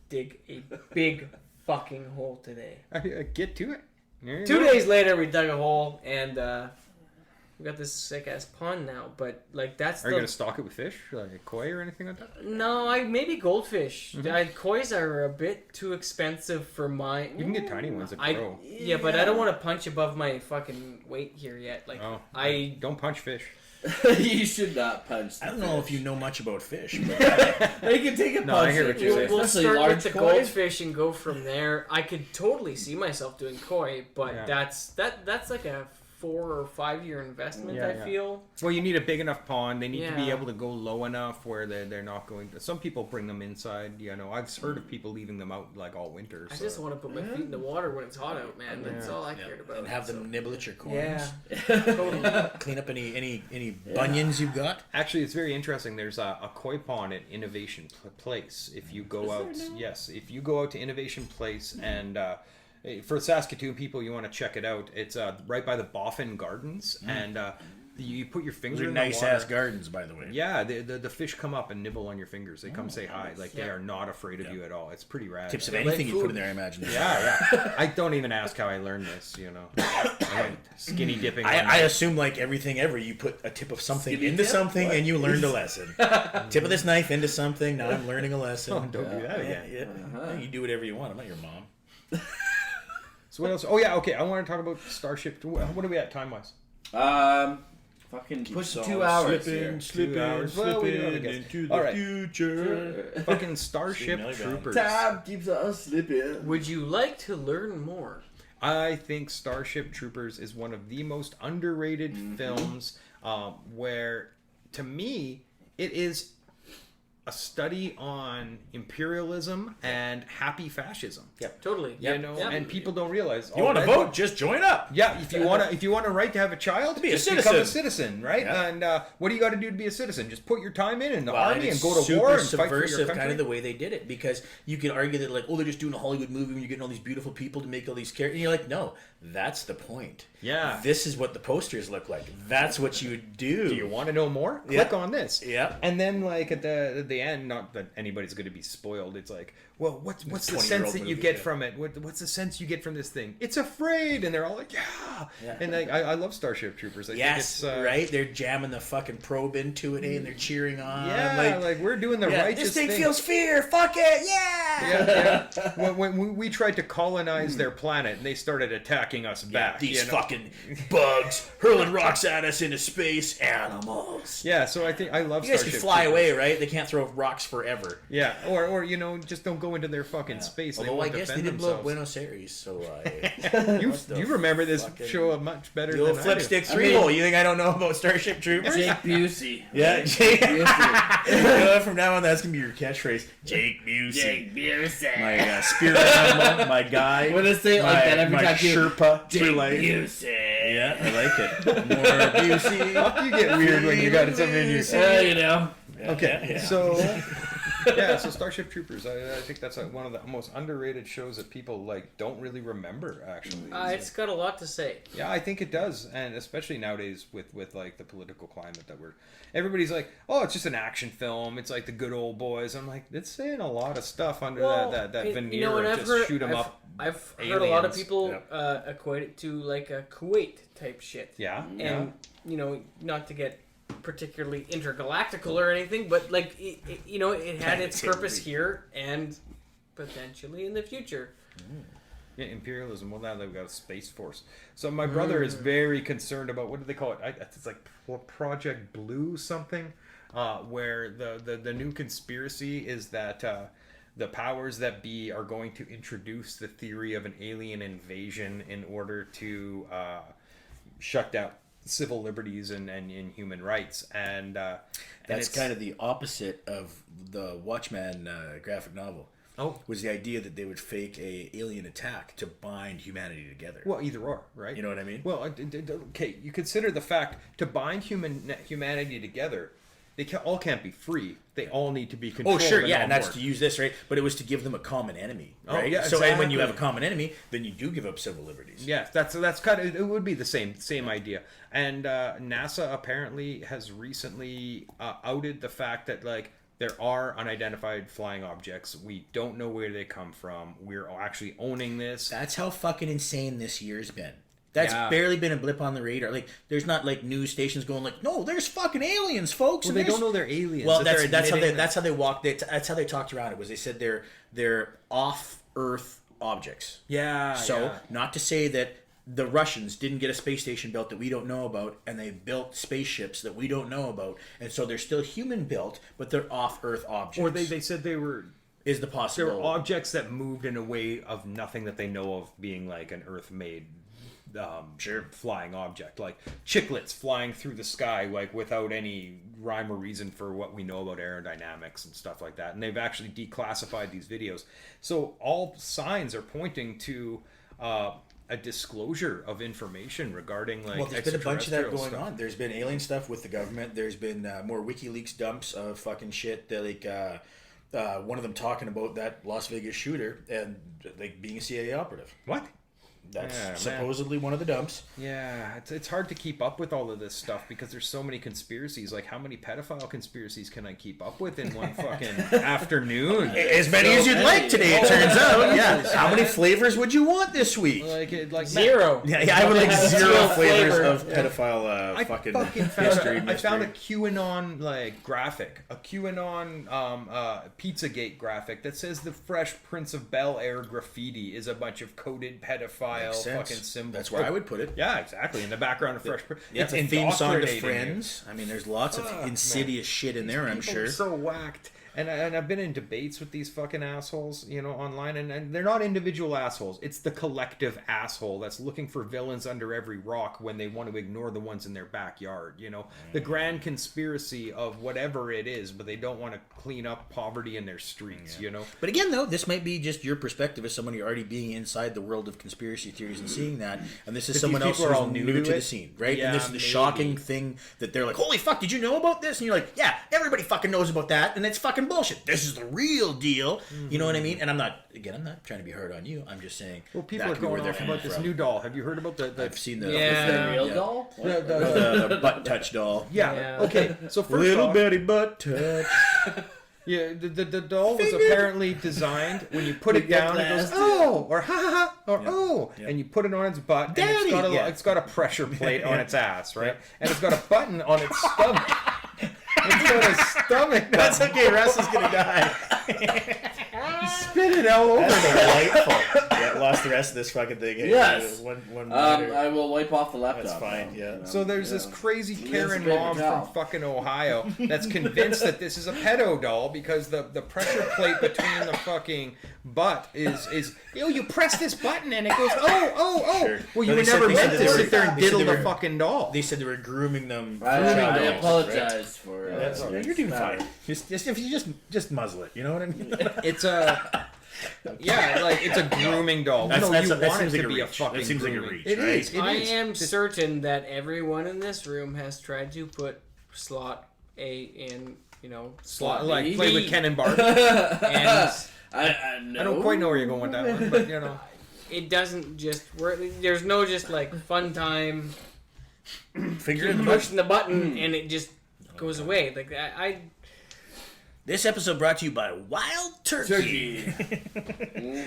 dig a big fucking hole today." I get to it. There you 2 go. days later, we dug a hole, and we got this sick ass pond now. But like, that's Are you gonna stock it with fish, like koi or anything like that? no, maybe goldfish. Koi's are a bit too expensive for my. You can get tiny ones that I grow. yeah, but I don't want to punch above my fucking weight here yet. Like Oh, I don't punch fish. You should not punch. I don't know if you know much about fish, but They can take a punch. No, I hear what you're saying. we'll Especially start with the koi. goldfish and go from there. I could totally see myself doing koi, but Yeah. that's like a 4 or 5 year investment. Yeah, I yeah. feel. Well, you need a big enough pond. They need to be Yeah. able to go low enough where they're not going to. Some people bring them inside. I've heard of people leaving them out like all winter. I So. just want to put my feet in the water when it's hot out, man. That's Yeah. all I cared about. and have them so- nibble at your corns. Yeah, totally. Clean up any bunions you've got. Actually, it's very interesting. There's a koi pond at Innovation Place. If you go out, yes, if you go out to Innovation Place and for Saskatoon people, you want to check it out. It's right by the Boffin Gardens, and you put your finger Those are in nice the water. ass gardens, by the way. Yeah, the fish come up and nibble on your fingers. They come say hi. Like they Yeah. are not afraid of you at all. It's pretty rad. Tips of Yeah. anything you put food. in there, I imagine. Yeah. I don't even ask how I learned this. I went skinny dipping. one I night. assume like everything ever, you put a tip of something Skinny into dip? something What? and you learned a lesson. Tip of this knife into something. Now I'm learning a lesson. Oh, don't do that Yeah, again. yeah. You do whatever you want. I'm not your mom. So what else? Oh yeah, okay. I want to talk about Starship. What are we at time wise? Fucking push 2 hours here. 2 hours. Well, we do have a guess. into All right. future. Fucking Starship Milligan. Troopers. Time keeps us slipping. Would you like to learn more? I think Starship Troopers is one of the most underrated films where, to me, it is a study on imperialism and happy fascism. Yep. Totally. You know, and people don't realize. You want to vote? Just join up. Yeah, if you want a right to have a child, Be a just citizen. become a citizen, right? Yeah. And what do you got to do to be a citizen? Just put your time in the Well, army and it's go to super war and fight for your subversive, country. kind of the way they did it, because you can argue that like, oh, they're just doing a Hollywood movie when you're getting all these beautiful people to make all these characters. And you're like, no, that's the point. Yeah. This is what the posters look like. That's what you would do. Do you want to know more? Yeah. Click on this. Yeah. And then like at the end, not that anybody's going to be spoiled. It's like, well, what's the 20-year-old sense that you movie, get yeah. from it? What's the sense you get from this thing? It's afraid, and they're all like, yeah. And I love Starship Troopers. I think Yes, it's, right? They're jamming the fucking probe into it, and they're cheering on. Yeah, like we're doing the righteous this thing thing. feels fear. Fuck it, yeah. Yeah. when we tried to colonize their planet, and they started attacking us back. These you know? fucking bugs hurling rocks at us into space. Animals. Yeah, so I think I love You guys Starship can fly Troopers. away, right? They can't throw rocks forever. Yeah, or just don't go into their fucking space. Although I won't guess they defend did blow up themselves. Buenos Aires, so You remember this fucking- show much better the than old I flip do. stick three-hole. You think I don't know about Starship Troopers? Jake Busey. Yeah, Jake. Busey. You know, from now on, that's gonna be your catchphrase. Jake Busey. Jake Busey. My spirit animal, my guy. What does it say like that every my time you... Sherpa Jake for life. Busey. Yeah, I like it. More Busey. Fuck, you get weird when you got something in your You know. Okay, Yeah. so so Starship Troopers. I think that's like one of the most underrated shows that people like don't really remember. Actually, It's got a lot to say. yeah, I think it does, and especially nowadays with like the political climate that everybody's like, oh, it's just an action film. It's like the good old boys. I'm like, it's saying a lot of stuff under that veneer You know, and of I've just heard, shoot 'em up. I've heard a lot of aliens. people equate it to like a Kuwait type shit. Yeah, And you know, not to get particularly intergalactical or anything, but like it had its purpose here and potentially in the future. Yeah, imperialism. Well, now they've got a space force. So my brother is very concerned about, what do they call it? It's like Project Blue something, where the new conspiracy is that the powers that be are going to introduce the theory of an alien invasion in order to shut down civil liberties and human rights. And That's kind of the opposite of the Watchmen graphic novel. Oh. Was the idea that they would fake a alien attack to bind humanity together. Well, either or, right? You know what I mean? Well, okay, you consider the fact to bind humanity together, they all can't be free. They all need to be controlled. Oh, sure, yeah, all and that's work. to use this, right? But it was to give them a common enemy, right? yeah, So and when you have a exactly. common enemy, then you do give up civil liberties. Yeah, that's kind of, it would be the same idea. And NASA apparently has recently outed the fact that like there are unidentified flying objects. We don't know where they come from. We're actually owning this. That's how fucking insane this year's been. That's Yeah. barely been a blip on the radar. Like, there's not like news stations going like, "No, there's fucking aliens, folks." Well, and they there's- don't know they're aliens. Well, that they're that's how admitting they walked. That's how they talked around it. Was they said they're off Earth objects. Yeah. So yeah. not to say that the Russians didn't get a space station built that we don't know about, and they built spaceships that we don't know about, and so they're still human built, but they're off Earth objects. Or they said they were. is the There possible. were objects that moved in a way of nothing that they know of being like an Earth-made flying object, like chiclets flying through the sky, like without any rhyme or reason for what we know about aerodynamics and stuff like that. And they've actually declassified these videos. So all signs are pointing to a disclosure of information regarding like Well, there's been a bunch of that extraterrestrial going stuff. on. There's been alien stuff with the government. There's been more WikiLeaks dumps of fucking shit. That like one of them talking about that Las Vegas shooter and like being a CIA operative. What? That's Yeah, man. supposedly one of the dumps. Yeah, it's hard to keep up with all of this stuff because there's so many conspiracies. Like, how many pedophile conspiracies can I keep up with in one fucking afternoon? As many as you'd like today, it turns out. Yeah. How many flavors would you want this week? Like Zero. Yeah, I would like zero Zero flavors flavor. of pedophile I fucking fucking history. I found a mystery. QAnon like graphic, a QAnon Pizzagate graphic that says the Fresh Prince of Bel Air graffiti is a bunch of coded pedophile Makes sense. fucking symbols. That's where I would put it. Yeah, exactly. In the background of Fresh Prince. Yeah, It's theme song to indoctrinating you. Friends. I mean, there's lots of insidious shit in there, I'm People sure. are so whacked. And I've been in debates with these fucking assholes, you know, online, and they're not individual assholes. It's the collective asshole that's looking for villains under every rock when they want to ignore the ones in their backyard, you know. The grand conspiracy of whatever it is, but they don't want to clean up poverty in their streets, you know. But again, though, this might be just your perspective as someone who already being inside the world of conspiracy theories and seeing that, and this is someone else who's all new to the scene, right? Yeah, and this is the shocking thing that they're like, holy fuck, did you know about this? And you're like, yeah, everybody fucking knows about that, and it's fucking bullshit. This is the real deal. You know what I mean? And I'm not trying to be hard on you. I'm just saying. Well, people are going off about this new doll. Have you heard about the I've seen the The real doll? the butt touch doll. Yeah. Okay. So first Little off, bitty butt touch. yeah, the doll was apparently designed when you put it down, it goes oh or ha ha ha or oh, and you put it on its butt, and Daddy! it's got a pressure plate on its ass, right? And it's got a button on its stomach. It's got a stomach. That's okay. Russ is gonna die. Spit it all over there. Delightful. Yeah, lost the rest of this fucking thing. Yes. One monitor. I will wipe off the laptop. That's fine. Yeah. So there's this crazy Karen paper mom towel. from fucking Ohio that's convinced that this is a pedo doll because the pressure plate between the fucking butt is you press this button and it goes oh. Sure. Well, No, you were they said- never they said meant they to were- sit there and they said diddle they the were- fucking doll. They said they were grooming them. I dolls, apologize for. Right? That's, you're doing fine. Just if you just muzzle it, you know what I mean? It's a it's a grooming doll. That You want seems it like to a be a reach. fucking That seems like a grooming. reach, It right? is. It I is. am certain that everyone in this room has tried to put slot A in, slot Like B. play with Ken and Barbie. And I know. I don't quite know where you're going with that one, but you know. it doesn't just work. There's no just like fun time Finger in the butt. pushing the button and it just goes away. Like I This episode brought to you by Wild Turkey.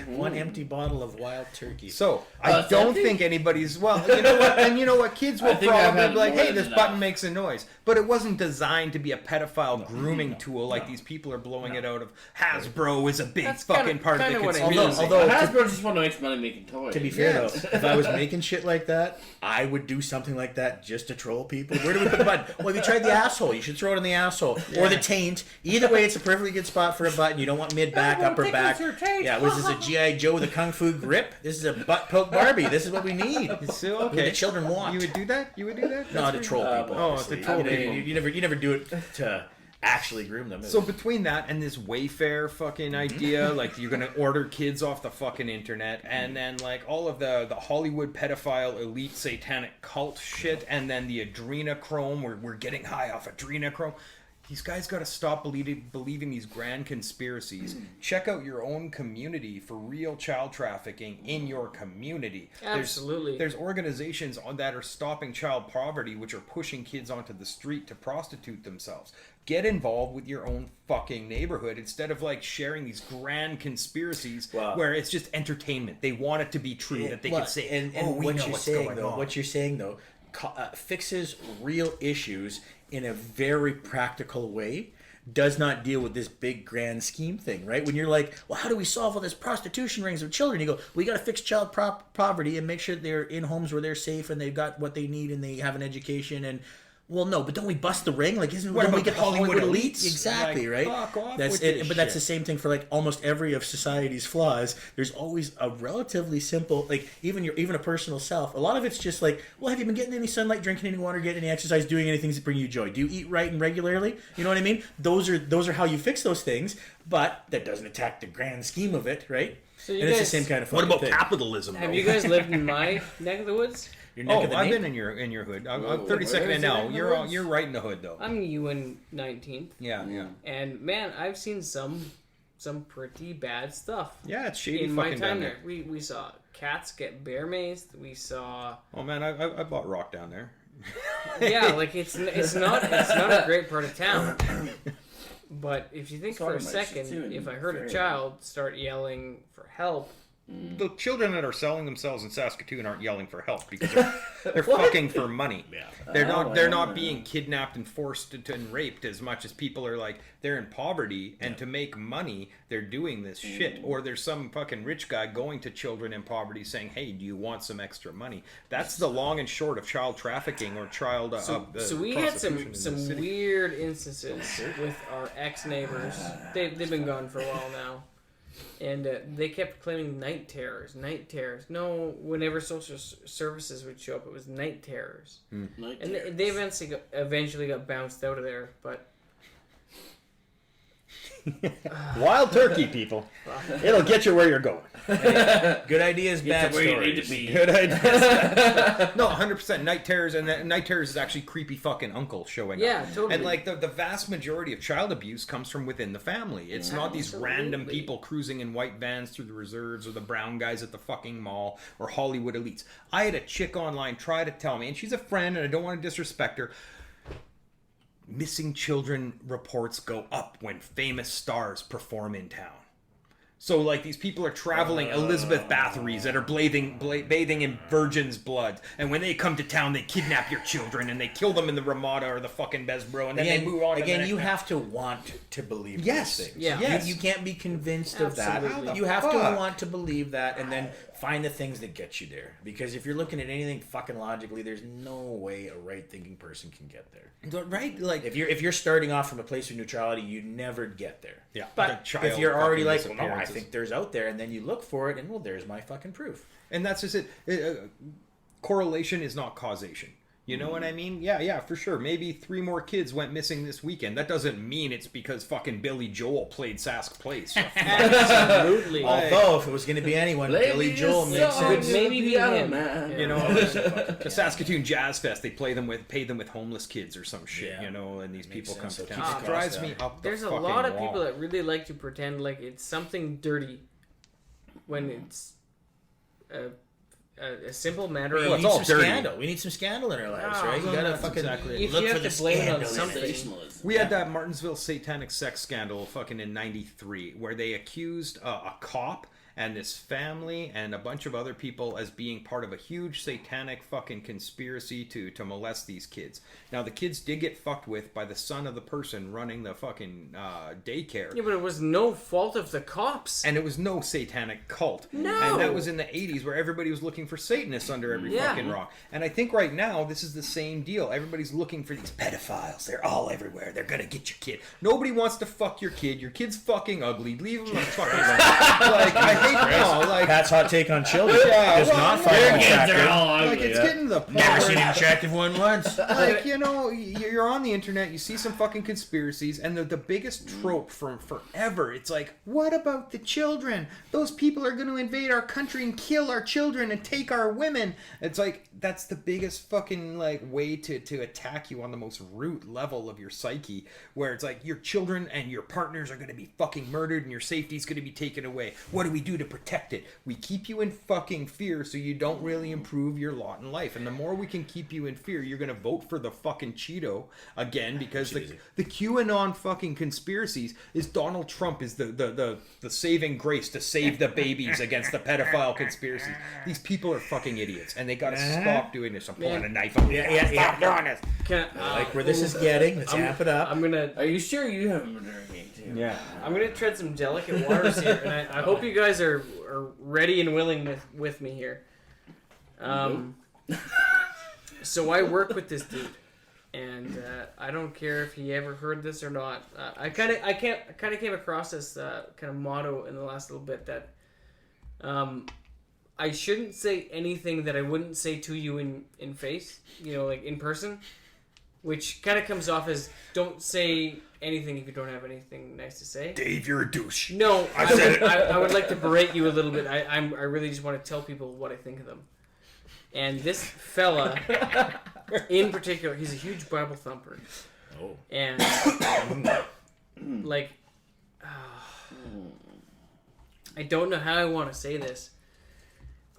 One empty bottle of Wild Turkey. So I don't empty? think anybody's you know what, and you know what, kids will I think I've probably had be like, more hey, than this enough. button makes a noise, but it wasn't designed to be a pedophile grooming tool like these people are blowing it out of. Hasbro is a big That's fucking kinda- part of the kinda what I conspiracy. mean. Although Hasbro just want to make money making toys. to be fair Yes. though, if I was making shit like that, I would do something like that just to troll people. Where do we put the button? Well, if you tried the asshole, you should throw it in the asshole or the taint. Either way, it's a perfectly good spot for a button. You don't want mid back, upper back. Yeah, was this a GI Joe with a kung fu grip? This is a butt poke Barbie. This is what we need. So, What okay. the children want. You would do that? You would do that? No, That's to weird. troll people. Oh, obviously. to troll You know, people. You never do it to actually groom them. So between that and this Wayfair fucking idea, like you're gonna order kids off the fucking internet, and then like all of the Hollywood pedophile elite satanic cult shit, and then the adrenochrome, we're getting high off adrenochrome. These guys got to stop believing these grand conspiracies. Check out your own community for real child trafficking in your community. Absolutely. There's organizations that are stopping child poverty, which are pushing kids onto the street to prostitute themselves. Get involved with your own fucking neighborhood instead of like sharing these grand conspiracies where it's just entertainment. They want it to be true that they can say, and we what know you're what's saying going though, on. what you're saying though, fixes real issues in a very practical way. Does not deal with this big grand scheme thing, right? When you're like, well, how do we solve all this prostitution rings of children? You go, we got to fix child poverty and make sure they're in homes where they're safe and they've got what they need and they have an education. And well, no, but don't we bust the ring? Like, don't we get the Hollywood elites? Exactly, Like, right? fuck off That's with it. this But that's shit. the same thing for like almost every of society's flaws. There's always a relatively simple, like even a personal self. A lot of it's just like, well, have you been getting any sunlight, drinking any water, getting any exercise, doing any things that bring you joy? Do you eat right and regularly? You know what I mean? Those are how you fix those things. But that doesn't attack the grand scheme of it, right? So you and it's the guys- same kind of What fucking about thing. capitalism? have though? you guys lived in my neck of the woods? Your neck of the I've nape? been in your hood. I'm Whoa, 32nd where in is it now. in the You're woods? you're right in the hood though. I'm UN 19th, Yeah. and man, I've seen some pretty bad stuff. Yeah, it's shady In my fucking time down there, there. we saw cats get bear maced. We saw Oh man, I bought rock down there. yeah, like it's not a great part of town. But if you think for a Sorry, Mike, she's second, doing if I heard a very child start yelling for help The children that are selling themselves in Saskatoon aren't yelling for help because they're fucking for money. Yeah. They're not being kidnapped and forced and raped as much as people are like, they're in poverty and to make money they're doing this shit. Or there's some fucking rich guy going to children in poverty saying, hey, do you want some extra money? That's the long and short of child trafficking or child So we had prostitution in some the city. weird instances with our ex-neighbors. They've been gone for a while now. And they kept claiming night terrors. No, whenever social services would show up, it was night terrors. Night And terrors. they eventually got bounced out of there. But Wild turkey, people. It'll get you where you're going. Good ideas, bad Get to where you need to stories. be. Good idea. No, 100% night terrors, and night terrors is actually creepy fucking uncle showing Yeah, up. totally. And like the vast majority of child abuse comes from within the family. It's not these random Absolutely. people cruising in white vans through the reserves or the brown guys at the fucking mall or Hollywood elites. I had a chick online try to tell me, and she's a friend, and I don't want to disrespect her. Missing children reports go up when famous stars perform in town. So, like, these people are traveling Elizabeth Bathory's that are bathing in virgin's blood. And when they come to town, they kidnap your children and they kill them in the Ramada or the fucking Besbro. And then they move on to the Again, next you one. have to want to believe Yes. these things. Yeah. Yes. You can't be convinced of that. Absolutely. You have to Fuck. want to believe that and then find the things that get you there. Because if you're looking at anything fucking logically, there's no way a right-thinking person can get there. Right? Like, If you're starting off from a place of neutrality, you never get there. yeah. But the child if you're already like, fucking well, no, I disappearances. think there's out there, and then you look for it, and well, there's my fucking proof. And that's just it. Correlation is not causation. You know what I mean? Yeah, for sure. Maybe 3 more kids went missing this weekend. That doesn't mean it's because fucking Billy Joel played Sask Place. absolutely. Although, if it was going to be anyone, Billy Joel makes Would sense. maybe be him. You know, the Saskatoon Jazz Fest, they pay them with homeless kids or some shit, Yeah. you know, and these Makes people come sense. to So town. keep It the drives cost me down. up the There's a fucking lot of wall. people that really like to pretend like it's something dirty when it's a simple matter We Well, of it's need all some dirty. scandal. We need some scandal in our lives, Ah, right? You well, gotta that's fucking exactly If look you for have the to blame it on scandal in something. sensationalism. We had that Martinsville satanic sex scandal fucking in '93 where they accused a cop and this family and a bunch of other people as being part of a huge satanic fucking conspiracy to molest these kids. Now, the kids did get fucked with by the son of the person running the fucking daycare. Yeah, but it was no fault of the cops. And it was no satanic cult. No. And that was in the 80s where everybody was looking for Satanists under every Yeah. fucking rock. And I think right now, this is the same deal. Everybody's looking for these pedophiles. They're all everywhere. They're gonna get your kid. Nobody wants to fuck your kid. Your kid's fucking ugly. Leave him fucking alone. Like, I hate, no, like, Pat's hot take on children. Yeah, Does well, not no, find them yeah, attractive. like it's getting to the point Never where- seen an attractive one once. like, you know, you're on the internet, you see some fucking conspiracies, and the biggest trope from forever, it's like, what about the children? Those people are going to invade our country and kill our children and take our women. It's like, that's the biggest fucking, like, way to attack you on the most root level of your psyche, where it's like, your children and your partners are going to be fucking murdered and your safety's going to be taken away. What do we do to protect it? We keep you in fucking fear so you don't really improve your lot in life. And the more we can keep you in fear, you're going to vote for the fucking Cheeto again, because the QAnon fucking conspiracies is Donald Trump is the saving grace to save the babies against the pedophile conspiracies. These people are fucking idiots, and they got to stop doing this. I'm pulling a knife on you. Stop doing this. Can Like where this is getting. Let's amp it up. I'm gonna Are you sure you haven't been drinking too? Yeah. I'm gonna tread some delicate waters here, and I hope you guys are ready and willing with me here. So I work with this dude, and I don't care if he ever heard this or not. I kind of came across this kind of motto in the last little bit that I shouldn't say anything that I wouldn't say to you in face, you know, like in person, which kind of comes off as don't say anything if you don't have anything nice to say. Dave, you're a douche. No, I would like to berate you a little bit. I really just want to tell people what I think of them. And this fella, in particular, he's a huge Bible thumper. Oh. And, like, I don't know how I want to say this.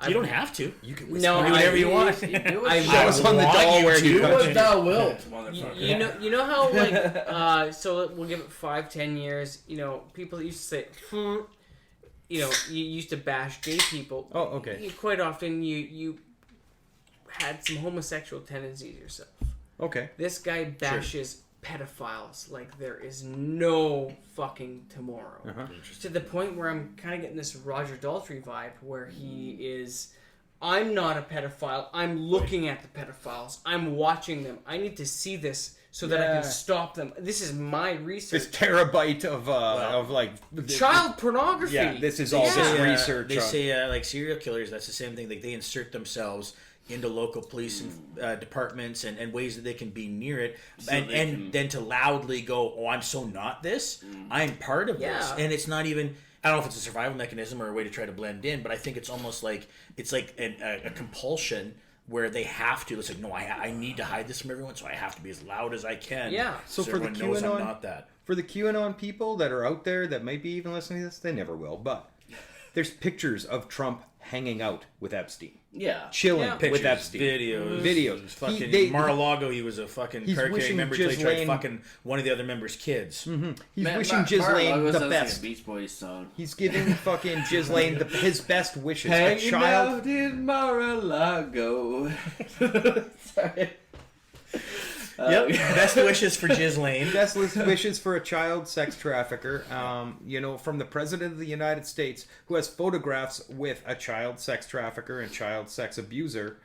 You don't have to. You can No, do whatever you want. I was on the want doll you where to. you Do cut what thou wilt, motherfucker. You know how, like, so we'll give it 5-10 years. You know, people used to say, you know, you used to bash gay people. Oh, okay. Quite often, you had some homosexual tendencies yourself. Okay. This guy bashes pedophiles like there is no fucking tomorrow. To the point where I'm kind of getting this Roger Daltrey vibe where he is, I'm not a pedophile, I'm looking at the pedophiles, I'm watching them, I need to see this so that I can stop them. This is my research. This terabyte of like child pornography. Yeah, this is all this research. They say like serial killers. That's the same thing. Like they insert themselves into local police departments and ways that they can be near it, So and then to loudly go, "Oh, I'm so not this. I'm part of this," and it's not even. I don't know if it's a survival mechanism or a way to try to blend in, but I think it's almost like it's like a compulsion where they have to. It's like, no, I need to hide this from everyone, so I have to be as loud as I can. Yeah. So for the everyone knows I'm QAnon, not that. for the QAnon people that are out there that might be even listening to this, they never will. But there's pictures of Trump hanging out with Epstein, Yeah. chilling Pictures, with Epstein, videos. Fucking Mar-a-Lago, he was a fucking he's car wishing member till he tried Ghislaine- fucking one of the other members' kids. He's wishing Ghislaine the best. Like a Beach Boys song. He's giving fucking Ghislaine his best wishes. A Hanging child. out in Mar-a-Lago. Sorry. Yep. Best wishes for Ghislaine. Best wishes for a child sex trafficker, you know, from the President of the United States, who has photographs with a child sex trafficker and child sex abuser,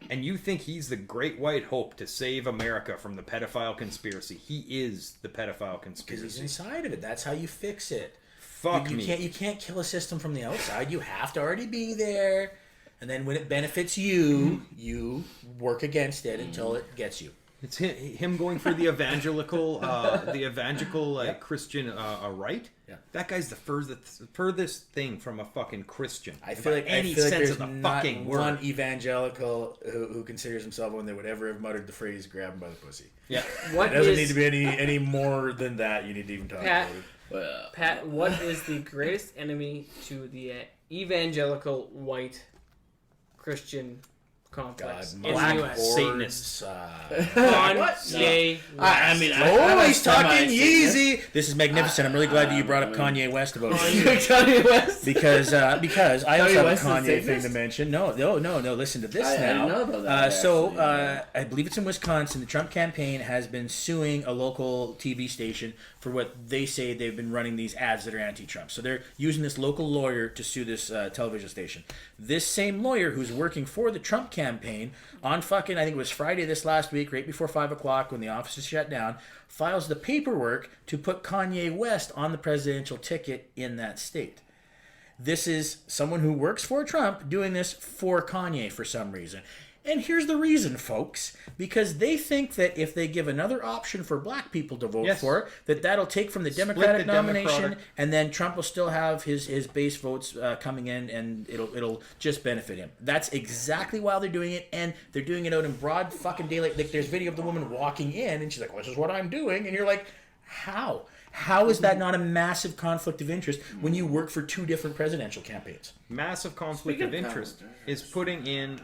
and you think he's the great white hope to save America from the pedophile conspiracy. He is the pedophile Because conspiracy. he's inside of it. That's how you fix it. Fuck you me. can't kill a system from the outside. You have to already be there. And then when it benefits you, you work against it until it gets you. It's him going for the evangelical, Christian right. Yeah. That guy's the furthest thing from a fucking Christian. I feel like any there's sense of the not fucking one word. evangelical who considers himself one that would ever have muttered the phrase "grab him by the pussy." Yeah. What It doesn't is- need to be any more than that. You need to even talk Pat, about it. Well, Pat, what is the greatest enemy to the evangelical white Christian complex in the black U.S.? Satanists. Kanye I mean, Oh, he's talking Yeezy. Yeezy. This is magnificent. I'm really glad that you brought up Kanye West about this. Kanye West. Because I also have a West is Kanye thing Satanist? to mention. No. Listen to this I now. didn't know about that, So actually. I believe it's in Wisconsin. The Trump campaign has been suing a local TV station for what they say they've been running these ads that are anti-Trump. So they're using this local lawyer to sue this television station. This same lawyer who's working for the Trump campaign on fucking, I think it was Friday this last week, right before 5 o'clock when the offices shut down, files the paperwork to put Kanye West on the presidential ticket in that state. This is someone who works for Trump doing this for Kanye for some reason. And here's the reason, folks. Because they think that if they give another option for black people to vote Yes. for, that'll take from the Split Democratic the nomination, Democratic. and then Trump will still have his base votes coming in, and it'll just benefit him. That's exactly why they're doing it, and they're doing it out in broad fucking daylight. Like, there's video of the woman walking in, and she's like, well, "This is what I'm doing," and you're like, how? How is that not a massive conflict of interest when you work for two different presidential campaigns? Massive conflict Speaking of of interest conflict, is putting in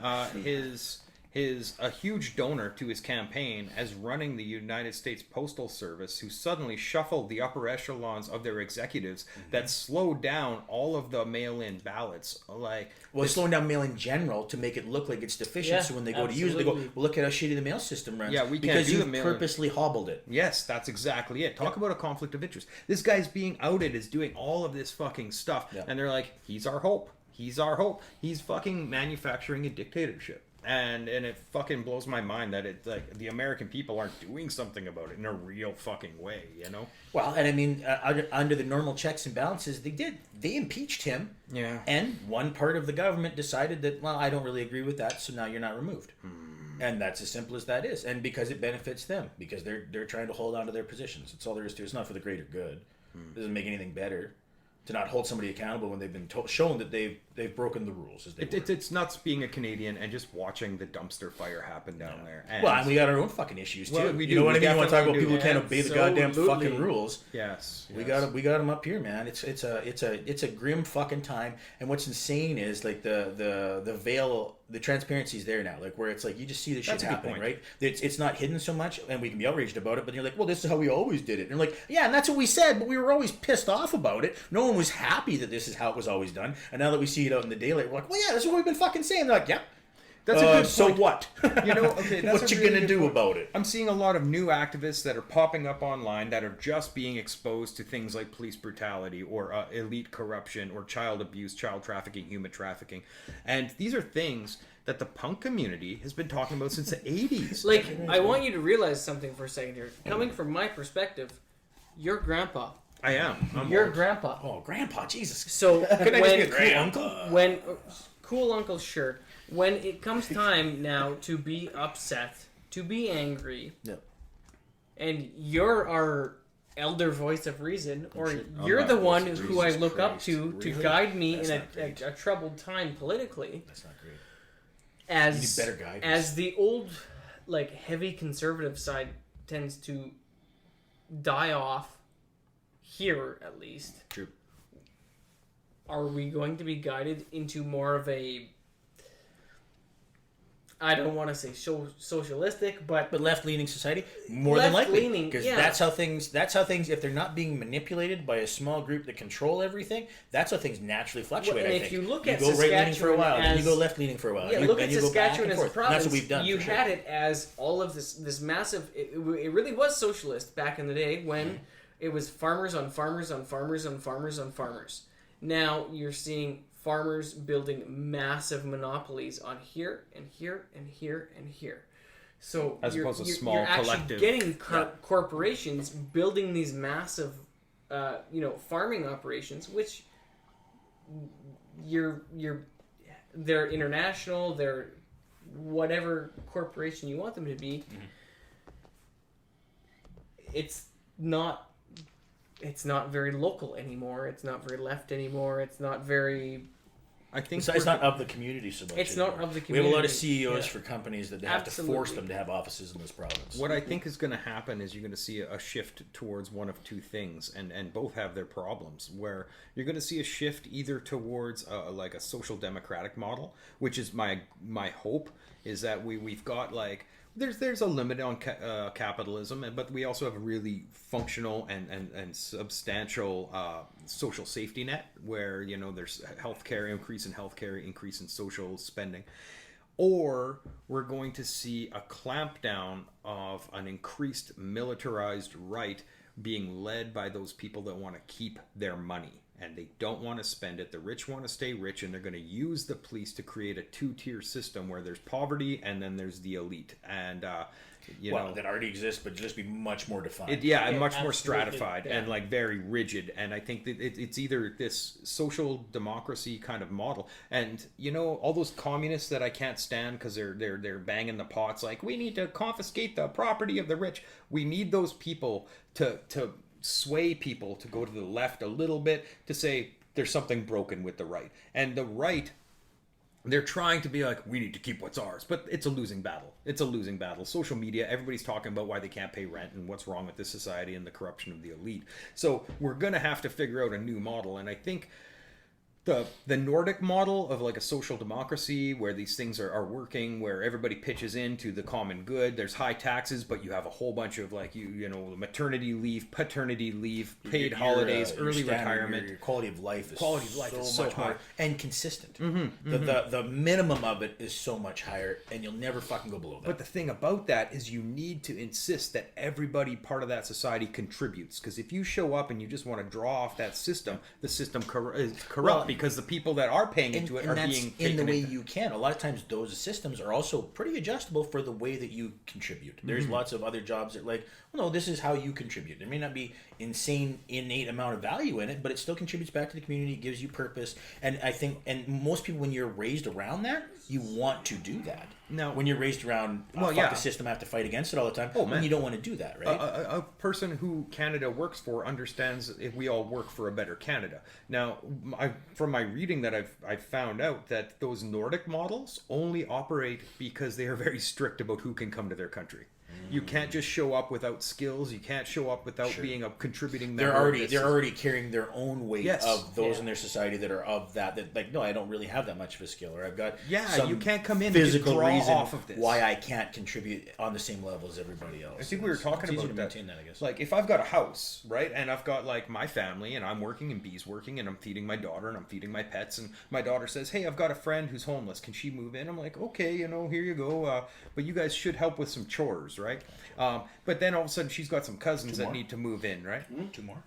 a huge donor to his campaign as running the United States Postal Service, who suddenly shuffled the upper echelons of their executives that slowed down all of the mail-in ballots. Like, Well, it's slowing down mail in general to make it look like it's deficient. Yeah, So when they go to use it, they go, absolutely. well, look at how shitty the mail system runs. Yeah, we can't because do the you mail-in. purposely hobbled it. yes, that's exactly it. Talk about a conflict of interest. This guy's being outed as doing all of this fucking stuff, Yeah. and they're like, he's our hope. He's our hope. He's fucking manufacturing a dictatorship. And it fucking blows my mind that it, like, the American people aren't doing something about it in a real fucking way, you know? Well, and I mean, under the normal checks and balances, they did. They impeached him. Yeah. And one part of the government decided that, well, I don't really agree with that, so now you're not removed. And that's as simple as that is. And because it benefits them, because they're trying to hold on to their positions. That's all there is to it. It's not for the greater good. It doesn't make anything better to not hold somebody accountable when they've been shown that they've broken the rules. As they were. It's nuts being a Canadian and just watching the dumpster fire happen down there. And Well, and we got our own fucking issues too. Well, we You do. know what I We mean? You want to talk about definitely people who do. can't obey the goddamn Absolutely. fucking rules. yes, We yes. got them up here, man. It's a grim fucking time. And what's insane is like the veil the transparency is there now, like where it's like you just see this shit That's a good happening, point. right? It's not hidden so much, and we can be outraged about it. But you're like, well, this is how we always did it. And you're like, yeah, and that's what we said, but we were always pissed off about it. No one was happy that this is how it was always done. And now that we see it out in the daylight, we're like, well, yeah, that's what we've been fucking saying. They're like, yep. That's a good So point. what? You know, okay, that's what a you really gonna good do point. about it? I'm seeing a lot of new activists that are popping up online that are just being exposed to things like police brutality or elite corruption or child abuse, child trafficking, human trafficking. And these are things that the punk community has been talking about since the 80s. Like, I want you to realize something for a second here. Coming from my perspective, your grandpa. I am. I'm Your old. grandpa. Oh, Grandpa, Jesus. So Can I just be a great uncle? when cool uncle, sure. When it comes time now to be upset, to be angry, Yep. and you're our elder voice of reason, or shit. you're I'm the not one voice of who I reason. look up Christ. to Really? guide me That's in not great. a troubled time politically. That's not great. As You need better guidance. as the old, like, heavy conservative side tends to die off here, at least. True. Are we going to be guided into more of a, I don't want to say socialistic, but But left-leaning society, more than likely, Left-leaning, because yeah. that's how things. That's how things. If they're not being manipulated by a small group that control everything, that's how things naturally fluctuate. and I if think you look you at go right-leaning for a Saskatchewan while, then you as- go left-leaning for a while. yeah, you, look then at you go back Saskatchewan and as a forth. province. And that's what we've done. You for sure. had it as all of this massive. It really was socialist back in the day when Mm-hmm. it was farmers on farmers on farmers on farmers on farmers. Now you're seeing farmers building massive monopolies on here and here and here and here. So As opposed to small you're actually collective. getting corporations building these massive, farming operations, which they're international, they're whatever corporation you want them to be. Mm-hmm. It's not very local anymore. It's not very left anymore. It's not very. I think It's not of the community so much. It's not anymore. of the We have a lot of community, CEOs yeah. for companies that they have to force Absolutely. them to have offices in this province. What I think is going to happen is you're going to see a shift towards one of two things, and both have their problems. Where you're going to see a shift either towards like a social democratic model, which is my hope, is that we've got like there's a limit on capitalism, but we also have a really functional and substantial social safety net where there's healthcare, increase in healthcare, increase in social spending. Or we're going to see a clampdown of an increased militarized right being led by those people that want to keep their money and they don't want to spend it. The rich want to stay rich, and they're going to use the police to create a two-tier system where there's poverty and then there's the elite. And that already exists, but just be much more defined. much more absolutely. stratified Yeah. and like very rigid. And I think that it's either this social democracy kind of model, and all those communists that I can't stand because they're banging the pots like we need to confiscate the property of the rich. We need those people to sway people to go to the left a little bit to say there's something broken with the right. And the right, they're trying to be like, we need to keep what's ours, but it's a losing battle. It's a losing battle. Social media, everybody's talking about why they can't pay rent and what's wrong with this society and the corruption of the elite. So we're gonna have to figure out a new model. And I think the Nordic model of like a social democracy where these things are working, where everybody pitches into the common good, there's high taxes, but you have a whole bunch of like maternity leave, paternity leave, paid holidays, Your early standard, retirement. your quality of life is so much high. more and consistent. The minimum of it is so much higher, and you'll never fucking go below that. But the thing about that is you need to insist that everybody part of that society contributes. Because if you show up and you just want to draw off that system, the system is corrupt because the people that are paying into it are that's being in the taken way into. you can. A lot of times those systems are also pretty adjustable for the way that you contribute. There's lots of other jobs that no, this is how you contribute. There may not be insane innate amount of value in it, but it still contributes back to the community. It gives you purpose. And I think, and most people, when you're raised around that, you want to do that. Now, when you're raised around, fuck the system, I have to fight against it all the time. Oh, man. Then you don't want to do that, right? A person who Canada works for understands if we all work for a better Canada. Now, from my reading that I've found out that those Nordic models only operate because they are very strict about who can come to their country. You can't just show up without skills. You can't show up without being a contributing member. They're already carrying their own weight of those in their society that are of that like, no, I don't really have that much of a skill, or I've got some you can't come in physical and draw reason off of this. why I can't contribute on the same level as everybody else. I think we were talking about that. I guess. Like, if I've got a house, right, and I've got like my family, and I'm working and B's working, and I'm feeding my daughter, and I'm feeding my pets, and my daughter says, "Hey, I've got a friend who's homeless. Can she move in?" I'm like, "Okay, here you go. But you guys should help with some chores, right?" But then all of a sudden, she's got some cousins that need to move in, right? 2 more.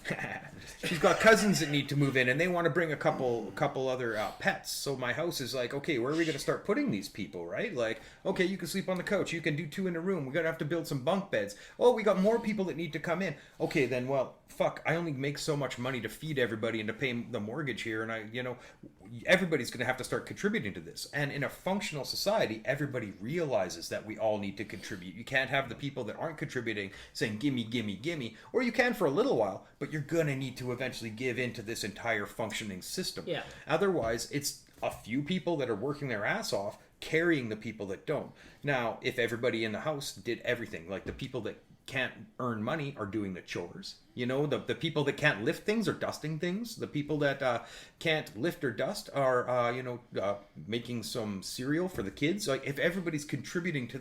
She's got cousins that need to move in, and they want to bring a couple other pets. So my house is like, okay, where are we going to start putting these people, right? Like, okay, you can sleep on the couch. You can do 2 in a room. We're going to have to build some bunk beds. Oh, we got more people that need to come in. Okay, then, well, fuck, I only make so much money to feed everybody and to pay the mortgage here, and everybody's going to have to start contributing to this. And in a functional society, everybody realizes that we all need to contribute. You can't have the people that aren't contributing saying, gimme, gimme, gimme, or you can for a little while, but you're going to need to eventually give into this entire functioning system. Yeah. Otherwise, it's a few people that are working their ass off carrying the people that don't. Now, if everybody in the house did everything, like the people that can't earn money are doing the chores. The people that can't lift things are dusting things. The people that can't lift or dust are, making some cereal for the kids. Like, if everybody's contributing to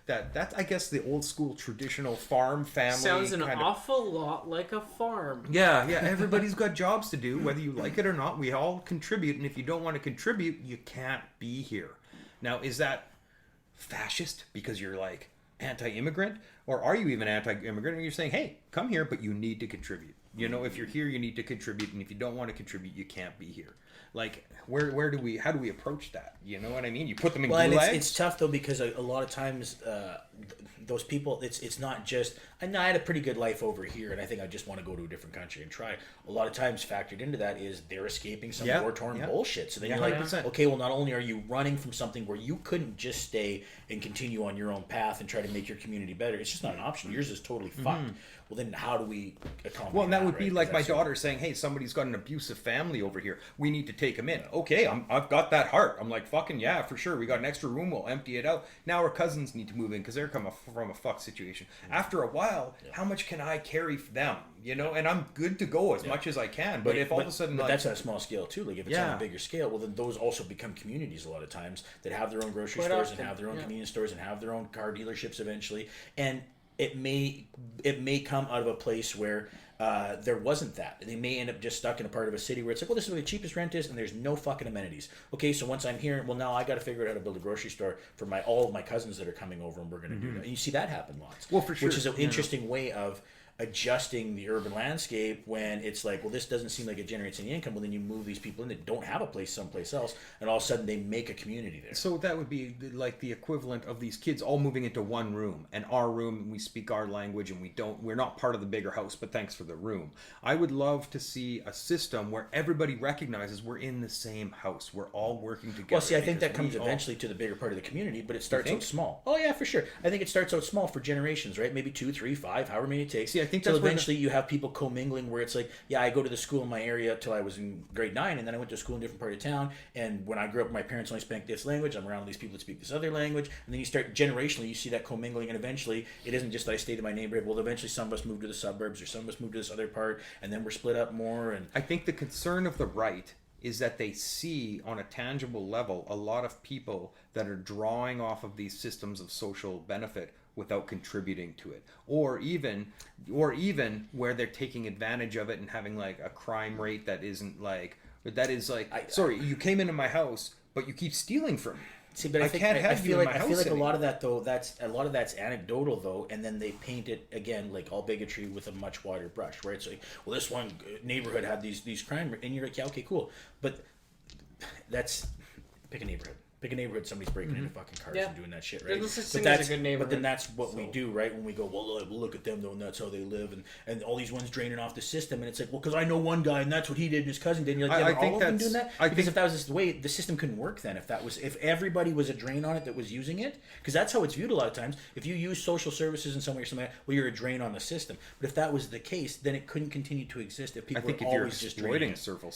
that's, I guess, the old school traditional farm family. Sounds an awful lot like a farm. Yeah. Everybody's got jobs to do, whether you like it or not. We all contribute, and if you don't want to contribute, you can't be here. Now, is that fascist because you're like anti-immigrant, or are you even anti-immigrant and you're saying, hey, come here, but you need to contribute? If you're here, you need to contribute, and if you don't want to contribute, you can't be here. Like, how do we approach that? You know what I mean? You put them in gulags? And it's tough though, because a lot of times those people, it's not just, I had a pretty good life over here, and I think I just want to go to a different country and try. A lot of times factored into that is they're escaping some war-torn bullshit. So then you're like, 100%. okay, well, not only are you running from something where you couldn't just stay and continue on your own path and try to make your community better. It's just not an option. Yours is totally fucked. Well, then how do we accomplish Well, that would be right? like my daughter saying, hey, somebody's got an abusive family over here. We need to take them in. Okay, I've got that heart. I'm like, fucking yeah, for sure. We got an extra room. We'll empty it out. Now our cousins need to move in because they're coming from a fuck situation. After a while, how much can I carry them? And I'm good to go as much as I can. But if all of a sudden... But that's on a small scale too. Like, if it's on a bigger scale, well, then those also become communities a lot of times that have their own grocery stores and have their own convenience stores and have their own car dealerships eventually. And it may come out of a place where there wasn't that. They may end up just stuck in a part of a city where it's like, well, this is where the cheapest rent is, and there's no fucking amenities. Okay, so once I'm here, well, now I got to figure out how to build a grocery store for all of my cousins that are coming over, and we're going to do that. And you see that happen lots. Well, for sure. Which is an interesting way of adjusting the urban landscape when it's like, well, this doesn't seem like it generates any income. Well, then you move these people in that don't have a place someplace else, and all of a sudden they make a community there. So that would be like the equivalent of these kids all moving into one room, and our room, and we speak our language, and we're not part of the bigger house, but thanks for the room. I would love to see a system where everybody recognizes we're in the same house. We're all working together. Well, see, I think that comes eventually to the bigger part of the community, but it starts out small. Oh yeah, for sure. I think it starts out small for generations, right? Maybe 2, 3, 5, however many it takes. See, I think so that's eventually you have people commingling where it's like, yeah, I go to the school in my area till I was in grade 9, and then I went to school in a different part of town, and when I grew up, my parents only spoke this language. I'm around these people that speak this other language, and then you start generationally, you see that commingling, and eventually it isn't just that I stayed in my neighborhood. Well, eventually some of us moved to the suburbs, or some of us moved to this other part, and then we're split up more. And I think the concern of the right is that they see on a tangible level a lot of people that are drawing off of these systems of social benefit without contributing to it, or even where they're taking advantage of it and having like a crime rate that isn't like, sorry, you came into my house but you keep stealing from me. See, but I feel like a lot of that though, that's anecdotal though, and then they paint it again like all bigotry with a much wider brush, right? It's like, well, this one neighborhood had these crime, and you're like, yeah, okay, cool, but that's pick a neighborhood. Pick a neighborhood, somebody's breaking into fucking cars and doing that shit, right? But then that's what we do, right? When we go, well, look at them though, and that's how they live, and all these ones draining off the system, and it's like, well, because I know one guy, and that's what he did, and his cousin did. And you're like, yeah, all of them doing that? Because if that was the way, the system couldn't work then. If everybody was a drain on it that was using it, because that's how it's viewed a lot of times. If you use social services in some way or something, well, you're a drain on the system. But if that was the case, then it couldn't continue to exist. If people you're exploiting social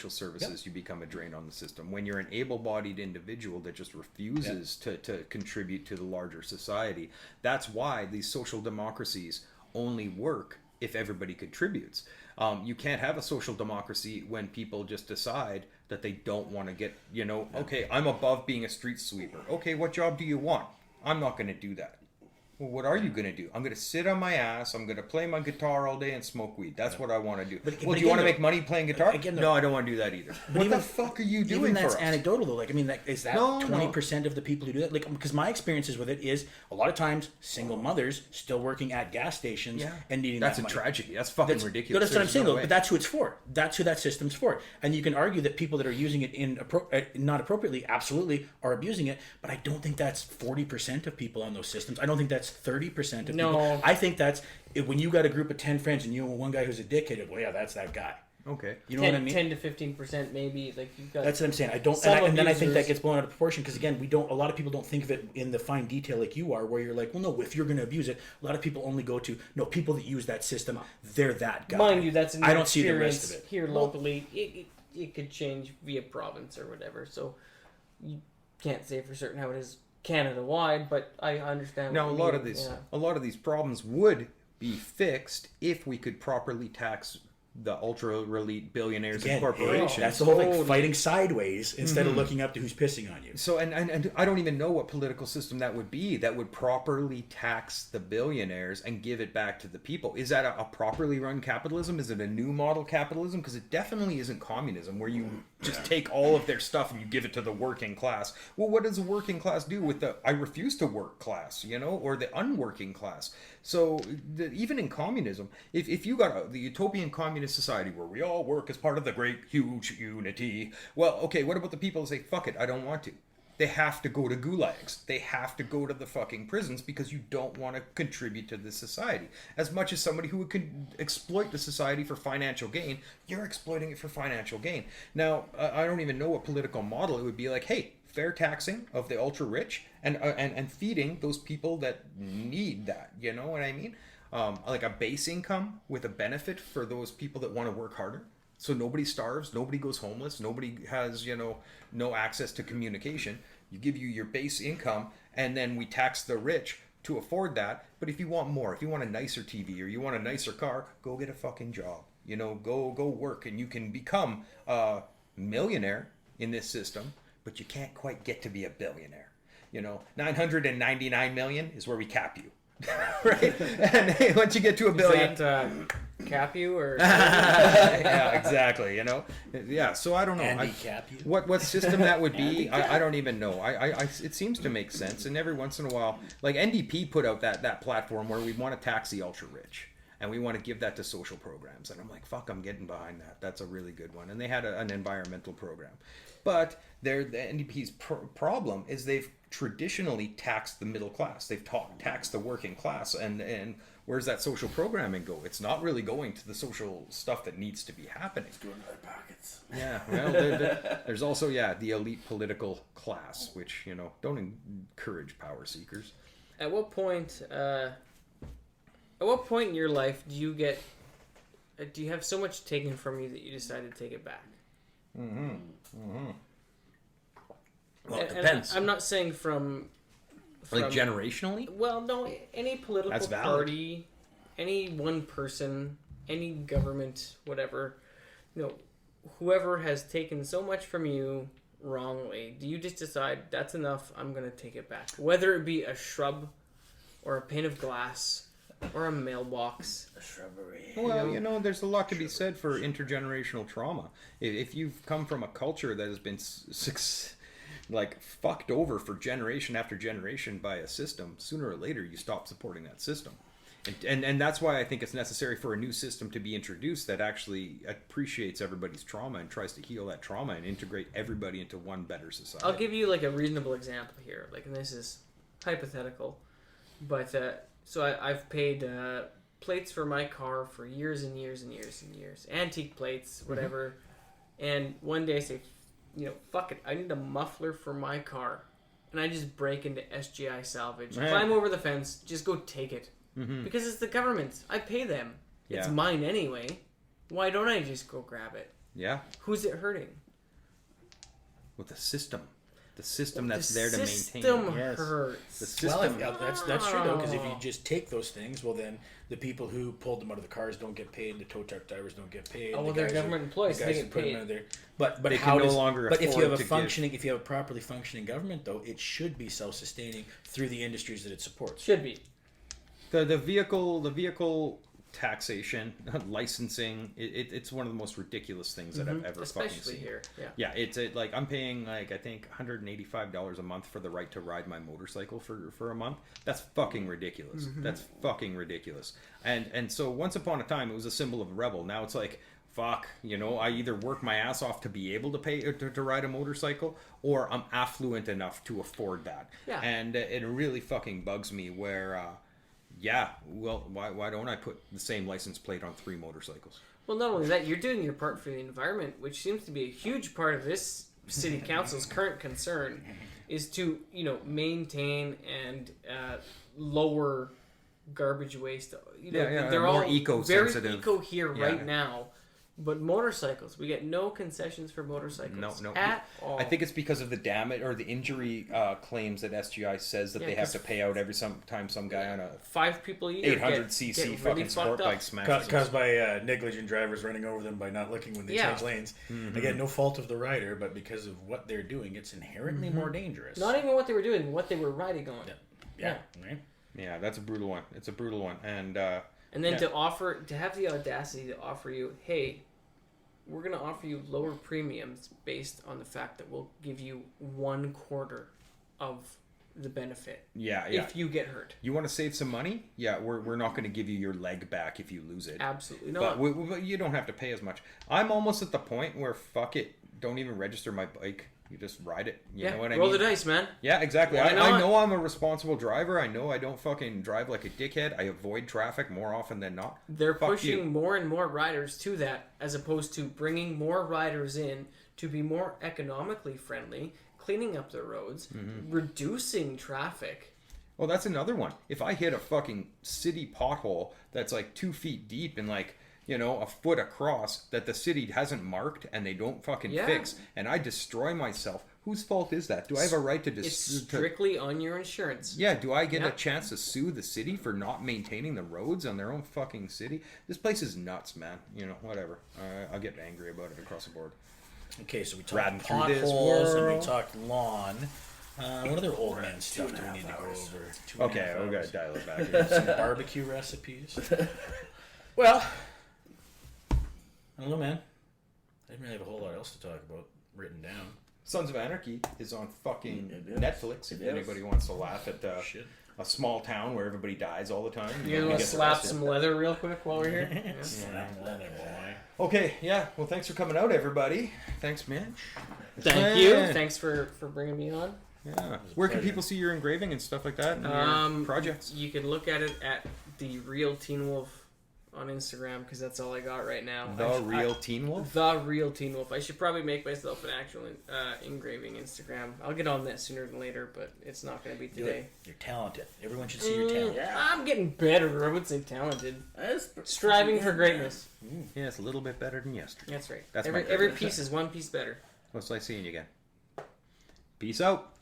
services, you become a drain on the system. When you're an able-bodied individual individual that just refuses to contribute to the larger society. That's why these social democracies only work if everybody contributes. You can't have a social democracy when people just decide that they don't want to get, okay, I'm above being a street sweeper. Okay, what job do you want? I'm not going to do that. Well, what are you going to do? I'm going to sit on my ass. I'm going to play my guitar all day and smoke weed. That's what I want to do. But do you want to make money playing guitar? No, I don't want to do that either. What the fuck are you doing even for that's us? anecdotal though. Like, I mean, is that 20% of the people who do that? Like, because my experiences with it is a lot of times single mothers still working at gas stations and needing That's that a money. tragedy. That's fucking ridiculous. That's what I'm There's saying no though. way. But that's who it's for. That's who that system's for. And you can argue that people that are using it not appropriately, absolutely, are abusing it. But I don't think that's 40% of people on those systems. I don't think that's 30% of people. I think that's when you got a group of 10 friends and you know one guy who's a dickhead. Well, yeah, that's that guy. Okay. You know what I mean? 10 to 15% maybe. Like you've got. That's what I'm saying. I don't, and then I think that gets blown out of proportion because again, a lot of people don't think of it in the fine detail like you are, where you're like, well, no, if you're going to abuse it, a lot of people only go to people that use that system. They're that guy. Mind you, that's an I don't see the rest of it here locally. It could change via province or whatever, so you can't say for certain how it is Canada-wide, but I understand. Now, a lot of these problems would be fixed if we could properly tax the ultra elite billionaires and corporations. That's the whole thing, fighting sideways instead of looking up to who's pissing on you. So, and I don't even know what political system that would be that would properly tax the billionaires and give it back to the people. Is that a properly run capitalism? Is it a new model capitalism? Because it definitely isn't communism where you just take all of their stuff and you give it to the working class. Well, what does the working class do with the I refuse to work class, or the unworking class? So even in communism, if you got the utopian communist society where we all work as part of the great huge unity, well, okay, what about the people who say, fuck it, I don't want to? They have to go to gulags. They have to go to the fucking prisons because you don't want to contribute to the society. As much as somebody who could exploit the society for financial gain, you're exploiting it for financial gain. Now, I don't even know what political model it would be like, hey, fair taxing of the ultra rich and feeding those people that need that. You know what I mean? Like a base income with a benefit for those people that want to work harder. So nobody starves, nobody goes homeless, nobody has, no access to communication. You give you your base income and then we tax the rich to afford that. But if you want more, if you want a nicer TV or you want a nicer car, go get a fucking job. Go work and you can become a millionaire in this system. But you can't quite get to be a billionaire. 999 million is where we cap you. Right? And once you get to a billion... Is that cap you or... Yeah, exactly, Yeah, so I don't know. Andy cap you? What system that would be, I don't even know. It seems to make sense. And every once in a while, like NDP put out that platform where we want to tax the ultra-rich. And we want to give that to social programs. And I'm like, fuck, I'm getting behind that. That's a really good one. And they had an environmental program. But the NDP's problem is they've traditionally taxed the middle class. They've taxed the working class. And where's that social programming go? It's not really going to the social stuff that needs to be happening. It's going to their pockets. Yeah, well, there's also, the elite political class, which, don't encourage power seekers. At what point in your life do you have so much taken from you that you decide to take it back? Well, it depends. I'm not saying from like generationally? Well, no, any political party, any one person, any government, whatever, whoever has taken so much from you wrongly, do you just decide that's enough, I'm going to take it back? Whether it be a shrub or a pane of glass or a mailbox. A shrubbery. Well, there's a lot to be said for intergenerational trauma. If you've come from a culture that has been fucked over for generation after generation by a system, sooner or later you stop supporting that system. And that's why I think it's necessary for a new system to be introduced that actually appreciates everybody's trauma and tries to heal that trauma and integrate everybody into one better society. I'll give you a reasonable example here. And this is hypothetical, but so I've paid plates for my car for years and years and years and years. Antique plates, whatever. Mm-hmm. And one day I say, fuck it, I need a muffler for my car. And I just break into SGI Salvage, climb over the fence, just go take it. Mm-hmm. Because it's the government's. I pay them. Yeah. It's mine anyway. Why don't I just go grab it? Yeah. Who's it hurting? With the system. the system that's there to maintain. System Yes. hurts. The system. Well, that's true though, because if you just take those things, well then the people who pulled them out of the cars don't get paid, the tow truck drivers don't get paid. Oh, well, they're government employees, the they guys get who put them paid. out of there. But They how can no does, longer But if you have a afford to functioning, if you have a properly functioning government, though, it should be self-sustaining through the industries that it supports. Should be. The vehicle taxation, licensing, it's one of the most ridiculous things that I've ever fucking Especially seen. here. Yeah. Yeah, it's like I'm paying like I think $185 a month for the right to ride my motorcycle for a month. That's fucking ridiculous. That's fucking ridiculous. And so once upon a time it was a symbol of a rebel. Now it's like fuck, you know, I either work my ass off to be able to pay to ride a motorcycle, or I'm affluent enough to afford that. Yeah. And it really fucking bugs me where. Yeah, well, why don't I put the same license plate on 3 motorcycles? Well, not only that, you're doing your part for the environment, which seems to be a huge part of this city council's current concern, is to, you know, maintain and lower garbage waste. You know, Yeah, they're more all eco-sensitive. very eco here Yeah. right now. But motorcycles, we get no concessions for motorcycles No. at all. I think it's because of the damage or the injury claims that SGI says that Yeah, they have 'cause to pay out every time some guy on a 5 people a year 800cc get really fucking sport fucked up. bike smashes. Caused by negligent drivers running over them by not looking when they Yeah. change lanes. Again, no fault of the rider, but because of what they're doing, it's inherently more dangerous. Not even what they were doing, what they were riding on. Yeah. Right? Yeah, that's a brutal one. It's a brutal one. And And then Yeah. to have the audacity to offer you, hey, we're going to offer you lower premiums based on the fact that we'll give you 1/4 of the benefit yeah. if you get hurt. You want to save some money? Yeah, we're not going to give you your leg back if you lose it. Absolutely But not. you don't have to pay as much. I'm almost at the point where fuck it, don't even register my bike. You just ride it. You know what I mean? roll the dice, man. Yeah, exactly. Why I not? know I'm a responsible driver. I know I don't fucking drive like a dickhead. I avoid traffic more often than not. They're Fuck pushing you. more and more riders to that, as opposed to bringing more riders in to be more economically friendly, cleaning up the roads, reducing traffic. Well, that's another one. If I hit a fucking city pothole that's like 2 feet deep and like, you know, a foot across that the city hasn't marked and they don't fucking Yeah. fix, and I destroy myself, whose fault is that? Do I have a right to It's strictly on your insurance. Yeah, do I get a Yep. chance to sue the city for not maintaining the roads on their own fucking city? This place is nuts, man. You know, whatever. I'll get angry about it across the board. Okay, so we Riding talked through this potholes and we world. talked lawn. What other old man stuff do we need to go over? 2.5 Okay, we hours. gotta dial it back. Some barbecue recipes. Well, I don't know, man. I didn't really have a whole lot else to talk about written down. Sons of Anarchy is on fucking It is. Netflix. If It is. anybody wants to laugh at Shit. a small town where everybody dies all the time. You guys we want to get slap arrested. some leather real quick while we're here? Yeah. Slam leather, boy. Okay, yeah. Well, thanks for coming out, everybody. Thanks, Mitch. Thank you. Yeah. Thanks for bringing me on. Yeah. Where can pleasure. people see your engraving and stuff like that and your projects? You can look at it at The Real Teen Wolf on Instagram, because that's all I got right now. The Real Teen Wolf? The Real Teen Wolf. I should probably make myself an actual engraving Instagram. I'll get on that sooner than later, but it's not going to be Do today. it. You're talented. Everyone should see your talent. I'm getting better. I would say talented. That's Striving for greatness. Yeah, it's a little bit better than yesterday. That's right. That's every my every favorite. piece is one piece better. Looks like seeing you again. Peace out.